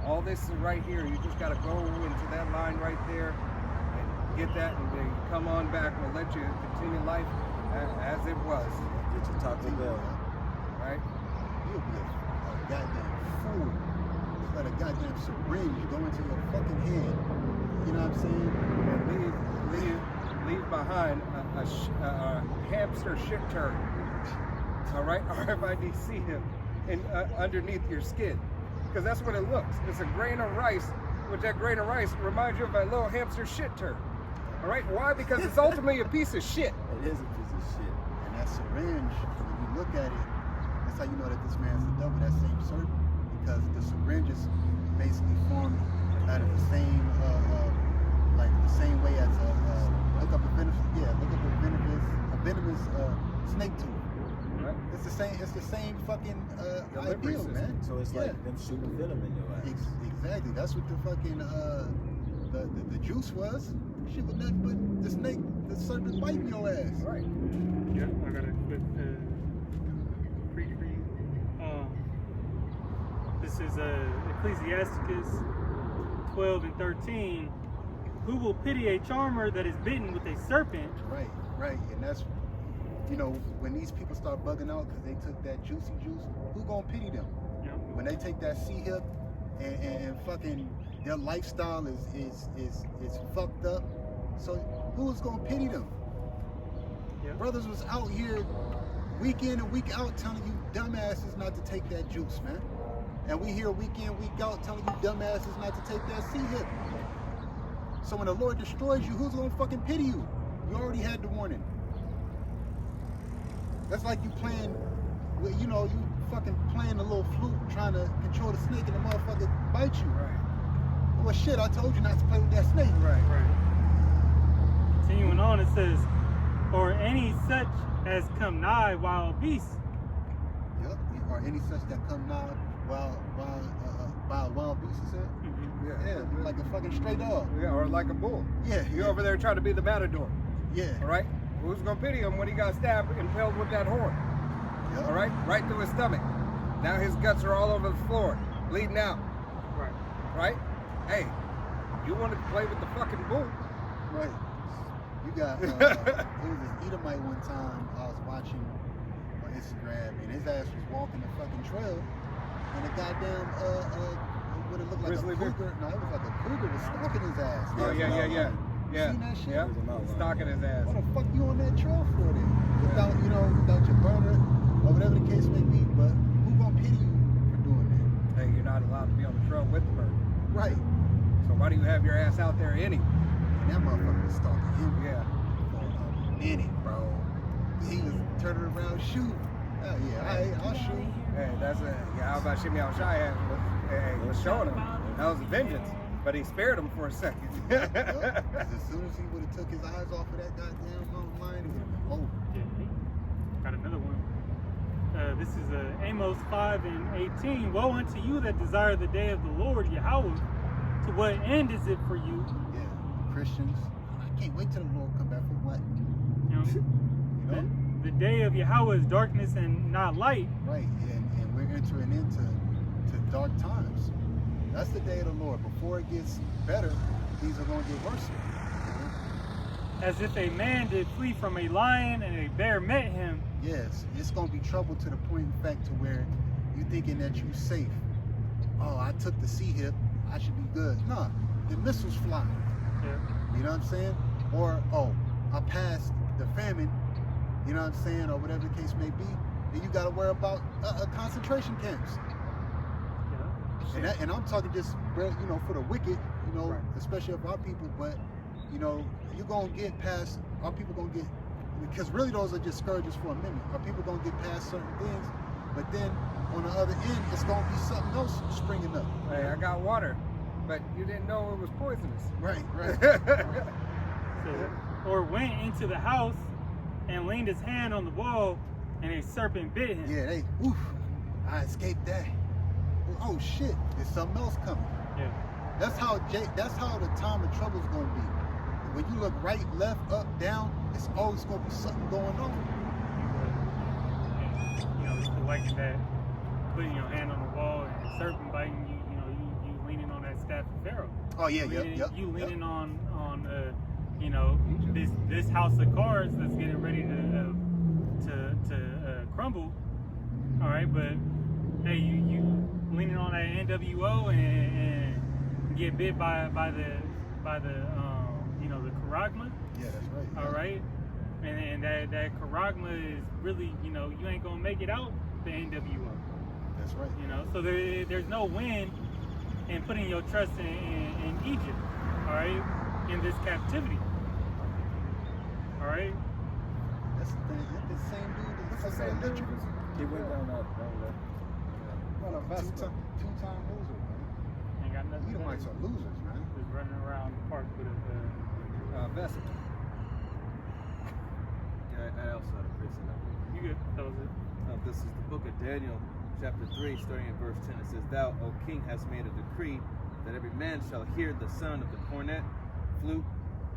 All this is right here. You just got to go into that line right there and get that, and then come on back. We'll let you continue life as it was. Get your Taco Bell. Right? You'll be a goddamn fool. Just let a goddamn syringe go into your fucking head. You know what I'm saying? And leave behind a hamster shit turd. All right, RFID him in underneath your skin, because that's what it looks. It's a grain of rice, which that grain of rice reminds you of a little hamster shit turd. All right, why? Because it's ultimately a piece of shit. It is a piece of shit. And that syringe, when you look at it, that's how you know that this man's the devil, that same serpent. Because the syringe is basically formed out of the same, like the same way as look up a venomous snake tooth. Right? It's the same fucking Delivery ideal, system. man. So it's like them shooting venom in your ass. Exactly. That's what the fucking the juice was. Shit was nothing but the serpent biting your ass. Right. Yeah, I got a quick read for you. This is Ecclesiasticus 12 and 13. Who will pity a charmer that is bitten with a serpent? Right. And that's, you know, when these people start bugging out because they took that juicy juice, who gonna pity them? Yeah. When they take that C-hip and fucking their lifestyle is fucked up. So who's gonna pity them? Yeah. Brothers was out here week in and week out telling you dumbasses not to take that juice, man. And we here week in, week out telling you dumbasses not to take that C-hip. So when the Lord destroys you, who's gonna fucking pity you? You already had the warning. That's like you playing, you know, you fucking playing a little flute trying to control the snake and the motherfucker bite you. Right. Well, shit, I told you not to play with that snake. Right. Continuing on, it says, or any such as come nigh while beasts. Yep. Or any such that come nigh by a wild beast, you said? Yeah, like a fucking stray dog. Yeah, or like a bull. Yeah. You're over there trying to be the matador. Yeah. All right? Who's going to pity him when he got stabbed and impaled with that horn? Yep. All right? Right through his stomach. Now his guts are all over the floor, bleeding out. Right. Right? Hey, you want to play with the fucking bull? Right. You got, it was this Edomite one time I was watching on Instagram, and his ass was walking the fucking trail, and a goddamn, what it looked like Grizzly a bear? cougar. No, it was like a cougar was stalking his ass. Oh, yeah. Yeah. Seen that shit? Yeah. There's an outline. Stalking his ass. What the fuck you on that trail for then? Without, without your burner or whatever the case may be, but who gonna pity you for doing that? Hey, you're not allowed to be on the trail with the bird. Right. So why do you have your ass out there anyway? And that motherfucker was stalking him Yeah. for a minute, bro. He was turning around shooting. Oh yeah, I'll shoot. Hey, that's a how about Shimmy Al Shai was showing him. That was a vengeance. But he spared him for a second. Yup. As soon as he would have took his eyes off of that goddamn mountain lion, it would have been over. Yeah. Got another one. This is Amos 5 and 18. Woe unto you that desire the day of the Lord Yahweh. To what end is it for you? Yeah, Christians. I can't wait till the Lord come back for what? You know, You know? the day of Yahweh is darkness and not light. Right, and we're entering into dark times. That's the day of the Lord. Before it gets better, things are going to get worse. As if a man did flee from a lion and a bear met him. Yes, it's going to be trouble to the point, in fact, to where you're thinking that you're safe. Oh, I took the sea hip, I should be good. Nah, the missiles flying. Yeah. You know what I'm saying? Or, oh, I passed the famine, you know what I'm saying, or whatever the case may be. Then you got to worry about concentration camps. Yeah. And I'm talking just, for the wicked, Right. especially of our people, but, you're going to get past, our people going to get, because really those are just scourges for a minute. Our people going to get past certain things, but then on the other end, it's going to be something else springing up. Hey, I got water, but you didn't know it was poisonous. Right. So, or went into the house and leaned his hand on the wall, and a serpent bit him. Yeah, I escaped that. Oh shit, there's something else coming. Yeah. That's how the time of trouble is going to be. When you look right, left, up, down, it's always going to be something going on. And, it's the like that, putting your hand on the wall and a serpent biting you. You leaning on that staff of Pharaoh. Oh yeah, You leaning on this house of cards that's getting ready to crumble. All right, but hey, you leaning on that NWO and get bit by the charagma. Yeah, that's right. All right, and that charagma is really you ain't gonna make it out the NWO. That's right. So there's no win in putting your trust in Egypt. All right, in this captivity. All right. That's the thing. It's the same dude that looks like Same that dude. literal. He went down that. What a vessel. Two-time loser, man. Ain't got nothing. Edomites are losers, man. Just running around the park with a. Vessel. Yeah, I also had a precept. You good? That was it. This is the book of Daniel, chapter 3, starting at verse 10. It says, Thou, O king, hast made a decree that every man shall hear the sound of the cornet, flute,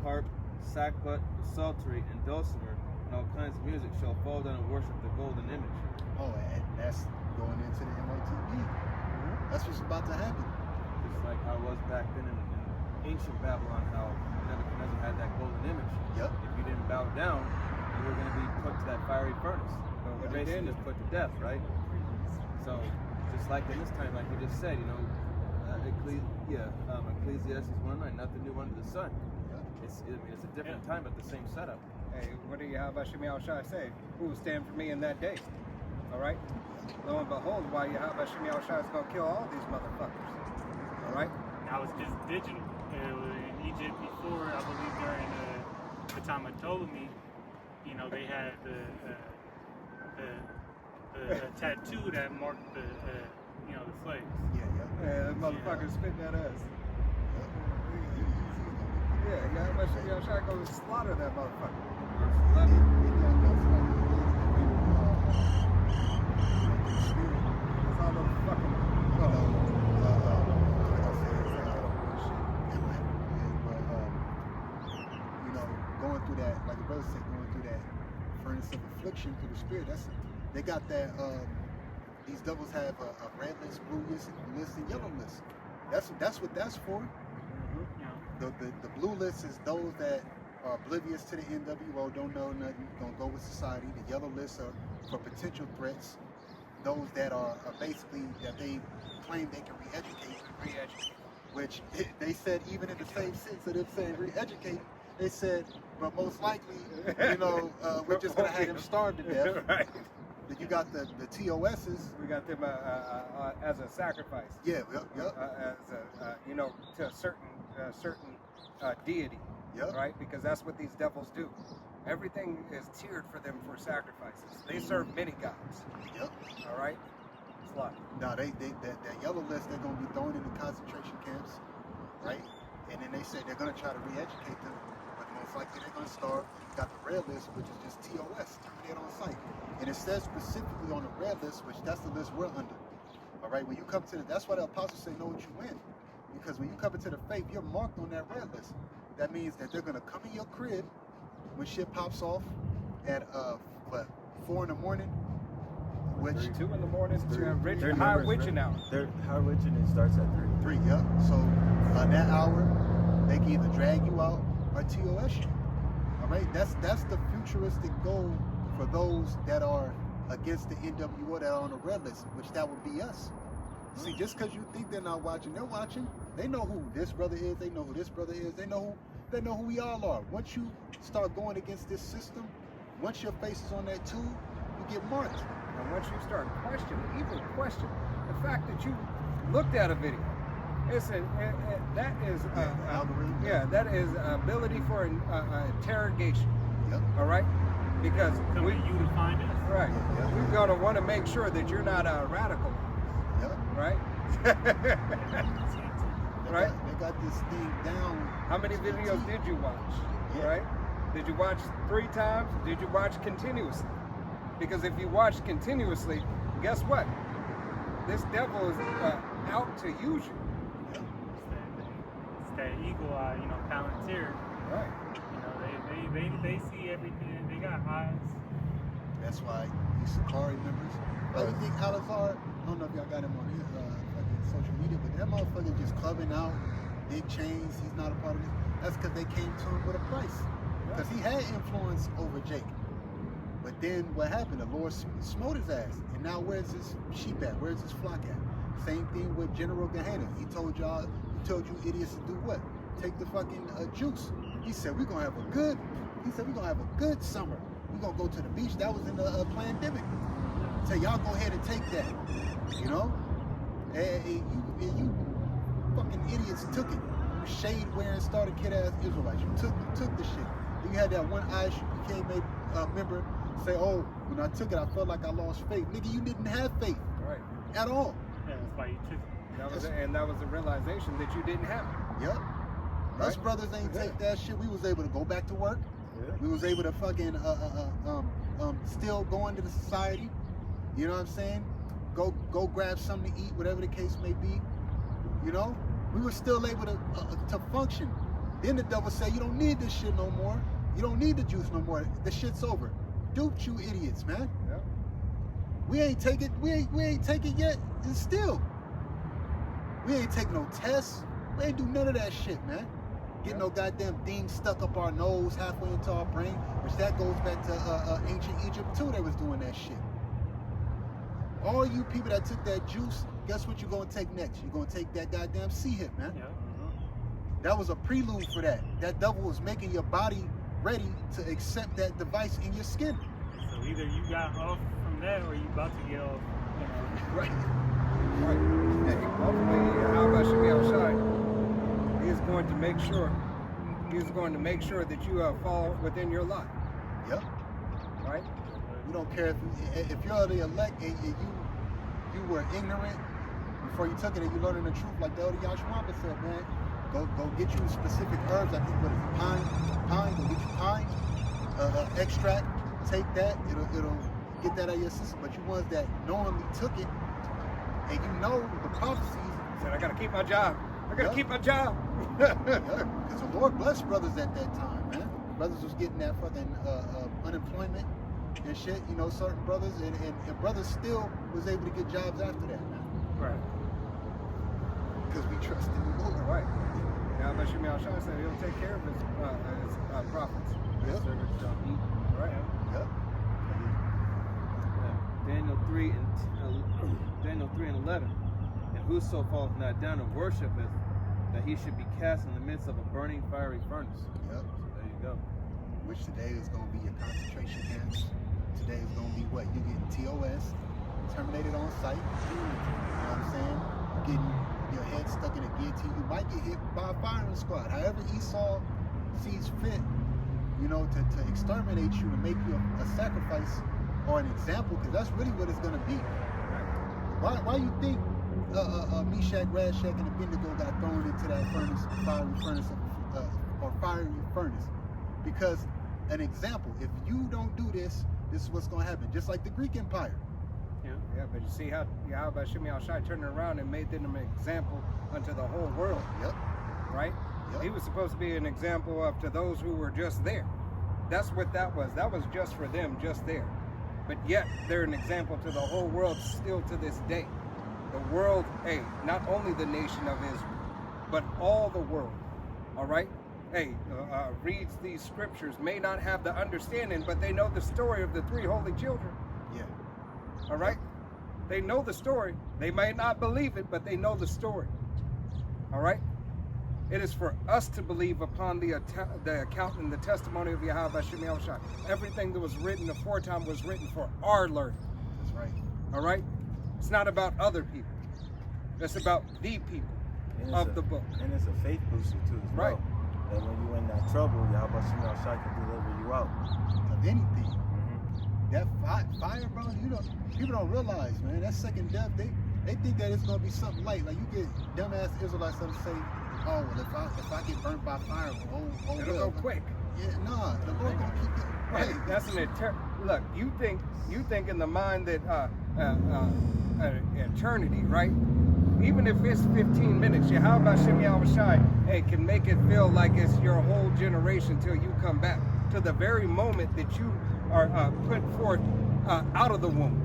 harp, sackbut, psaltery, and dulcimer, and all kinds of music shall fall down and worship the golden image. Oh, and that's going into the MOTB. That's what's about to happen. Just like how it was back then in ancient Babylon, how Nebuchadnezzar had that golden image. Yep. If you didn't bow down, you were going to be put to that fiery furnace. But what You're he basically did- just put to death, right? So, just like in this time, like you just said, Ecclesiastes 1:9, nothing new under the sun. It's a different time, but the same setup. Hey, what do you have about Shimei Al-Shai say? Who will stand for me in that day? All right? Lo and behold, why Yahweh Shimei Al-Shai is going to kill all these motherfuckers. All right? Now it's just digital. In Egypt before, I believe during the time of Ptolemy, they had the tattoo that marked the slaves. Yeah, that motherfucker spitting at us. Yeah, Yahweh Shimei Al-Shai going to slaughter that motherfucker. Verse 11. It's all the fucking... Going through that, like the brother said, going through that furnace of affliction through the spirit. They got that. These devils have a red list, blue list, and yellow list. That's what that's for. The blue list is those that are oblivious to the NWO, don't know nothing, don't go with society. The yellow lists are for potential threats. Those that are basically that they claim they can re-educate, which they said even in the same sense of them saying re-educate, They said, but most likely, you know, we're just gonna have them starve to death. Right. Then you got the TOSs. We got them as a sacrifice. Yeah, yep, yep, As a, you know, to a certain deity. yep. Right? Because that's what these devils do. Everything is tiered for them for sacrifices. They serve many gods. Yep. All right? It's like, No, that yellow list they're gonna be thrown into concentration camps, right? And then they say they're gonna try to re-educate them, but most likely they're gonna starve. You got the red list, which is just TOS, terminated on sight. And it says specifically on the red list, which that's the list we're under. All right, when you come to that's why the apostles say know what you win. Because when you come into the faith, you're marked on that red list. That means that they're gonna come in your crib when shit pops off at 4 in the morning, which 2 in the morning, Their high numbers, witching right? hour. Their high witching it starts at 3. 3, yep. So that hour, they can either drag you out or TOS you. All right, that's the futuristic goal for those that are against the NWO that are on the red list, which that would be us. See, just because you think they're not watching, they're watching. They know who this brother is. They know who this brother is. They know who we all are. Once you start going against this system, once your face is on that tube, you get marked. And once you start questioning, even question the fact that you looked at a video, that is algorithm. yeah, that is ability for interrogation. Yep. All right, because Come to you to find us. right, Yeah. we're gonna want to make sure that you're not a radical, Yep. right? Right. They got this thing down. How many videos did you watch? Yeah. Right? Did you watch 3 times? Did you watch continuously? Because if you watch continuously, guess what? This devil is out to use you. It's that eagle eye, you know, Palantir. Right. You know, they see everything. They got eyes. That's why these Sakari members. I think Alazar, I don't know if y'all got him on his fucking social media, but that motherfucker just clubbing out, big chains. He's not a part of this. That's because they came to him with a price. Because he had influence over Jake. But then what happened? The Lord smote his ass. And now where's his sheep at? Where's his flock at? Same thing with General Gehenna. He told you idiots to do what? Take the fucking juice. He said we're gonna have a good summer. We're gonna go to the beach. That was in the pandemic. Say y'all go ahead and take that. You know? And you fucking idiots took it. You shade wearing starter kid ass Israelites. You took the shit. Then you had that one Irish became a member say, oh, when I took it, I felt like I lost faith. Nigga, you didn't have faith Right. at all. Yeah, that's why you took it. That was a realization that you didn't have it. Yep. Us Right. brothers ain't take that shit. We was able to go back to work. Yeah. We was able to fucking still go into the society. You know what I'm saying? Go grab something to eat, whatever the case may be. You know, we were still able to function. Then the devil said, "You don't need this shit no more. You don't need the juice no more. The shit's over." Duped you idiots, man. Yeah. We ain't take it. We ain't take it yet. And still, we ain't take no tests. We ain't do none of that shit, man. Get no goddamn thing stuck up our nose halfway into our brain, which that goes back to ancient Egypt too. They was doing that shit. All you people that took that juice, guess what you're gonna take next? You're gonna take that goddamn sea hip, man. Yeah. That was a prelude for that. That devil was making your body ready to accept that device in your skin. So either you got off from that or you about to get off. You know. Right. Right. And ultimately, how about Shemi outside? He is going to make sure that you fall within your lot. Yep. Right? We don't care if you're the elect and you were ignorant before you took it and you learning the truth, like the elder Yahshua said, man. Go get you specific herbs. I think what is it, pine. Go get you pine extract. Take that. It'll get that out of your system. But you ones that knowingly took it and you know the prophecies. Said I gotta keep my job. I gotta keep my job. Because the Lord blessed brothers at that time, man. Brothers was getting that fucking unemployment and shit. You know, certain brothers and brothers still was able to get jobs after that, man. Right. Because we trust in the Lord. Right. Now, but Shemi Al-Shai said he'll take care of his prophets. Yep. Servants shall eat. Right. Yep. Daniel 3 and 11. And whoso falleth not down and worshipeth that he should be cast in the midst of a burning fiery furnace. Yep. So there you go. Which today is going to be your concentration camps. Today is going to be what? You're getting TOS, terminated on sight. You know what I'm saying? You're getting your head stuck in a guillotine. You might get hit by a firing squad. However Esau sees fit, you know, to exterminate you, to make you a sacrifice or an example, because that's really what it's going to be. Why you think Meshach, Rashach, and Abednego got thrown into that fiery furnace? Because an example, if you don't do this, this is what's going to happen. Just like the Greek Empire. Yeah, but you see how Yahweh Shem Shai turned around and made them an example unto the whole world. Yep. Right? Yep. He was supposed to be an example of to those who were just there. That's what that was. That was just for them, just there. But yet they're an example to the whole world still to this day. The world, hey, not only the nation of Israel, but all the world. All right? Hey, reads these scriptures, may not have the understanding, but they know the story of the three holy children. Yeah. All right? They know the story. They may not believe it, but they know the story. All right? It is for us to believe upon the account and the testimony of Yahweh Shem Shai. Everything that was written aforetime was written for our learning. That's right. All right? It's not about other people. It's about the people of the book. And it's a faith booster too as Right. well. That when you're in that trouble, Yahweh Shem Shai can deliver you out. Of anything. That fire, bro, people don't realize, man. That second death, they think that it's gonna be something light. Like you get dumbass Israelites that say, oh, well, if I get burnt by fire, It'll go quick. Yeah, nah, the Lord gonna keep it right. That's an look. You think in the mind that eternity, right? Even if it's 15 minutes, Yahweh Shem Shai, hey, can make it feel like it's your whole generation till you come back to the very moment that you are put forth out of the womb.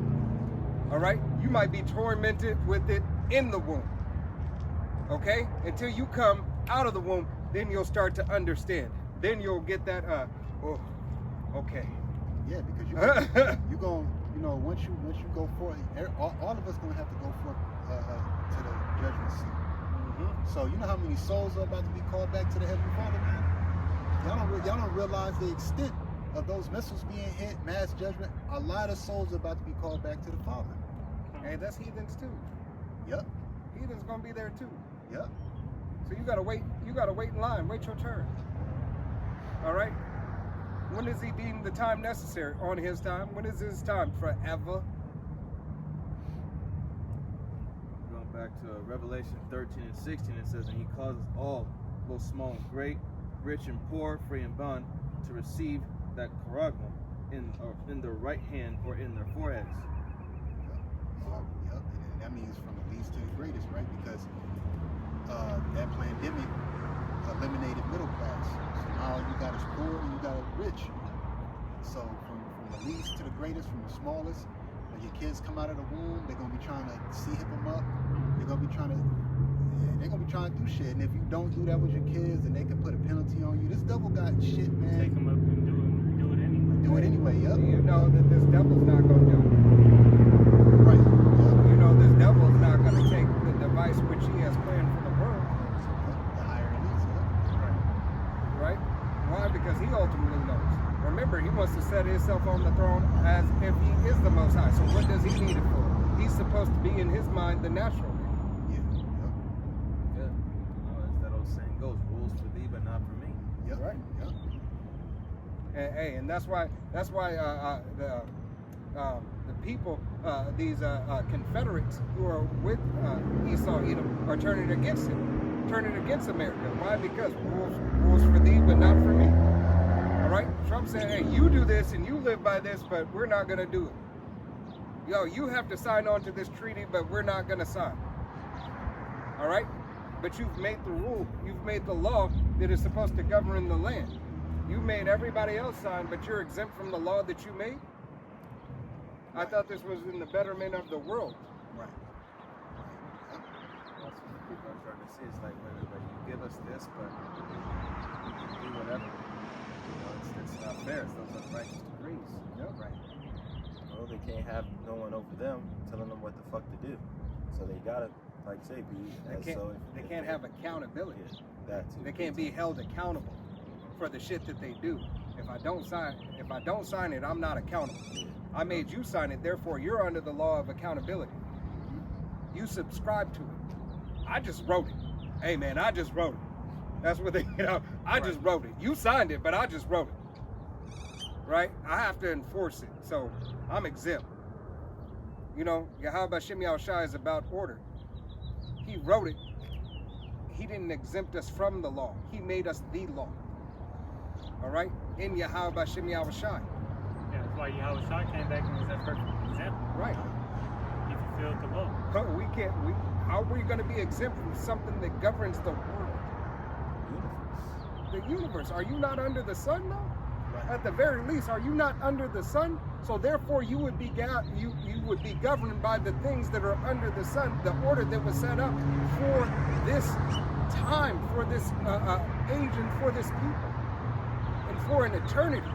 All right, you might be tormented with it in the womb. Okay, until you come out of the womb, then you'll start to understand. Then you'll get that. Oh, okay. Yeah, because you gonna, you know, once you go forth, all of us gonna have to go forth to the judgment seat. So you know how many souls are about to be called back to the Heavenly Father, man? Y'all don't realize the extent of those missiles being hit, mass judgment. A lot of souls are about to be called back to the Father. Hey, that's heathens too. Yep. Heathens gonna be there too. Yep. So you gotta wait. You gotta wait in line. Wait your turn. All right. When is he deemed the time necessary? On his time. When is his time? Forever. Going back to Revelation 13 and 16, it says, and he causes all, both small and great, rich and poor, free and bond, to receive that charagma in their right hand or in their foreheads. Yep. And that means from the least to the greatest, right? Because that pandemic eliminated middle class. So now you got us poor and you got us rich. So from the least to the greatest, from the smallest, when your kids come out of the womb, they're gonna be trying to hip them up. They're gonna be trying to do shit. And if you don't do that with your kids, then they can put a penalty on you. This devil got shit, man. Take them up and do it anyway. Do it anyway, yep. You know that this devil's not gonna do it. Right. Yep. You know this devil's not gonna take the device which he has planned for the world. The higher it is, yep. Right? Why? Because he ultimately knows. Remember, he wants to set himself on the throne as if he is the Most High. So what does he need it for? He's supposed to be, in his mind, the natural man. As that old saying goes, rules for thee, but not for me. Yep. Right. Yep. And that's why the people, these Confederates who are with Esau Edom are turning against him, turning against America. Why? Because rules for thee, but not for me. All right. Trump said, "Hey, you do this and you live by this, but we're not going to do it. Yo, you have to sign on to this treaty, but we're not going to sign." All right. But you've made the rule, you've made the law that is supposed to govern the land. You made everybody else sign, but you're exempt from the law that you made? I thought this was in the betterment of the world. Right. Yep. That's what people are starting to see. It's like, wait, you give us this, but you can do whatever. You know, it's not fair. It's those unrighteous degrees. Yep. Right. Well, they can't have no one over them telling them what the fuck to do. So they gotta like say, be They as can't, so they if can't have accountability. that too. They can't be held accountable for the shit that they do. If I don't sign it, I'm not accountable. I made you sign it, therefore you're under the law of accountability. You subscribe to it. I just wrote it. Hey man, I just wrote it. That's what they, I just wrote it. You signed it, but I just wrote it. Right? I have to enforce it, so I'm exempt. Yahweh Bashem Yahushai is about order. He wrote it. He didn't exempt us from the law. He made us the law. All right? In Yahweh Bashem Yahushai. Yeah, that's why Yahweh Shai came back and was that perfect example. Right. He fulfilled the law. How are we going to be exempt from something that governs the world? The universe. Are you not under the sun now? At the very least, are you not under the sun? So therefore, you would be you would be governed by the things that are under the sun, the order that was set up for this time, for this age, and for this people, and for an eternity.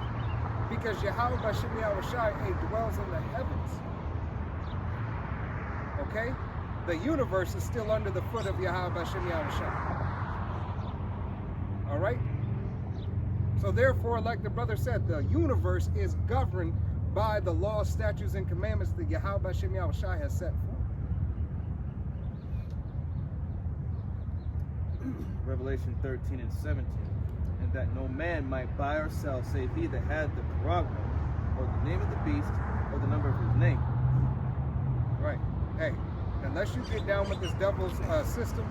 Because Yahweh Bashem Yahushai dwells in the heavens. Okay? The universe is still under the foot of Yahweh Bashem Yahushai. All right? So therefore, like the brother said, the universe is governed by the laws, statutes, and commandments that Yahweh Bashem Yahushai has set forth. Revelation 13 and 17. And that no man might buy or sell save he that had the charagma, or the name of the beast, or the number of his name. Right. Hey, unless you get down with this devil's system,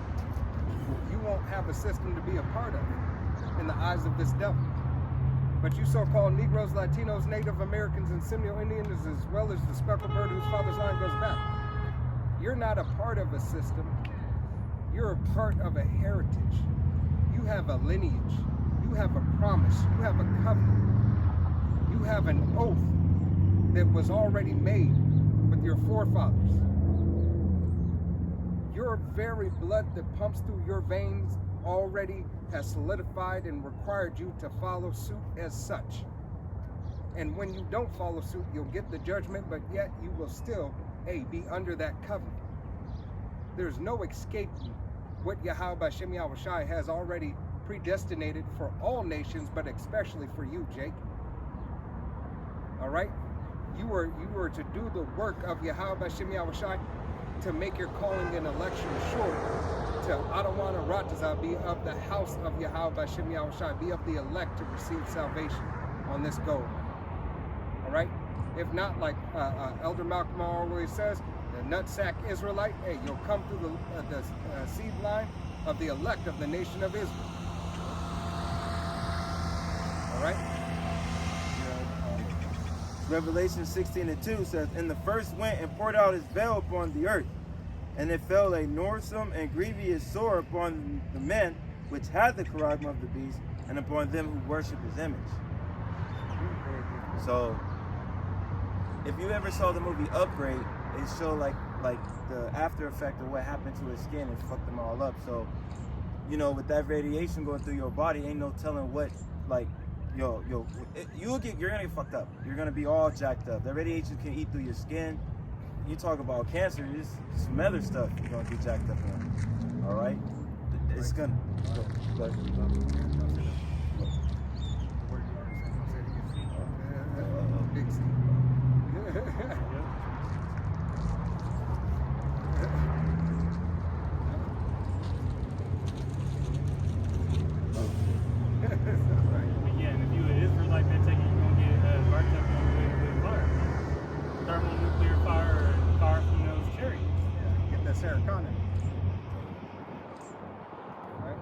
you won't have a system to be a part of in the eyes of this devil. But you so-called Negroes, Latinos, Native Americans, and Seminole Indians, as well as the speckled bird whose father's line goes back, you're not a part of a system. You're a part of a heritage. You have a lineage. You have a promise. You have a covenant. You have an oath that was already made with your forefathers. Your very blood that pumps through your veins already has solidified and required you to follow suit as such. And when you don't follow suit, you'll get the judgment, but yet you will still, be under that covenant. There's no escaping what Yahweh Bashem Yahushai has already predestinated for all nations, but especially for you, Jake. All right? You were to do the work of Yahweh Bashem Yahushai to make your calling and election sure. To Adawana Rataza, be of the house of Yahweh Bashem Yahushai, be of the elect to receive salvation on this go. All right? If not, like Elder Malcolm always says, the nutsack Israelite, you'll come through the seed line of the elect of the nation of Israel. All right? Revelation 16 and 2 says, And the first went and poured out his veil upon the earth, and it fell a noisome and grievous sore upon the men which had the charagma of the beast, and upon them who worship his image. So, if you ever saw the movie Upgrade, it showed like the after effect of what happened to his skin and fucked them all up. So, with that radiation going through your body, ain't no telling what, you're gonna get fucked up. You're gonna be all jacked up. That radiation can eat through your skin. You talk about cancer, just some other stuff you're gonna be jacked up on. All right, it's gonna. Go. Big C. Yeah, and if you an Israelite, then take it, you're gonna get burnt up on with fire, thermonuclear fire, or fire from those chariots. Yeah, get that Sarah Connor. Alright,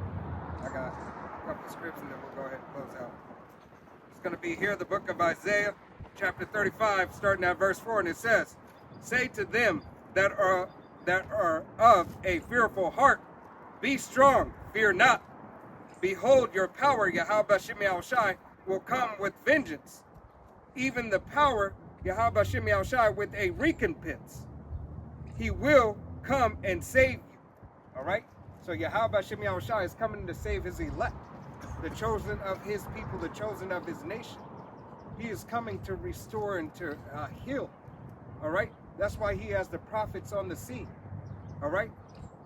I got a couple of scripts and then we'll go ahead and close out. It's going to be here, the book of Isaiah, chapter 35, starting at verse 4, and it says, Say to them that are of a fearful heart, Be strong, fear not. Behold, your power, Yahweh Bashem Yahushai, will come with vengeance. Even the power, Yahweh Bashem Yahushai, with a recompense. He will come and save you. All right? So Yahweh Bashem Yahushai is coming to save his elect, the chosen of his people, the chosen of his nation. He is coming to restore and to heal. All right? That's why he has the prophets on the scene. All right?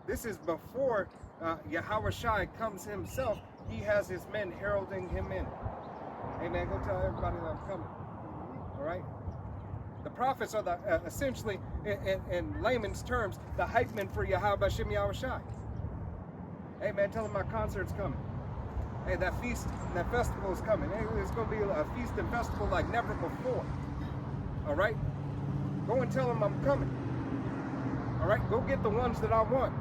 This is before Yahweh Shai comes himself. He has his men heralding him in. Amen. Go tell everybody that I'm coming. All right. The prophets are the essentially, in layman's terms, the hype men for Yahweh Hashem Yahweh Shai. Hey man, tell them my concert's coming. Hey, that feast, that festival is coming. Hey, it's going to be a feast and festival like never before. All right? Go and tell them I'm coming. All right? Go get the ones that I want.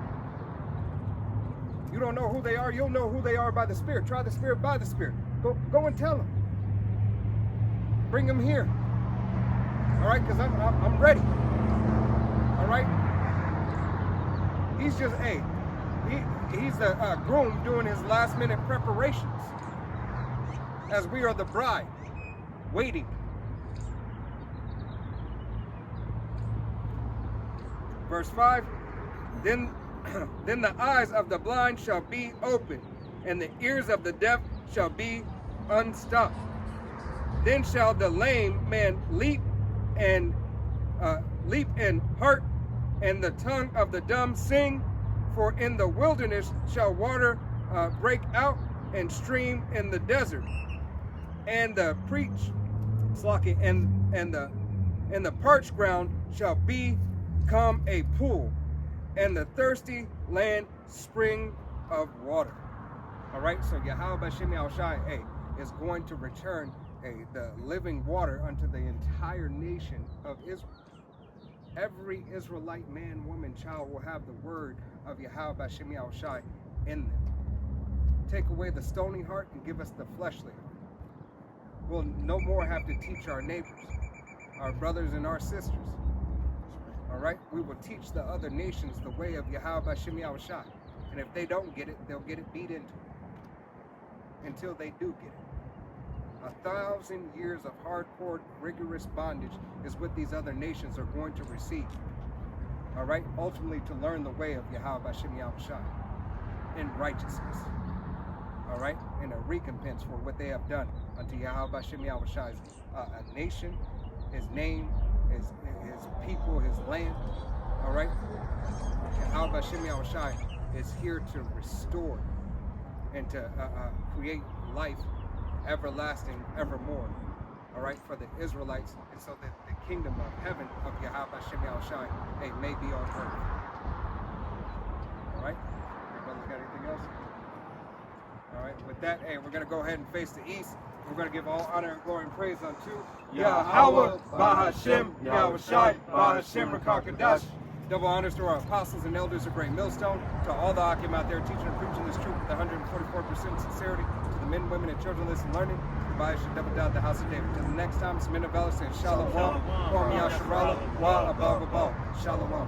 You don't know who they are. You'll know who they are by the Spirit. Try the Spirit by the Spirit. Go and tell them. Bring them here. All right? Because I'm ready. All right? He's just, hey, he's the groom doing his last minute preparations as we are the bride waiting. Verse 5, then the eyes of the blind shall be opened, and the ears of the deaf shall be unstopped. Then shall the lame man leap in heart, and the tongue of the dumb sing. For in the wilderness shall water break out and stream in the desert, and the and the parched ground shall become a pool, and the thirsty land spring of water. All right, so Yahweh Bashem Yahushai is going to return the living water unto the entire nation of Israel. Every Israelite man, woman, child will have the word of Yahweh Bashem Yahushai in them. Take away the stony heart and give us the fleshly heart. We'll no more have to teach our neighbors, our brothers and our sisters. All right? We will teach the other nations the way of Yahweh Bashem Yahushai. And if they don't get it, they'll get it beat into them until they do get it. 1,000 years of hardcore, rigorous bondage is what these other nations are going to receive. All right? Ultimately to learn the way of Yahweh Bashem Yahushai in righteousness. All right? And a recompense for what they have done unto Yahweh Bashem Yahushai's a nation, his name, his people, his land. All right? Yahweh Bashem Yahushai is here to restore and to create life everlasting, evermore, all right, for the Israelites, and so that the kingdom of heaven of Yahweh Hashem Yahushai may be on earth. All right? Everybody's got anything else? All right, with that, we're going to go ahead and face the east. We're going to give all honor and glory and praise unto Yahweh, Bahashem, Yahushai, Bahashem, Rakakadash. Double honors to our apostles and elders of Great Millstone, to all the Akim out there teaching and preaching this truth with 144% sincerity, to the men, women, and children listening and learning. Goodbye, should double down the house of David. Till the next time, it's men of valor saying Shalom, Kwam Yasharala, Wa Abba Shalom.